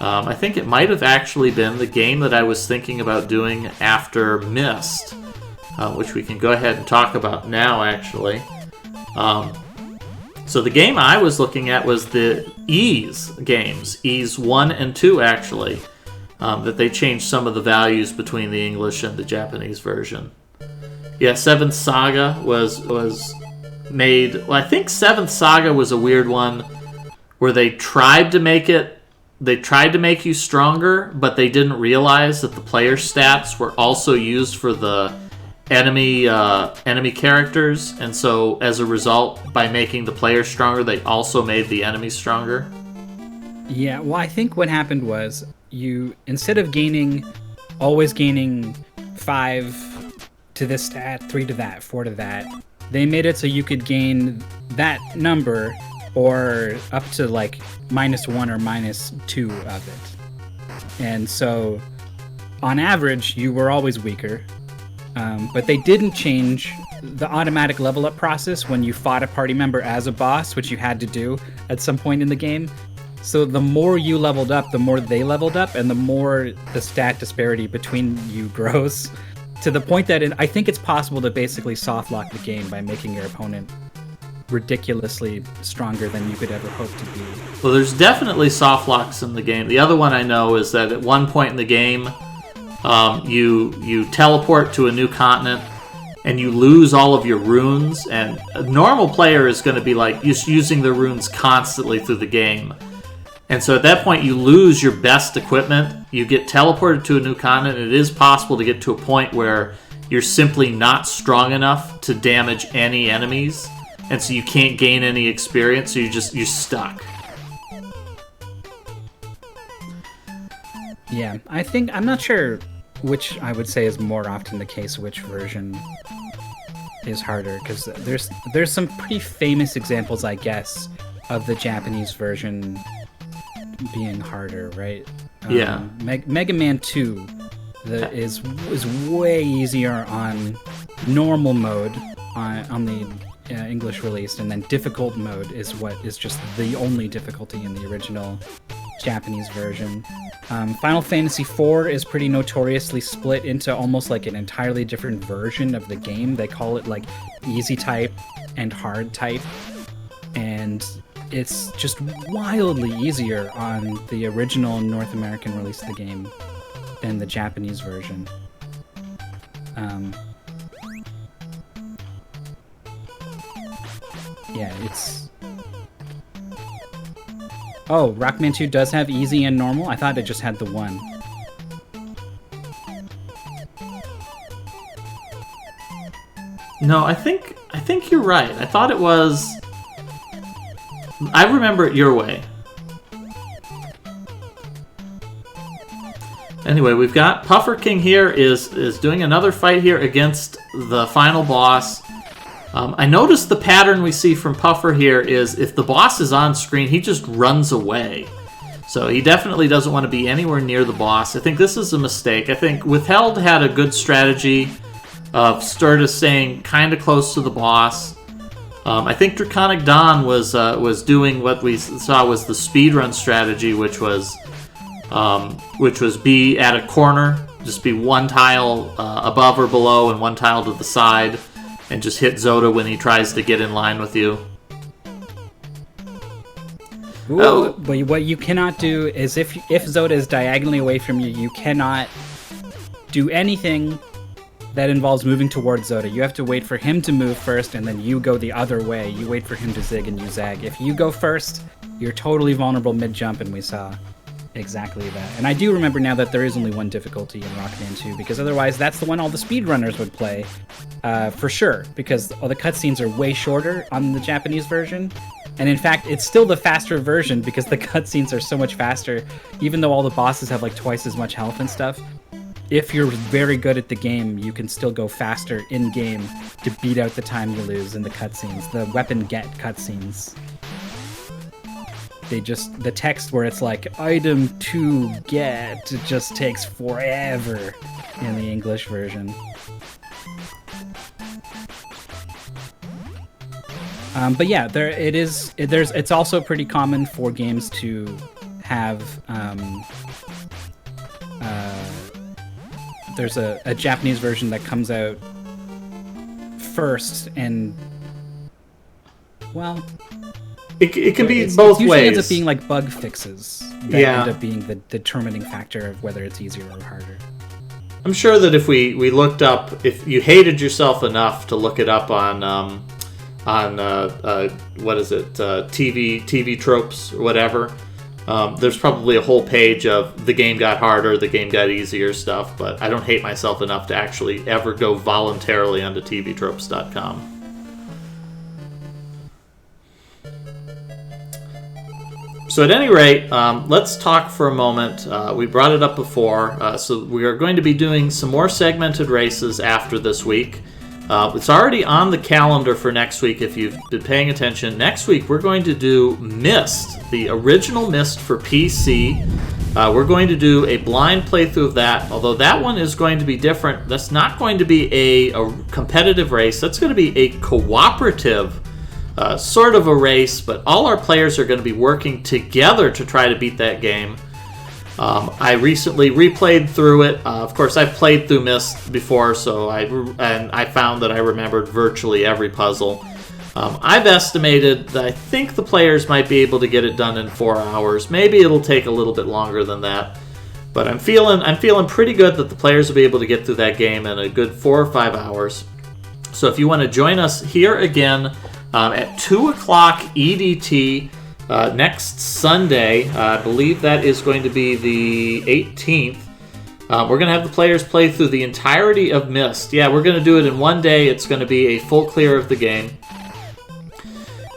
I think it might have actually been the game that I was thinking about doing after Myst, which we can go ahead and talk about now, actually. So the game I was looking at was the Ys games, Ys 1 and 2, actually, that they changed some of the values between the English and the Japanese version. Yeah, 7th Saga was made... Well, I think 7th Saga was a weird one where they tried to make you stronger, but they didn't realize that the player stats were also used for the enemy characters, and so as a result, by making the player stronger, they also made the enemies stronger. Yeah, well, I think what happened was you, instead of always gaining 5 to this stat, 3 to that, 4 to that, they made it so you could gain that number or up to like -1 or -2 of it. And so on average you were always weaker, but they didn't change the automatic level up process when you fought a party member as a boss, which you had to do at some point in the game. So the more you leveled up, the more they leveled up, and the more the stat disparity between you grows, to the point that I think it's possible to basically soft lock the game by making your opponent ridiculously stronger than you could ever hope to be. Well, there's definitely soft locks in the game. The other one I know is that at one point in the game, you teleport to a new continent and you lose all of your runes, and a normal player is going to be like just using their runes constantly through the game. And so at that point you lose your best equipment, you get teleported to a new continent, and it is possible to get to a point where you're simply not strong enough to damage any enemies. And so you can't gain any experience, so you're stuck. Yeah, I'm not sure which I would say is more often the case, which version is harder, because there's some pretty famous examples, I guess, of the Japanese version being harder, right? Yeah. Mega Man 2 is way easier on normal mode on the English release, and then difficult mode is what is just the only difficulty in the original Japanese version. Final Fantasy IV is pretty notoriously split into almost like an entirely different version of the game. They call it like easy type and hard type. And it's just wildly easier on the original North American release of the game than the Japanese version. Yeah, it's... Oh, Rockman 2 does have easy and normal? I thought it just had the one. No, I think you're right. I thought it was... I remember it your way. Anyway, we've got Puffer King here is doing another fight here against the final boss. I noticed the pattern we see from Puffer here is if the boss is on screen, he just runs away. So he definitely doesn't want to be anywhere near the boss. I think this is a mistake. I think Withheld had a good strategy of sort of staying kind of close to the boss. I think Draconic Don was doing what we saw was the speedrun strategy, which was be at a corner, just be one tile above or below and one tile to the side, and just hit Zoda when he tries to get in line with you. Ooh, oh. But what you cannot do is if Zoda is diagonally away from you, you cannot do anything that involves moving towards Zoda. You have to wait for him to move first, and then you go the other way. You wait for him to zig, and you zag. If you go first, you're totally vulnerable mid-jump, and we saw exactly that. And I do remember now that there is only one difficulty in Rockman 2, because otherwise that's the one all the speedrunners would play, for sure, because all the cutscenes are way shorter on the Japanese version. And in fact, it's still the faster version because the cutscenes are so much faster, even though all the bosses have like twice as much health and stuff. If you're very good at the game, you can still go faster in-game to beat out the time you lose in the cutscenes, the weapon get cutscenes. The text where it's like, item to get, it just takes forever in the English version. But yeah, it's also pretty common for games to have, there's a Japanese version that comes out first, and well, it can be both it usually ways. Ends up being like bug fixes that end up being the determining factor of whether it's easier or harder. I'm sure that if we looked up, if you hated yourself enough to look it up on what is it, TV tropes or whatever. There's probably a whole page of the game got harder, the game got easier stuff, but I don't hate myself enough to actually ever go voluntarily onto tvtropes.com. So at any rate, let's talk for a moment. We brought it up before, so we are going to be doing some more segmented races after this week. It's already on the calendar for next week if you've been paying attention. Next week, we're going to do Myst, the original Myst for PC. We're going to do a blind playthrough of that, although that one is going to be different. That's not going to be a competitive race. That's going to be a cooperative sort of a race, but all our players are going to be working together to try to beat that game. I recently replayed through it. Of course, I've played through Myst before, so I found that I remembered virtually every puzzle. I've estimated that I think the players might be able to get it done in 4 hours. Maybe it'll take a little bit longer than that, but I'm feeling pretty good that the players will be able to get through that game in a good 4 or 5 hours. So if you want to join us here again at 2 o'clock EDT. Next Sunday, I believe that is going to be the 18th. We're going to have the players play through the entirety of Myst. Yeah, we're going to do it in one day. It's going to be a full clear of the game.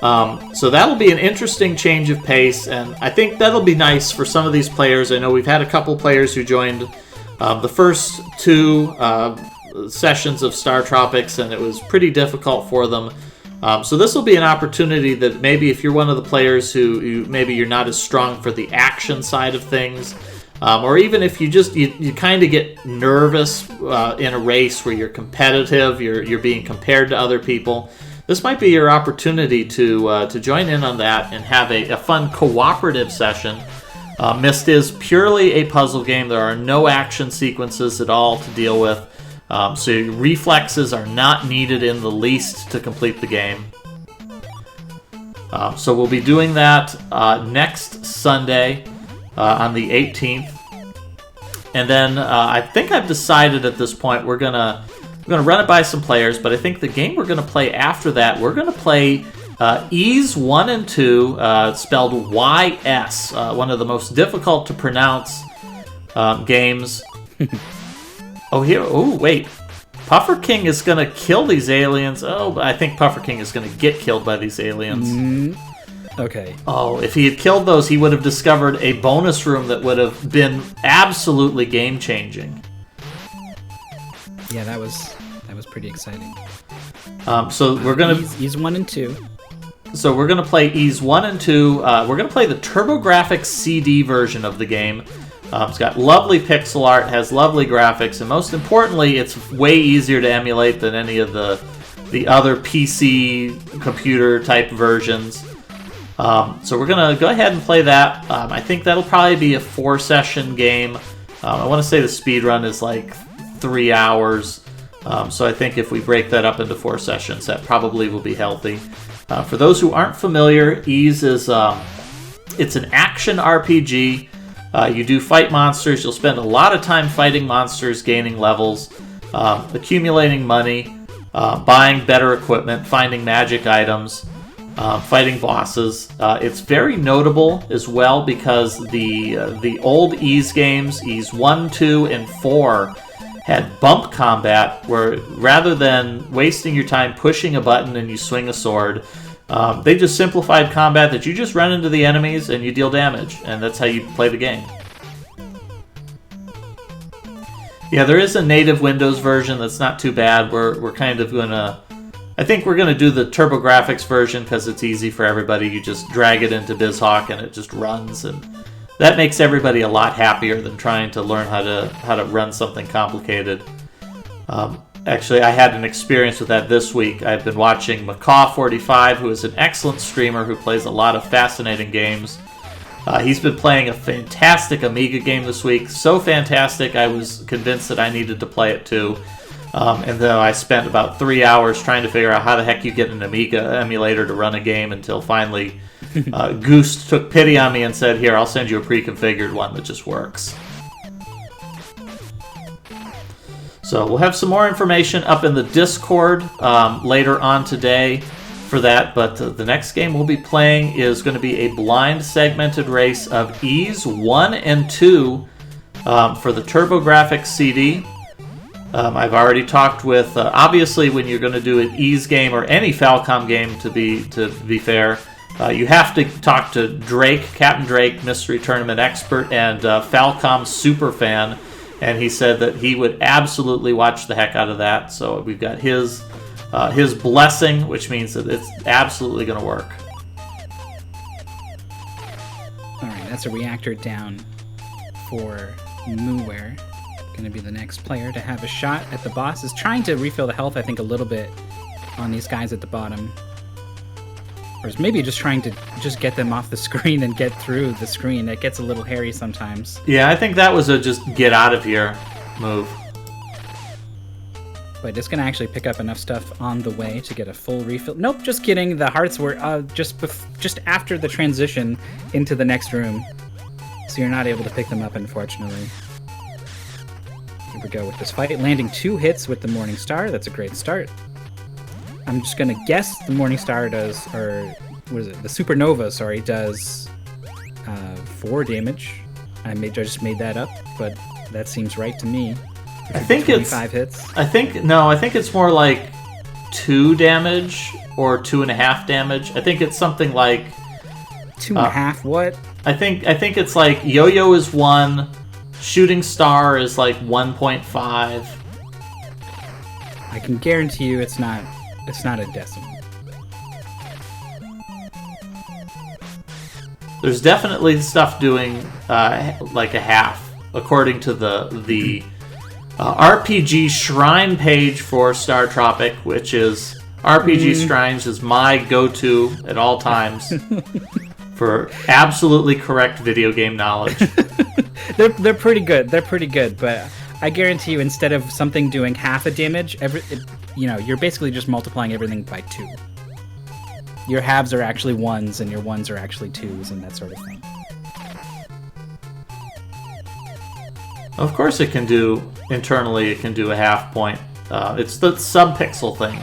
So that'll be an interesting change of pace, and I think that'll be nice for some of these players. I know we've had a couple players who joined the first 2 sessions of Startropics, and it was pretty difficult for them. So this will be an opportunity that maybe if you're one of the players who maybe you're not as strong for the action side of things, or even if you kind of get nervous in a race where you're competitive, you're being compared to other people, this might be your opportunity to join in on that and have a fun cooperative session. Myst is purely a puzzle game. There are no action sequences at all to deal with. So your reflexes are not needed in the least to complete the game. So we'll be doing that next Sunday on the 18th. And then I think I've decided at this point we're gonna run it by some players, but I think the game we're gonna play after that, we're gonna play Ys 1 and 2, spelled YS, one of the most difficult to pronounce games. Wait. Puffer King is going to kill these aliens. Oh, I think Puffer King is going to get killed by these aliens. Okay. Oh, if he had killed those, he would have discovered a bonus room that would have been absolutely game-changing. Yeah, that was pretty exciting. So we're going to... Ys 1 and 2. So we're going to play Ys 1 and 2. We're going to play the TurboGrafx CD version of the game. It's got lovely pixel art, has lovely graphics, and most importantly, it's way easier to emulate than any of the other PC computer type versions. So we're going to go ahead and play that. I think that'll probably be a 4-session game. I want to say the speed run is like 3 hours. So I think if we break that up into 4 sessions, that probably will be healthy. For those who aren't familiar, Ys is it's an action RPG. You do fight monsters. You'll spend a lot of time fighting monsters, gaining levels, accumulating money, buying better equipment, finding magic items, fighting bosses. It's very notable as well because the old Ys games, Ys 1, 2, and 4, had bump combat where rather than wasting your time pushing a button and you swing a sword, they just simplified combat that you just run into the enemies and you deal damage, and that's how you play the game. Yeah, there is a native Windows version that's not too bad. We're kind of gonna... I think we're gonna do the TurboGrafx version because it's easy for everybody. You just drag it into BizHawk and it just runs, and that makes everybody a lot happier than trying to learn how to run something complicated. Actually, I had an experience with that this week. I've been watching Macaw45, who is an excellent streamer who plays a lot of fascinating games. He's been playing a fantastic Amiga game this week. So fantastic, I was convinced that I needed to play it too. And then I spent about 3 hours trying to figure out how the heck you get an Amiga emulator to run a game until finally Goose took pity on me and said, "Here, I'll send you a pre-configured one that just works." So we'll have some more information up in the Discord later on today for that, but the next game we'll be playing is going to be a blind segmented race of Ys 1 and 2 for the TurboGrafx CD. I've already talked with, obviously when you're going to do an Ys game or any Falcom game to be fair, you have to talk to Drake, Captain Drake, Mystery Tournament expert and Falcom superfan. And he said that he would absolutely watch the heck out of that. So we've got his blessing, which means that it's absolutely going to work. All right, that's a reactor down for Mooware. Going to be the next player to have a shot at the boss. Is trying to refill the health, I think, a little bit on these guys at the bottom. Or is maybe just trying to just get them off the screen and get through the screen. It gets a little hairy sometimes. Yeah, I think that was a just get out of here move. But it's going to actually pick up enough stuff on the way to get a full refill. Nope, just kidding. The hearts were just after the transition into the next room. So you're not able to pick them up, unfortunately. Here we go with this fight. Landing 2 hits with the Morning Star. That's a great start. I'm just going to guess the Morning Star does, or what is it? The Supernova, sorry, does 4 damage. I just made that up, but that seems right to me. I think 25 hits. I think it's more like 2 damage or 2.5 damage. I think it's something like 2.5. What? I think it's like Yo-Yo is 1, Shooting Star is like 1.5. I can guarantee you it's not a decimal. There's definitely stuff doing like a half, according to the RPG Shrine page for Startropic, which is RPG Shrines is my go-to at all times for absolutely correct video game knowledge. They're pretty good. They're pretty good, but I guarantee you, instead of something doing half a damage, you're basically just multiplying everything by 2. Your halves are actually 1s, and your 1s are actually 2s, and that sort of thing. Of course, it can do internally. It can do a half point. It's the subpixel thing.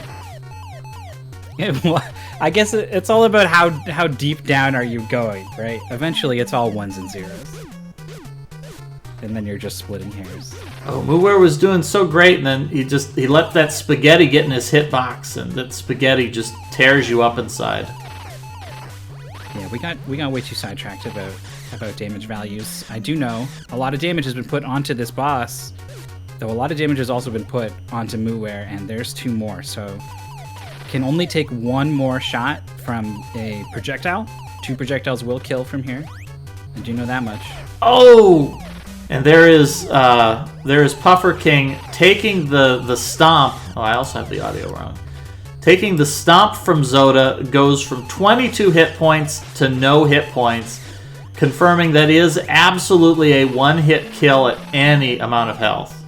Yeah, well, I guess it's all about how deep down are you going, right? Eventually, it's all 1s and 0s, and then you're just splitting hairs. Oh, Muware was doing so great, and then he let that spaghetti get in his hitbox, and that spaghetti just tears you up inside. Yeah, we got way too sidetracked about damage values. I do know a lot of damage has been put onto this boss, though a lot of damage has also been put onto Muware, and there's 2 more, so can only take 1 more shot from a projectile. 2 projectiles will kill from here. I do know that much. Oh! And there is Puffer King taking the stomp. Oh, I also have the audio wrong. Taking the stomp from Zoda, goes from 22 hit points to no hit points, confirming that is absolutely a one-hit kill at any amount of health.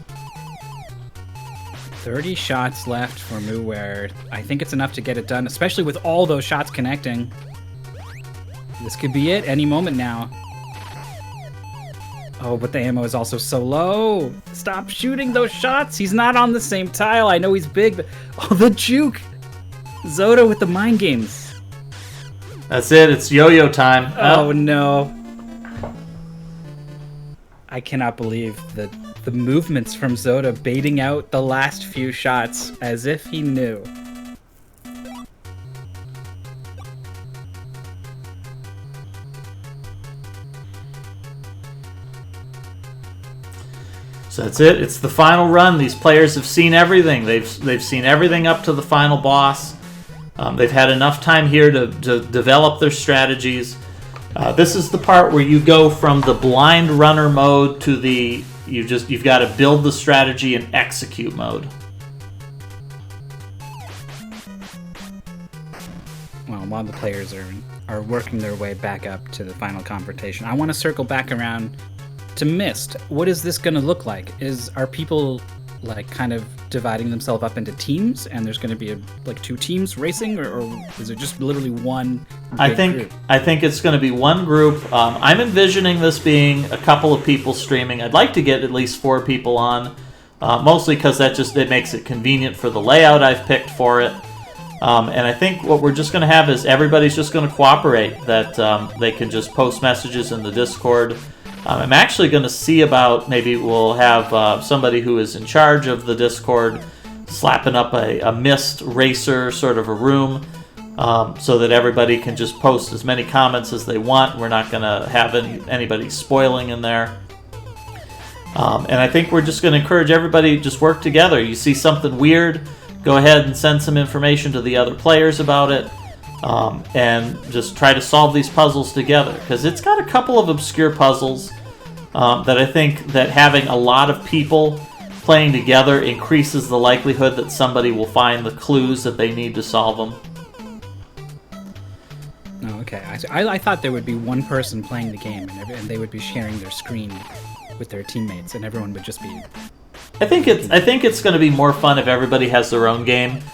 30 shots left for Muware. I think it's enough to get it done, especially with all those shots connecting. This could be it any moment now. Oh, but the ammo is also so low. Stop shooting those shots. He's not on the same tile. I know he's big, but... Oh, the juke. Zoda with the mind games. That's it. It's yo-yo time. Oh, no. I cannot believe the movements from Zoda baiting out the last few shots as if he knew. So that's it. It's the final run. These players have seen everything. They've seen everything up to the final boss. They've had enough time here to develop their strategies. This is the part where you go from the blind runner mode to the you've got to build the strategy and execute mode. Well, while the players are working their way back up to the final confrontation, I want to circle back around to Mist. What is this going to look like? Are people like kind of dividing themselves up into teams, and there's going to be like 2 teams racing, or is it just literally one big group? I think it's going to be one group. I'm envisioning this being a couple of people streaming. I'd like to get at least 4 people on, mostly because it makes it convenient for the layout I've picked for it. And I think what we're just going to have is everybody's just going to cooperate, that they can just post messages in the Discord. I'm actually going to see about maybe we'll have somebody who is in charge of the Discord slapping up a Mist racer sort of a room, so that everybody can just post as many comments as they want. We're not going to have anybody spoiling in there. And I think we're just going to encourage everybody to just work together. You see something weird, go ahead and send some information to the other players about it. And just try to solve these puzzles together, because it's got a couple of obscure puzzles that I think that having a lot of people playing together increases the likelihood that somebody will find the clues that they need to solve them. Oh, okay. I thought there would be one person playing the game, and they would be sharing their screen with their teammates, and everyone would just be... I think it's going to be more fun if everybody has their own game.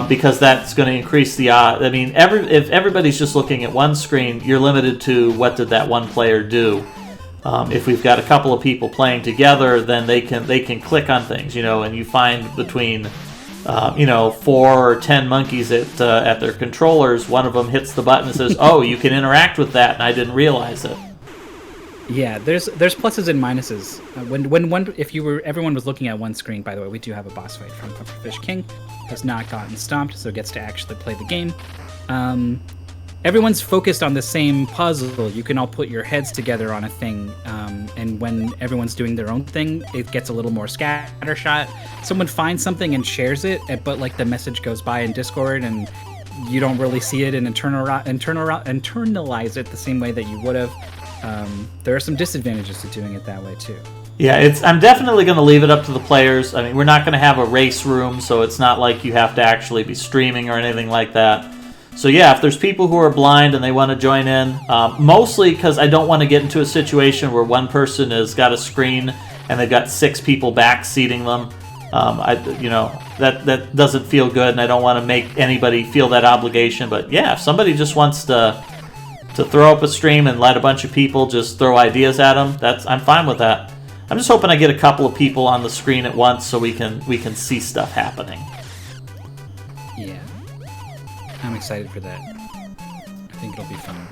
Because that's going to increase the odds. I mean, if everybody's just looking at one screen, you're limited to what did that one player do. If we've got a couple of people playing together, then they can click on things, and you find between 4 or 10 monkeys at their controllers, one of them hits the button and says, "Oh, you can interact with that," and I didn't realize it. Yeah, there's pluses and minuses. Everyone was looking at one screen. By the way, we do have a boss fight from Pufferfish King. Has not gotten stomped, so gets to actually play the game. Everyone's focused on the same puzzle. You can all put your heads together on a thing, and when everyone's doing their own thing, it gets a little more scattershot. Someone finds something and shares it, but like the message goes by in Discord, and you don't really see it and internalize it the same way that you would have. There are some disadvantages to doing it that way too. Yeah, I'm definitely going to leave it up to the players. I mean, we're not going to have a race room, so it's not like you have to actually be streaming or anything like that. So yeah, if there's people who are blind and they want to join in, mostly because I don't want to get into a situation where one person has got a screen and they've got 6 people backseating them. That doesn't feel good, and I don't want to make anybody feel that obligation. But yeah, if somebody just wants to throw up a stream and let a bunch of people just throw ideas at them, I'm fine with that. I'm just hoping I get a couple of people on the screen at once so we can see stuff happening. Yeah, I'm excited for that. I think it'll be fun.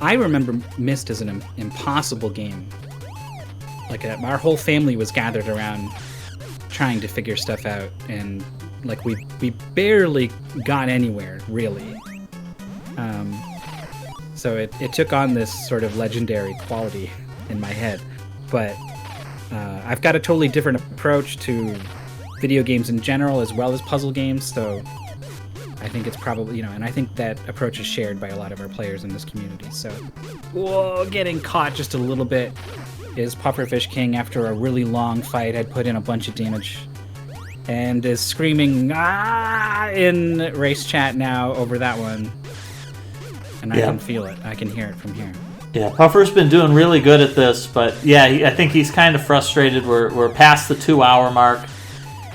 I remember Myst as an impossible game. Like our whole family was gathered around trying to figure stuff out, and like we barely got anywhere, really. So it took on this sort of legendary quality in my head. But I've got a totally different approach to video games in general as well as puzzle games, so I think it's probably, and I think that approach is shared by a lot of our players in this community. So, getting caught just a little bit is Pufferfish King after a really long fight had put in a bunch of damage and is screaming in race chat now over that one. And I can feel it. I can hear it from here. Yeah, Puffer's been doing really good at this, but yeah, I think he's kind of frustrated. We're past the 2-hour mark.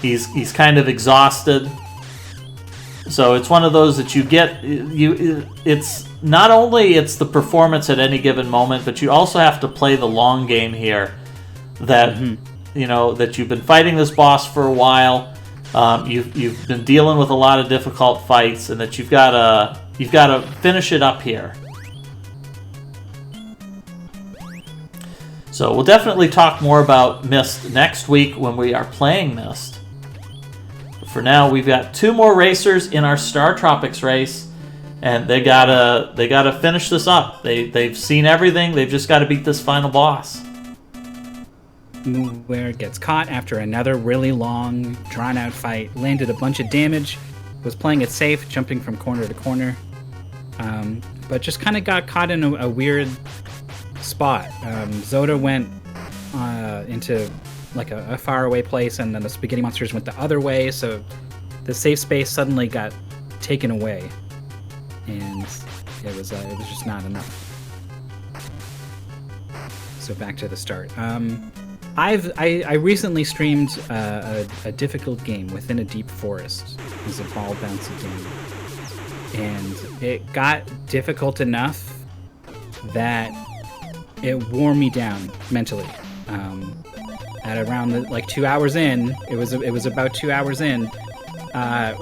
He's kind of exhausted. So it's one of those that you get. It's not only it's the performance at any given moment, but you also have to play the long game here. That that you've been fighting this boss for a while. You've been dealing with a lot of difficult fights, and that you've got to finish it up here. So we'll definitely talk more about Myst next week when we are playing Myst. For now, we've got 2 more racers in our Startropics race, and they gotta finish this up. They've seen everything. They've just got to beat this final boss. Where it gets caught after another really long, drawn-out fight, landed a bunch of damage, was playing it safe, jumping from corner to corner, but just kind of got caught in a weird spot. Zoda went into like a faraway place, and then the spaghetti monsters went the other way, so the safe space suddenly got taken away, and it was just not enough. So back to the start. I recently streamed a difficult game within a deep forest. It's a ball bouncy game, and it got difficult enough that it wore me down mentally. At around 2 hours in, it was about 2 hours in,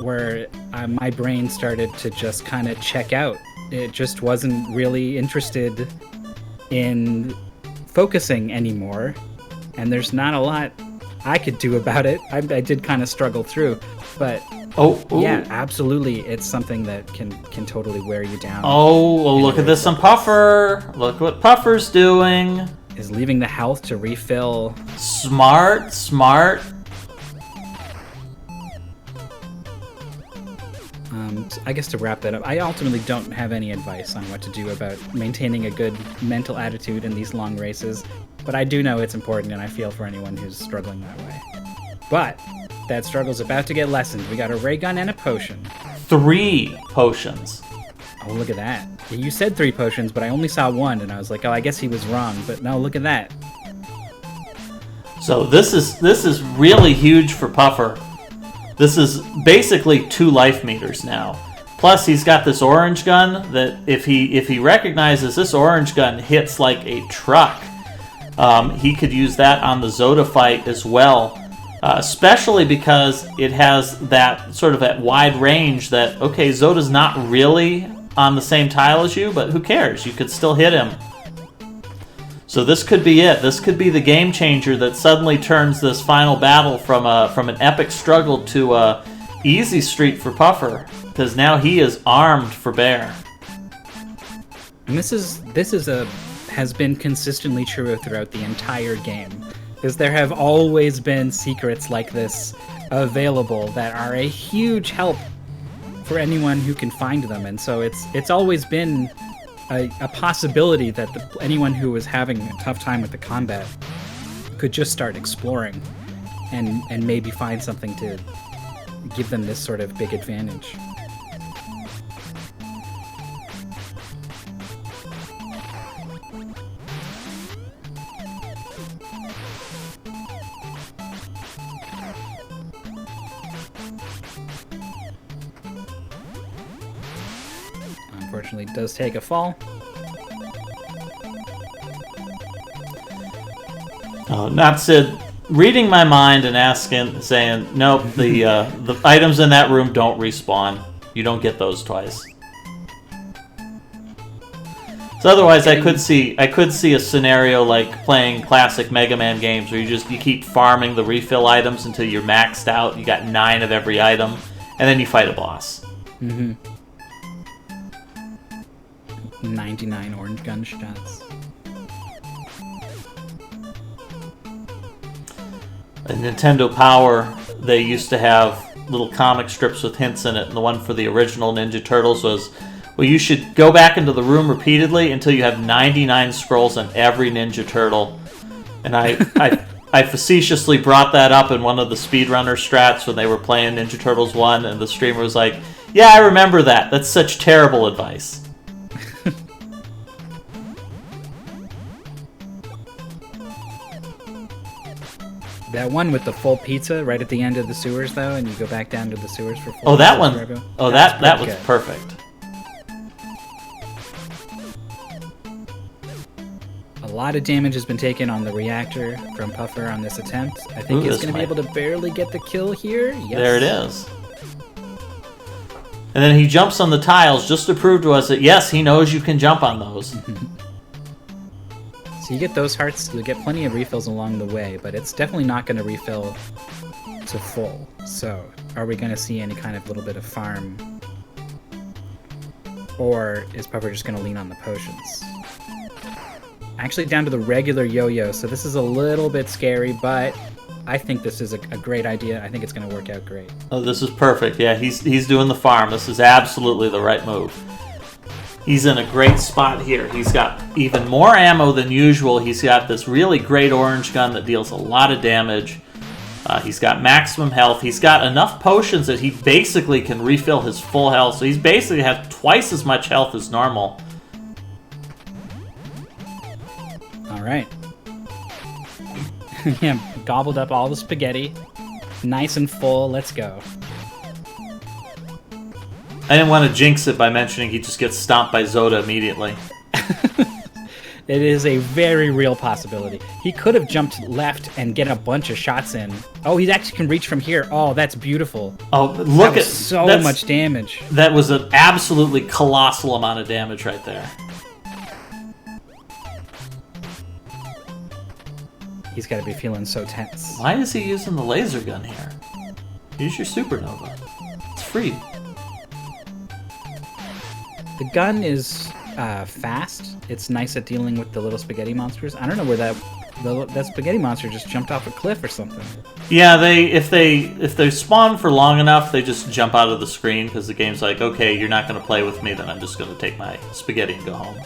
where my brain started to just kind of check out. It just wasn't really interested in focusing anymore, and there's not a lot I could do about it. I did kind of struggle through, but yeah, absolutely, it's something that can totally wear you down. Look at this on Puffer. Look what Puffer's doing. Is leaving the health to refill. Smart. I guess to wrap that up, I ultimately don't have any advice on what to do about maintaining a good mental attitude in these long races, but I do know it's important, and I feel for anyone who's struggling that way. But that struggle's about to get lessened. We got a ray gun and a potion. 3 potions. Oh, look at that. You said 3 potions, but I only saw 1, and I was like, I guess he was wrong. But no, look at that. So this is really huge for Puffer. This is basically 2 life meters now. Plus, he's got this orange gun that if he recognizes this orange gun hits like a truck, he could use that on the Zoda fight as well. Especially because it has that sort of at wide range that, okay, Zoda's not really on the same tile as you, but who cares? You could still hit him. So this could be it. This could be the game changer that suddenly turns this final battle from an epic struggle to a easy streak for Puffer, because now he is armed for bear. And this has been consistently true throughout the entire game, because there have always been secrets like this available that are a huge help for anyone who can find them, and so it's always been a possibility that anyone who was having a tough time with the combat could just start exploring and maybe find something to give them this sort of big advantage. unfortunately does take a fall. Oh, not Sid reading my mind and saying, nope, the items in that room don't respawn. You don't get those twice. So otherwise, I could see a scenario like playing classic Mega Man games where you keep farming the refill items until you're maxed out. You got 9 of every item, and then you fight a boss. 99 orange gun shots. In Nintendo Power, they used to have little comic strips with hints in it, and the one for the original Ninja Turtles was, well, you should go back into the room repeatedly until you have 99 scrolls on every Ninja Turtle. And I facetiously brought that up in one of the speedrunner strats when they were playing Ninja Turtles 1, and the streamer was like, yeah, I remember that. That's such terrible advice. That one with the full pizza right at the end of the sewers, though, and you go back down to the sewers for full Oh, that pizza one. Oh, that was perfect. A lot of damage has been taken on the reactor from Puffer on this attempt. I think he's going to be able to barely get the kill here. Yes. There it is. And then he jumps on the tiles just to prove to us that, yes, he knows you can jump on those. So you get those hearts, you'll get plenty of refills along the way, but it's definitely not going to refill to full. So are we going to see any kind of little bit of farm? Or is Puffer just going to lean on the potions? Actually down to the regular yo-yo, so this is a little bit scary, but I think this is a great idea. I think it's going to work out great. Oh, this is perfect. Yeah, he's doing the farm. This is absolutely the right move. He's in a great spot here. He's got even more ammo than usual. He's got this really great orange gun that deals a lot of damage. He's got maximum health. He's got enough potions that he basically can refill his full health. So he's basically has twice as much health as normal. All right. Yeah, gobbled up all the spaghetti. Nice and full. Let's go. I didn't want to jinx it by mentioning he just gets stomped by Zoda immediately. It is a very real possibility. He could have jumped left and get a bunch of shots in. Oh, he actually can reach from here. Oh, that's beautiful. Oh, look at so much damage. That was an absolutely colossal amount of damage right there. He's got to be feeling so tense. Why is he using the laser gun here? Use your supernova. It's free. The gun is fast. It's nice at dealing with the little spaghetti monsters. I don't know where that spaghetti monster just jumped off a cliff or something. Yeah, if they spawn for long enough, they just jump out of the screen because the game's like, okay, you're not going to play with me, then I'm just going to take my spaghetti and go home.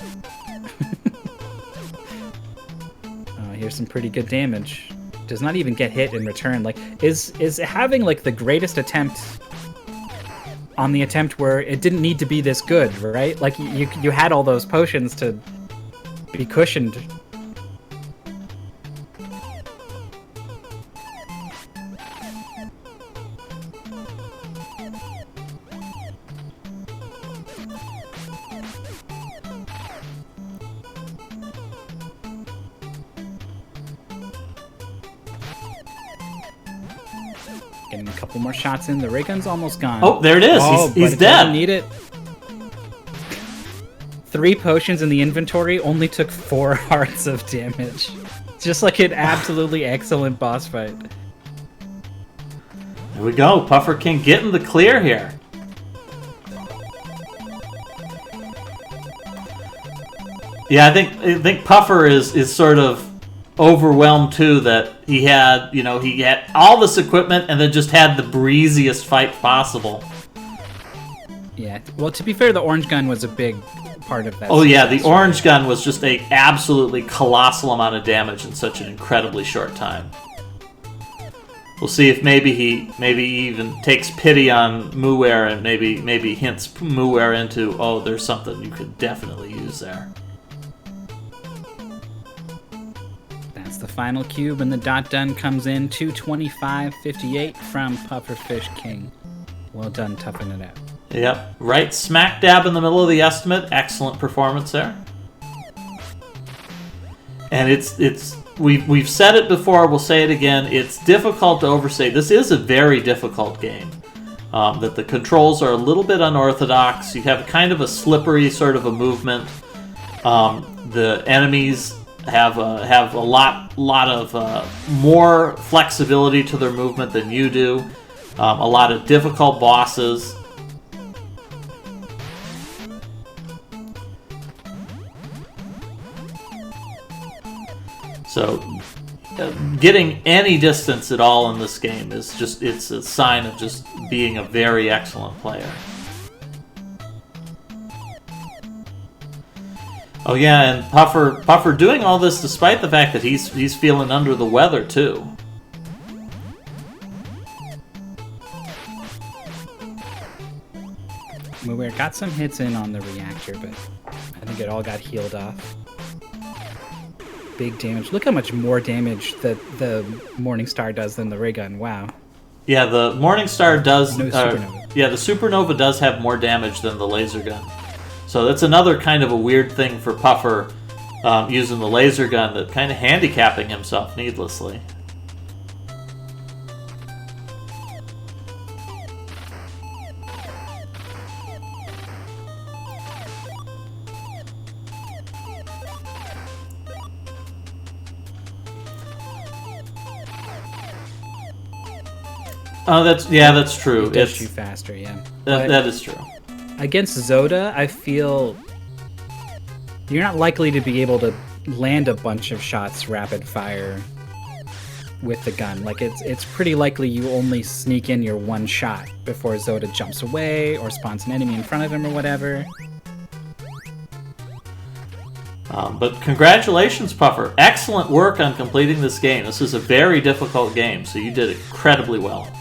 Here's some pretty good damage. Does not even get hit in return. Like, is having like the greatest attempt on the attempt where it didn't need to be this good, right? Like you had all those potions to be cushioned. Getting a couple more shots in. The ray gun's almost gone. Oh, there it is. He's dead. Doesn't need it. 3 potions in the inventory only took 4 hearts of damage. Just like an absolutely excellent boss fight. There we go. Puffer King getting the clear here. Yeah, I think Puffer is sort of overwhelmed too that he had all this equipment and then just had the breeziest fight possible. Yeah, well, to be fair, the orange gun was a big part of that. Oh yeah, the orange gun was just a absolutely colossal amount of damage in such an incredibly short time. We'll see if maybe he even takes pity on Muware and maybe hints Muware into, oh, there's something you could definitely use there. The final cube and the dot done comes in 225.58 from Pufferfish King. Well done, toughing it out. Yep, right smack dab in the middle of the estimate. Excellent performance there. And we've said it before, we'll say it again, it's difficult to overstate. This is a very difficult game. That the controls are a little bit unorthodox. You have kind of a slippery sort of a movement. The enemies have a lot of more flexibility to their movement than you do. A lot of difficult bosses. So, getting any distance at all in this game is it's a sign of just being a very excellent player. Oh yeah, and Puffer doing all this despite the fact that he's feeling under the weather too. We got some hits in on the reactor, but I think it all got healed off. Big damage. Look how much more damage that the Morningstar does than the ray gun. Wow. Yeah, the Morningstar does. No supernova. Yeah, the supernova does have more damage than the laser gun. So that's another kind of a weird thing for Puffer using the laser gun, that kind of handicapping himself needlessly. Oh, that's true. It does shoot faster, yeah. That is true. Against Zoda, I feel you're not likely to be able to land a bunch of shots rapid fire with the gun. Like it's pretty likely you only sneak in your one shot before Zoda jumps away or spawns an enemy in front of him or whatever. But congratulations, Puffer. Excellent work on completing this game. This is a very difficult game, so you did incredibly well.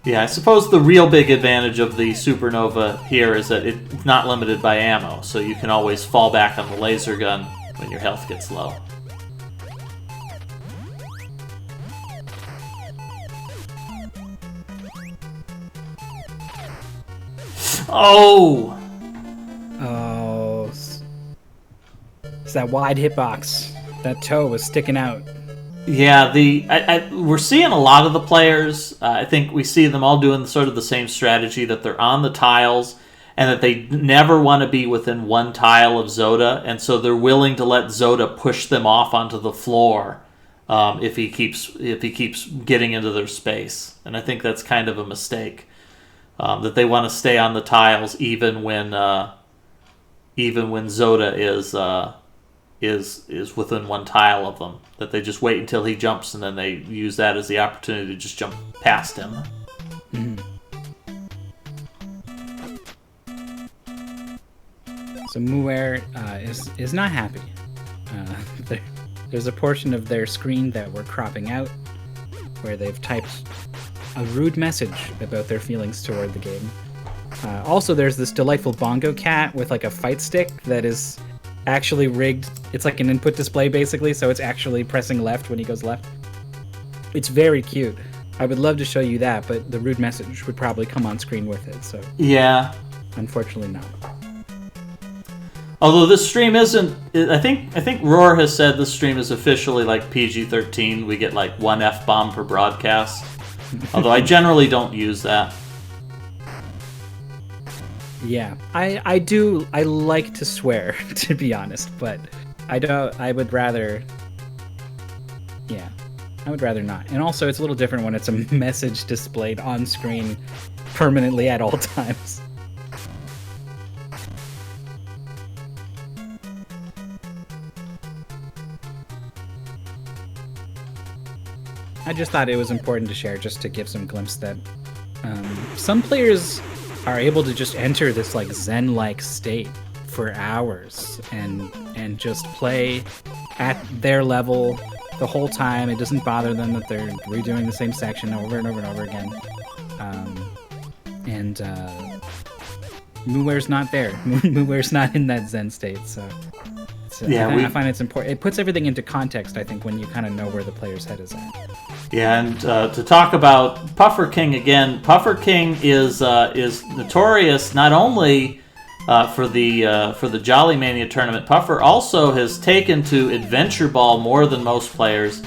Yeah, I suppose the real big advantage of the supernova here is that it's not limited by ammo, so you can always fall back on the laser gun when your health gets low. Oh! Oh. It's that wide hitbox. That toe was sticking out. Yeah, we're seeing a lot of the players. I think we see them all doing sort of the same strategy, that they're on the tiles and that they never want to be within one tile of Zoda, and so they're willing to let Zoda push them off onto the floor if he keeps getting into their space. And I think that's kind of a mistake, that they want to stay on the tiles even when Zoda is within one tile of them, that they just wait until he jumps and then they use that as the opportunity to just jump past him. Mm-hmm. So Muir is not happy. There's a portion of their screen that we're cropping out where they've typed a rude message about their feelings toward the game. Also, there's this delightful bongo cat with like a fight stick that is actually rigged. It's like an input display basically, so it's actually pressing left when he goes left. It's very cute. I would love to show you that, but the rude message would probably come on screen with it, so yeah, unfortunately not. Although this stream isn't, I think Roar has said this stream is officially like PG-13. We get like one F-bomb per broadcast. Although I generally don't use that. Yeah, I do. I like to swear, to be honest, but I would rather. Yeah, I would rather not. And also, it's a little different when it's a message displayed on screen permanently at all times. I just thought it was important to share, just to give some glimpse that some players are able to just enter this like zen-like state for hours and just play at their level the whole time. It doesn't bother them that they're redoing the same section over and over and over again. Muir's not there. Muir's not in that zen state, so I find it's important. It puts everything into context, I think, when you kind of know where the player's head is at. Yeah, and to talk about Puffer King again, Puffer King is notorious not only for the Jolly Mania tournament. Puffer also has taken to Adventure Ball more than most players.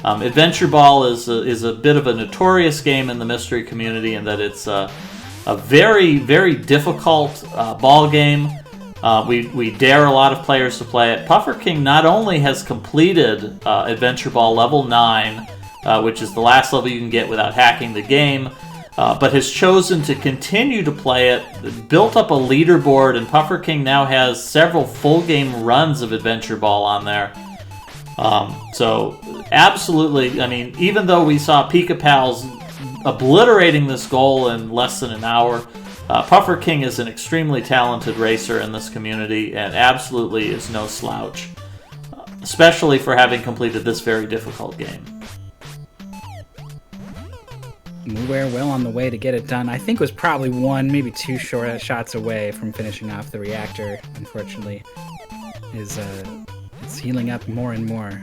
Adventure Ball is a bit of a notorious game in the mystery community in that it's a very, very difficult ball game. We dare a lot of players to play it. Puffer King not only has completed Adventure Ball level 9, which is the last level you can get without hacking the game, but has chosen to continue to play it, built up a leaderboard, and Puffer King now has several full game runs of Adventure Ball on there. So, absolutely, I mean, even though we saw Pika Pals obliterating this goal in less than an hour, Puffer King is an extremely talented racer in this community and absolutely is no slouch, especially for having completed this very difficult game. We were well on the way to get it done. I think it was probably one, maybe two short shots away from finishing off the reactor. Unfortunately, it's healing up more and more.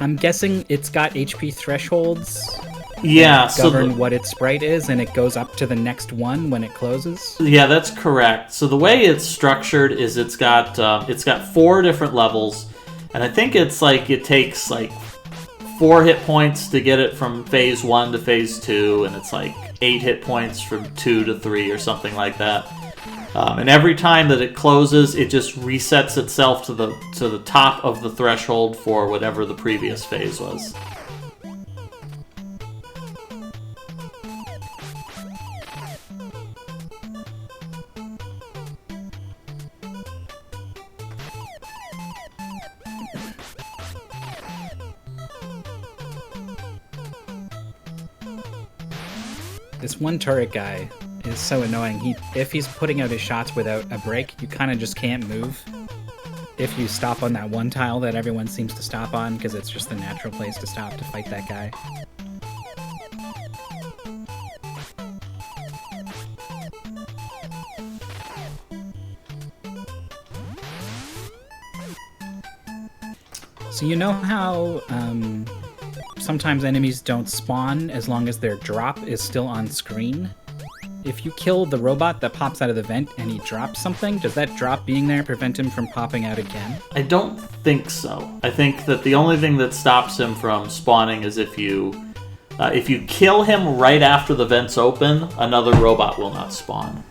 I'm guessing it's got HP thresholds. Yeah, govern what its sprite is, and it goes up to the next one when it closes. Yeah, that's correct. So the way it's structured is it's got 4 different levels, and I think it's like it takes like 4 hit points to get it from phase 1 to phase 2, and it's like 8 hit points from 2 to 3 or something like that. And every time that it closes, it just resets itself to the top of the threshold for whatever the previous phase was. This one turret guy is so annoying. If he's putting out his shots without a break, you kind of just can't move. If you stop on that one tile that everyone seems to stop on, because it's just the natural place to stop to fight that guy. So you know how sometimes enemies don't spawn as long as their drop is still on screen? If you kill the robot that pops out of the vent and he drops something, does that drop being there prevent him from popping out again? I don't think so. I think that the only thing that stops him from spawning is if you kill him right after the vents open, another robot will not spawn.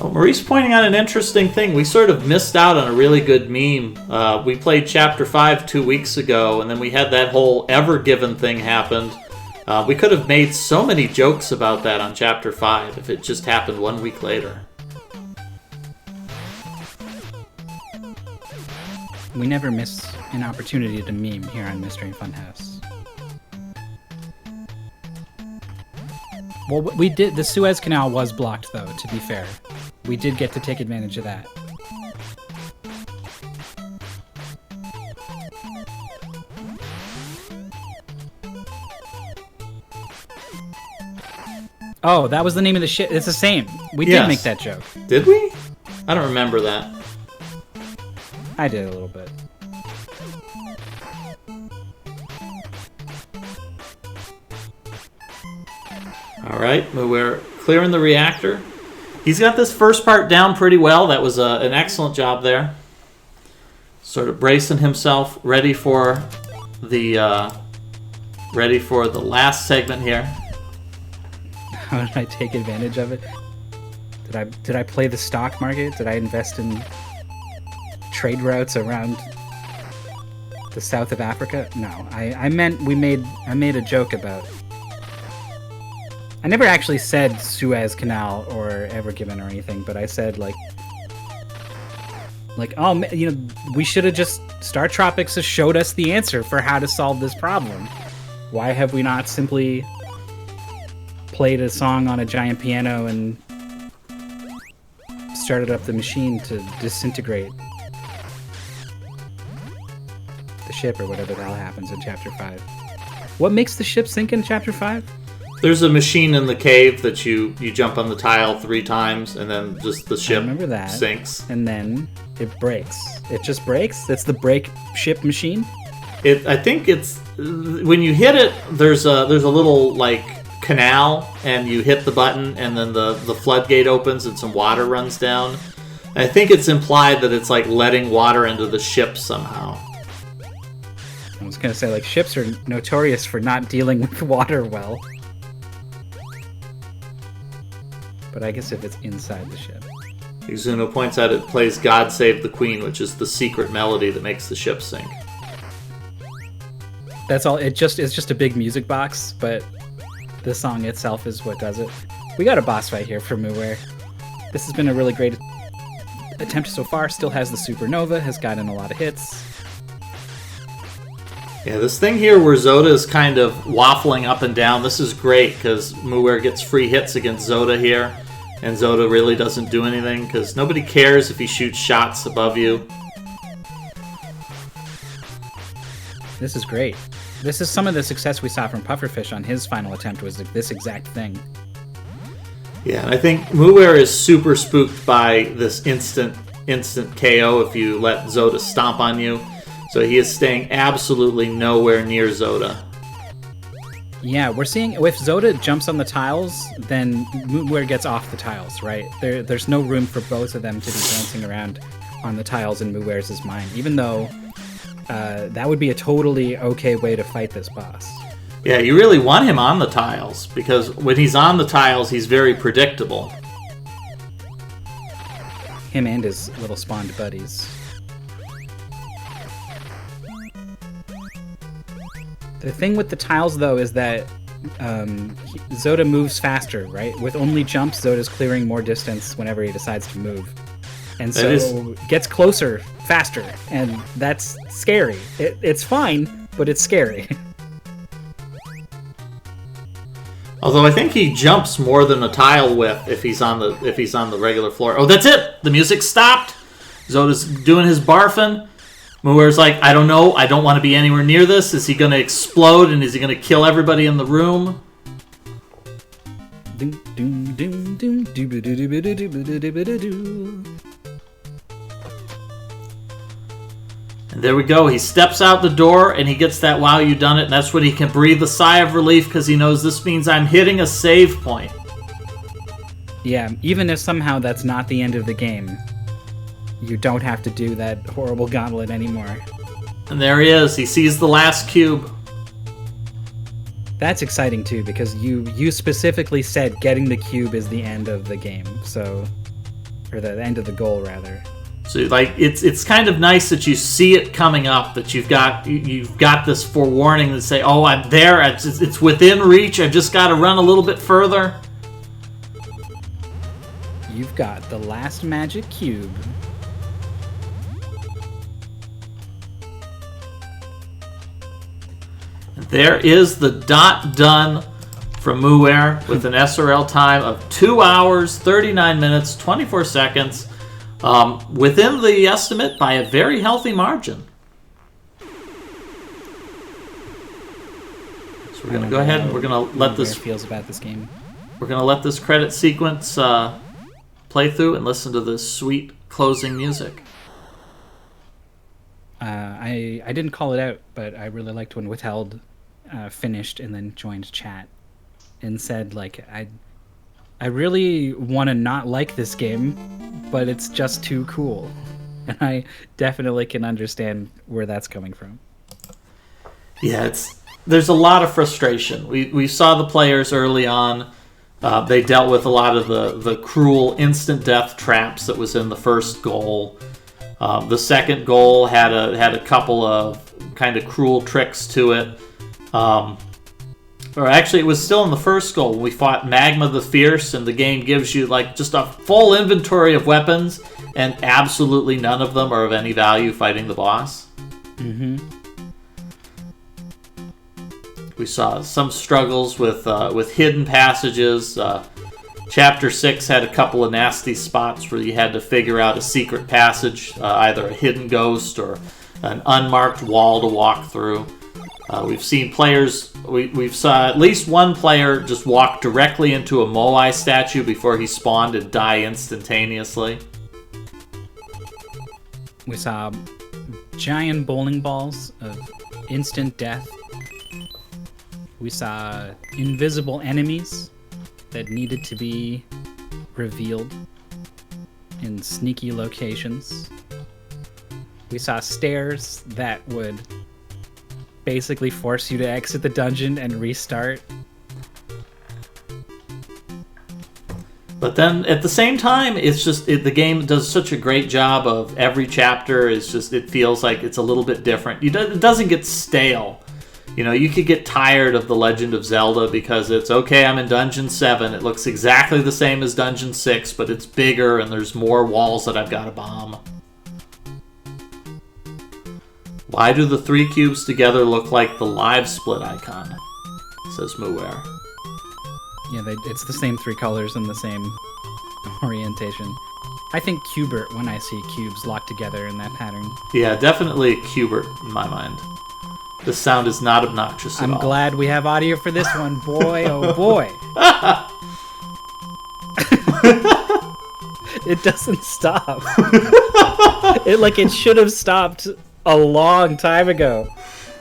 Maurice pointing out an interesting thing. We sort of missed out on a really good meme. We played Chapter 5 2 weeks ago, and then we had that whole Ever Given thing happen. We could have made so many jokes about that on Chapter 5 if it just happened 1 week later. We never miss an opportunity to meme here on Mystery Funhouse. Well, we did. The Suez Canal was blocked, though, to be fair. We did get to take advantage of that. Oh, that was the name of the ship. It's the same. We did make that joke. Did we? I don't remember that. I did a little bit. All right, we're clearing the reactor. He's got this first part down pretty well. That was an excellent job there. Sort of bracing himself, ready for the last segment here. How did I take advantage of it? Did I play the stock market? Did I invest in trade routes around the south of Africa? No, I meant I made a joke about. I never actually said Suez Canal or Ever Given or anything, but I said like, oh, you know, we should have just Startropics has showed us the answer for how to solve this problem. Why have we not simply played a song on a giant piano and started up the machine to disintegrate the ship or whatever the hell happens in Chapter 5? What makes the ship sink in Chapter 5? There's a machine in the cave that you jump on the tile 3 times, and then just the ship sinks. And then it breaks. It just breaks? It's the break ship machine? I think it's... When you hit it, there's a little, like, canal, and you hit the button, and then the floodgate opens and some water runs down. And I think it's implied that it's, like, letting water into the ship somehow. I was going to say, like, ships are notorious for not dealing with water well. But I guess if it's inside the ship. Izuno points out it plays God Save the Queen, which is the secret melody that makes the ship sink. That's all. It's just a big music box, but the song itself is what does it. We got a boss fight here for Muware. This has been a really great attempt so far. Still has the supernova, has gotten a lot of hits. Yeah, this thing here where Zoda is kind of waffling up and down, this is great because Muware gets free hits against Zoda here, and Zoda really doesn't do anything because nobody cares if he shoots shots above you. This is great. This is some of the success we saw from Pufferfish on his final attempt was this exact thing. Yeah, and I think Muware is super spooked by this instant KO if you let Zoda stomp on you. So he is staying absolutely nowhere near Zoda. Yeah, we're seeing if Zoda jumps on the tiles, then Muware gets off the tiles, right? There's no room for both of them to be dancing around on the tiles in Muware's mind, even though that would be a totally okay way to fight this boss. Yeah, you really want him on the tiles, because when he's on the tiles, he's very predictable. Him and his little spawned buddies. The thing with the tiles, though, is that Zoda moves faster, right? With only jumps, Zoda's clearing more distance whenever he decides to move. And so gets closer faster, and that's scary. It's fine, but it's scary. Although I think he jumps more than a tile width if he's on the regular floor. Oh, that's it! The music stopped! Zoda's doing his barfing. Muware's like, I don't know, I don't want to be anywhere near this. Is he going to explode, and is he going to kill everybody in the room? And there we go. He steps out the door, and he gets that wow, you done it, and that's when he can breathe a sigh of relief, because he knows this means I'm hitting a save point. Yeah, even if somehow that's not the end of the game. You don't have to do that horrible gauntlet anymore. And there he is. He sees the last cube. That's exciting too, because you specifically said getting the cube is the end of the game, so, or the end of the goal rather. So like it's kind of nice that you see it coming up, that you've got this forewarning that say, oh, I'm there. It's within reach. I've just got to run a little bit further. You've got the last magic cube. There is the dot done from Muware with an SRL time of 2 hours, 39 minutes, 24 seconds, within the estimate by a very healthy margin. So we're going to go ahead and we're going to let this feels about this game. We're going to let this credit sequence play through and listen to this sweet closing music. I didn't call it out, but I really liked when Withheld finished and then joined chat and said, like, I really want to not like this game, but it's just too cool. And I definitely can understand where that's coming from. Yeah, there's a lot of frustration. We saw the players early on. They dealt with a lot of the cruel instant death traps that was in the first goal. The second goal had a couple of kind of cruel tricks to it. Or actually, it was still in the first goal when we fought Magma the Fierce, and the game gives you like just a full inventory of weapons, and absolutely none of them are of any value fighting the boss. Mm-hmm. We saw some struggles with hidden passages. Chapter 6 had a couple of nasty spots where you had to figure out a secret passage, either a hidden ghost or an unmarked wall to walk through. We've seen players, we've saw at least one player just walk directly into a Moai statue before he spawned and die instantaneously. We saw giant bowling balls of instant death. We saw invisible enemies that needed to be revealed in sneaky locations. We saw stairs that would basically force you to exit the dungeon and restart. But then at the same time, it's just the game does such a great job of every chapter is just, it feels like it's a little bit different. It doesn't get stale. You know, you could get tired of The Legend of Zelda because it's, okay, I'm in Dungeon 7. It looks exactly the same as Dungeon 6, but it's bigger and there's more walls that I've got to bomb. Why do the 3 cubes together look like the live split icon? Says Muware. Yeah, it's the same 3 colors and the same orientation. I think Cubert when I see cubes locked together in that pattern. Yeah, definitely a Cubert in my mind. The sound is not obnoxious at all. I'm glad we have audio for this one, boy. Oh boy. It doesn't stop. It should have stopped a long time ago.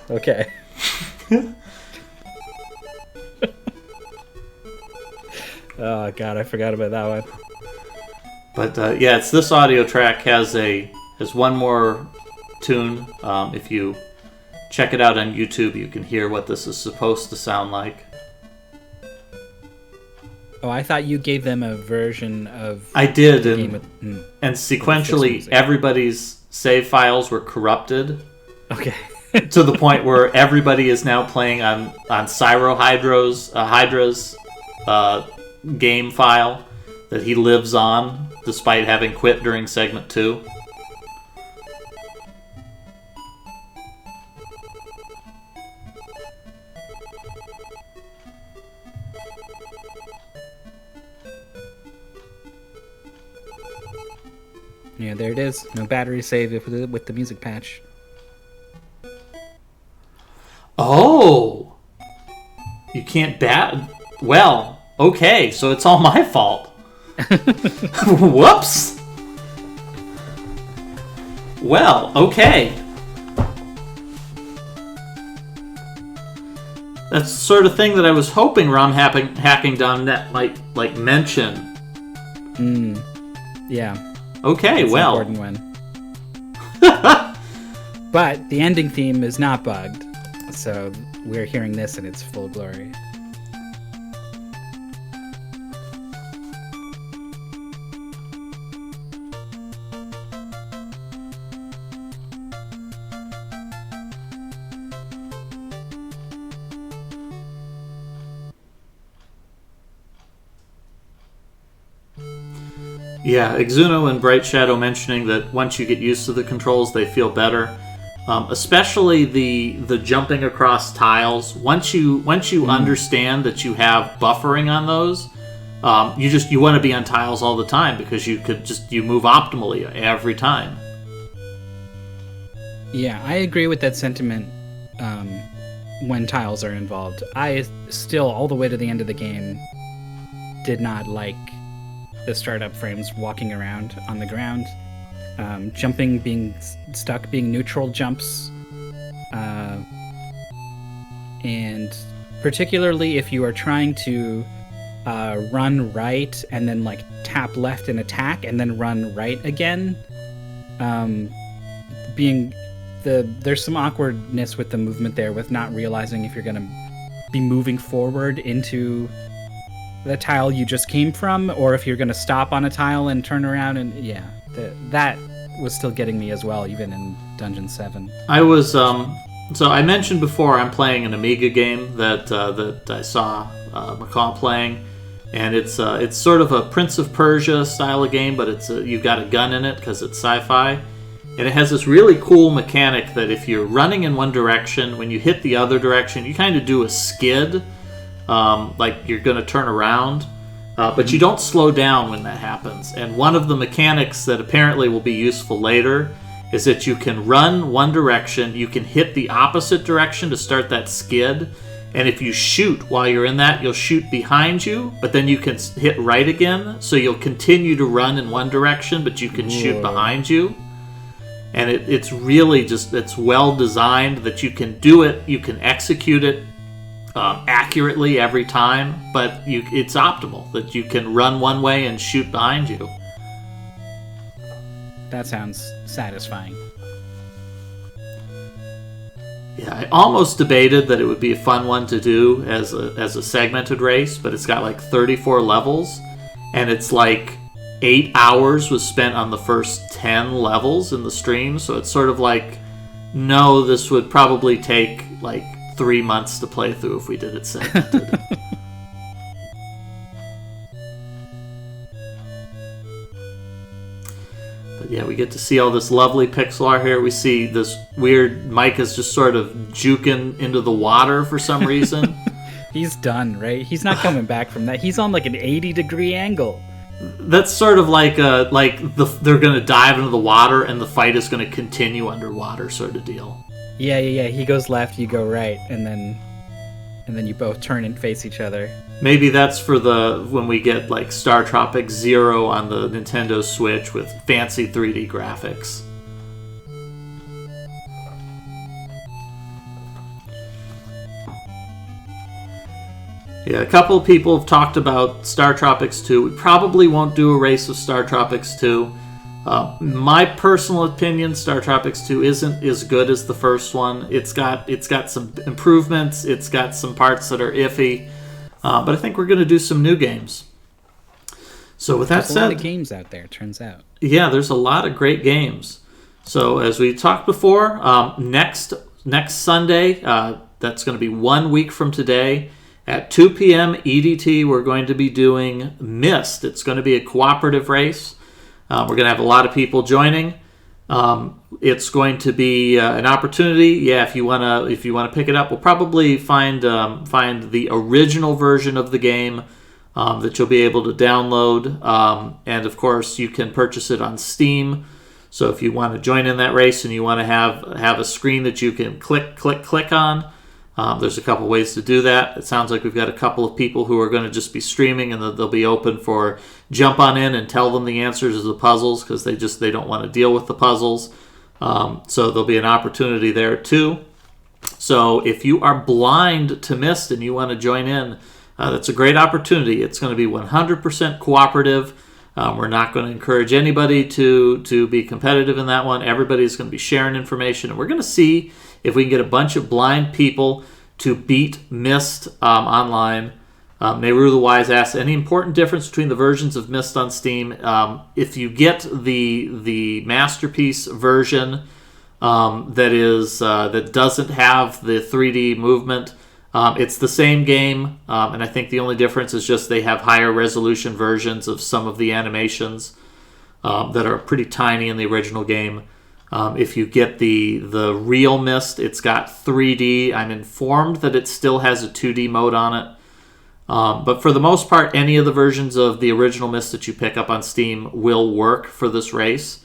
Okay. Oh god, I forgot about that one. But yeah, it's this audio track has one more tune. If you check it out on YouTube, you can hear what this is supposed to sound like. Oh, I thought you gave them a version of. I did, the and game and sequentially, everybody's save files were corrupted. Okay. To the point where everybody is now playing on Cyro Hydra's game file that he lives on, despite having quit during segment 2. Yeah, there it is. No battery save with the music patch. Oh! You can't Well, okay, so it's all my fault. Whoops! Well, okay. That's the sort of thing that I was hoping RomHackingDon might mention. Yeah. Okay, that's well. An important one. But the ending theme is not bugged, so we're hearing this in its full glory. Yeah, Exuno and Bright Shadow mentioning that once you get used to the controls, they feel better. Especially the jumping across tiles. Once you understand that you have buffering on those, you want to be on tiles all the time because you move optimally every time. Yeah, I agree with that sentiment. When tiles are involved, I still all the way to the end of the game did not like the startup frames walking around on the ground. Jumping, being stuck, being neutral jumps, and particularly if you are trying to run right and then tap left and attack and then run right again, there's some awkwardness with the movement there, with not realizing if you're going to be moving forward into the tile you just came from, or if you're going to stop on a tile and turn around, and that was still getting me as well, even in Dungeon 7. I was so I mentioned before I'm playing an Amiga game that I saw McCall playing, and it's sort of a Prince of Persia style of game, but you've got a gun in it because it's sci-fi, and it has this really cool mechanic that if you're running in one direction, when you hit the other direction, you kind of do a skid, like you're going to turn around. But you don't slow down when that happens. And one of the mechanics that apparently will be useful later is that you can run one direction, you can hit the opposite direction to start that skid, and if you shoot while you're in that, you'll shoot behind you, but then you can hit right again, so you'll continue to run in one direction, but you can shoot behind you. And it's really just, it's well designed that you can do it, you can execute it accurately every time, but it's optimal that you can run one way and shoot behind you. That sounds satisfying. Yeah, I almost debated that it would be a fun one to do as a segmented race, but it's got like 34 levels, and it's like 8 hours was spent on the first 10 levels in the stream, so it's sort of like, no, this would probably take like 3 months to play through if we did it segmented. But yeah, we get to see all this lovely pixel art here. We see this weird Mike is just sort of juking into the water for some reason. He's done, right? He's not coming back from that. He's on like an 80-degree angle. That's sort of like they're going to dive into the water and the fight is going to continue underwater sort of deal. Yeah. He goes left, you go right, and then you both turn and face each other. Maybe that's for when we get like Startropics 0 on the Nintendo Switch with fancy 3D graphics. Yeah, a couple of people have talked about Startropics 2. We probably won't do a race of Startropics 2. My personal opinion, Startropics 2 isn't as good as the first one. It's got some improvements. It's got some parts that are iffy. But I think we're going to do some new games. So with that said, there's a lot of games out there, it turns out. Yeah, there's a lot of great games. So as we talked before, next Sunday, that's going to be 1 week from today, at 2 p.m. EDT, we're going to be doing Myst. It's going to be a cooperative race. We're going to have a lot of people joining. It's going to be an opportunity. Yeah, if you wanna pick it up, we'll probably find the original version of the game that you'll be able to download, and of course you can purchase it on Steam. So if you want to join in that race and you want to have a screen that you can click on, there's a couple ways to do that. It sounds like we've got a couple of people who are going to just be streaming, and they'll be open for jump on in and tell them the answers to the puzzles because they don't want to deal with the puzzles. So there'll be an opportunity there too. So if you are blind to Myst and you want to join in, that's a great opportunity. It's going to be 100% cooperative. We're not going to encourage anybody to be competitive in that one. Everybody's going to be sharing information, and we're going to see if we can get a bunch of blind people to beat Myst online. Nehru the Wise asks, any important difference between the versions of Myst on Steam? If you get the Masterpiece version that doesn't have the 3D movement, it's the same game, and I think the only difference is just they have higher resolution versions of some of the animations that are pretty tiny in the original game. If you get the real Myst, it's got 3D. I'm informed that it still has a 2D mode on it. But for the most part, any of the versions of the original Myst that you pick up on Steam will work for this race.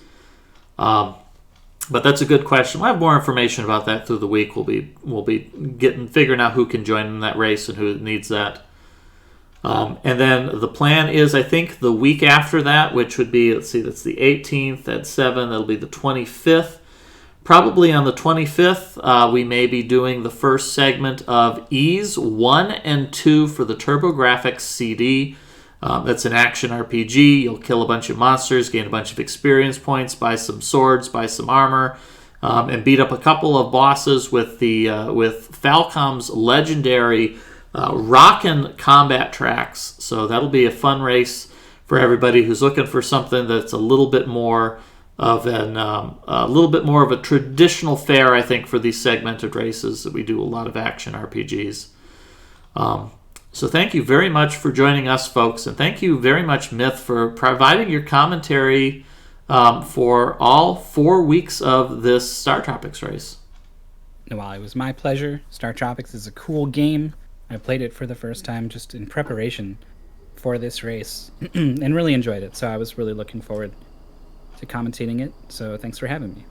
But that's a good question. We'll have more information about that through the week. We'll be figuring out who can join in that race and who needs that. And then the plan is, I think, the week after that, which would be, that's the 18th at 7. That'll be the 25th. Probably on the 25th, we may be doing the first segment of Ys 1 and 2 for the TurboGrafx CD. That's an action RPG. You'll kill a bunch of monsters, gain a bunch of experience points, buy some swords, buy some armor, and beat up a couple of bosses with Falcom's legendary rockin' combat tracks. So that'll be a fun race for everybody who's looking for something that's a little bit more of a traditional fare, I think, for these segmented races. That we do a lot of action RPGs. So thank you very much for joining us, folks, and thank you very much, Myth, for providing your commentary for all 4 weeks of this Startropics race. Well, it was my pleasure. Startropics is a cool game. I played it for the first time just in preparation for this race and really enjoyed it. So I was really looking forward to commentating it. So thanks for having me.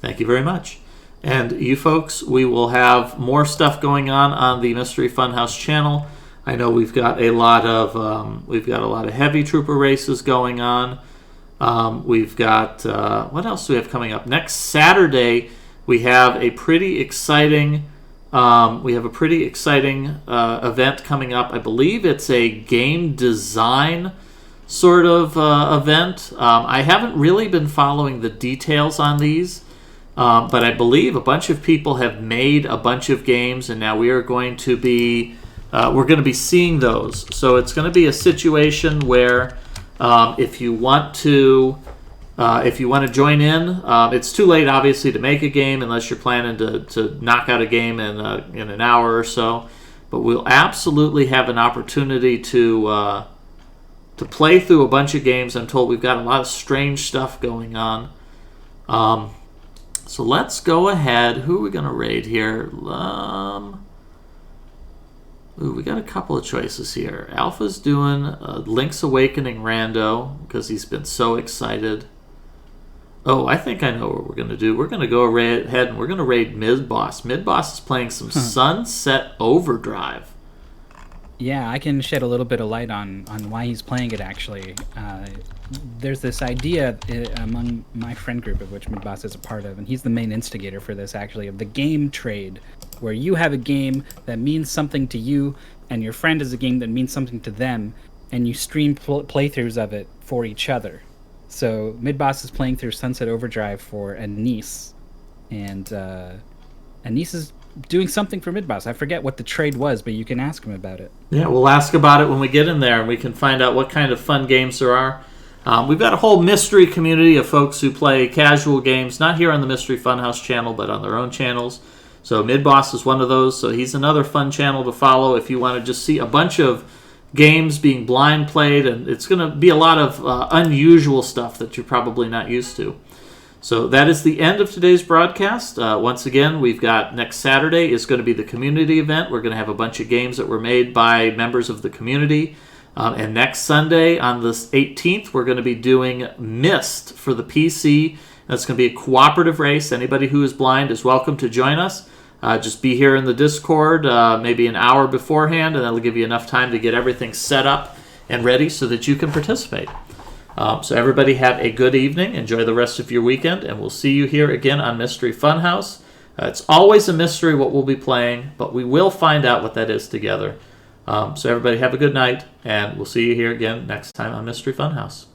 Thank you very much. And you folks, we will have more stuff going on the Mystery Funhouse channel. I know we've got a lot of heavy trooper races going on. We've got what else do we have coming up? Next Saturday, we have a pretty exciting event coming up. I believe it's a game design sort of event. I haven't really been following the details on these. But I believe a bunch of people have made a bunch of games, and now we are going to be seeing those. So it's going to be a situation where if you want to join in, it's too late obviously to make a game unless you're planning to knock out a game in an hour or so. But we'll absolutely have an opportunity to play through a bunch of games. I'm told we've got a lot of strange stuff going on. So let's go ahead. Who are we going to raid here? We got a couple of choices here. Alpha's doing Link's Awakening rando because he's been so excited. Oh, I think I know what we're going to do. We're going to go ahead and we're going to raid Mid-Boss. Mid-Boss is playing some Sunset Overdrive. Yeah, I can shed a little bit of light on why he's playing it, actually. There's this idea among my friend group, of which Midboss is a part of, and he's the main instigator for this, actually, of the game trade, where you have a game that means something to you, and your friend has a game that means something to them, and you stream playthroughs of it for each other. So Midboss is playing through Sunset Overdrive for Anise, and Anise is doing something for Midboss. I forget what the trade was, but you can ask him about it. Yeah, we'll ask about it when we get in there, and we can find out what kind of fun games there are. We've got a whole mystery community of folks who play casual games, not here on the Mystery Funhouse channel, but on their own channels. So Midboss is one of those, so he's another fun channel to follow if you want to just see a bunch of games being blind played, and it's going to be a lot of unusual stuff that you're probably not used to. So that is the end of today's broadcast. Once again, we've got next Saturday is going to be the community event. We're going to have a bunch of games that were made by members of the community. And next Sunday on the 18th, we're going to be doing Myst for the PC. That's going to be a cooperative race. Anybody who is blind is welcome to join us. Just be here in the Discord maybe an hour beforehand, and that'll give you enough time to get everything set up and ready so that you can participate. So everybody have a good evening. Enjoy the rest of your weekend, and we'll see you here again on Mystery Funhouse. It's always a mystery what we'll be playing, but we will find out what that is together. So everybody have a good night, and we'll see you here again next time on Mystery Funhouse.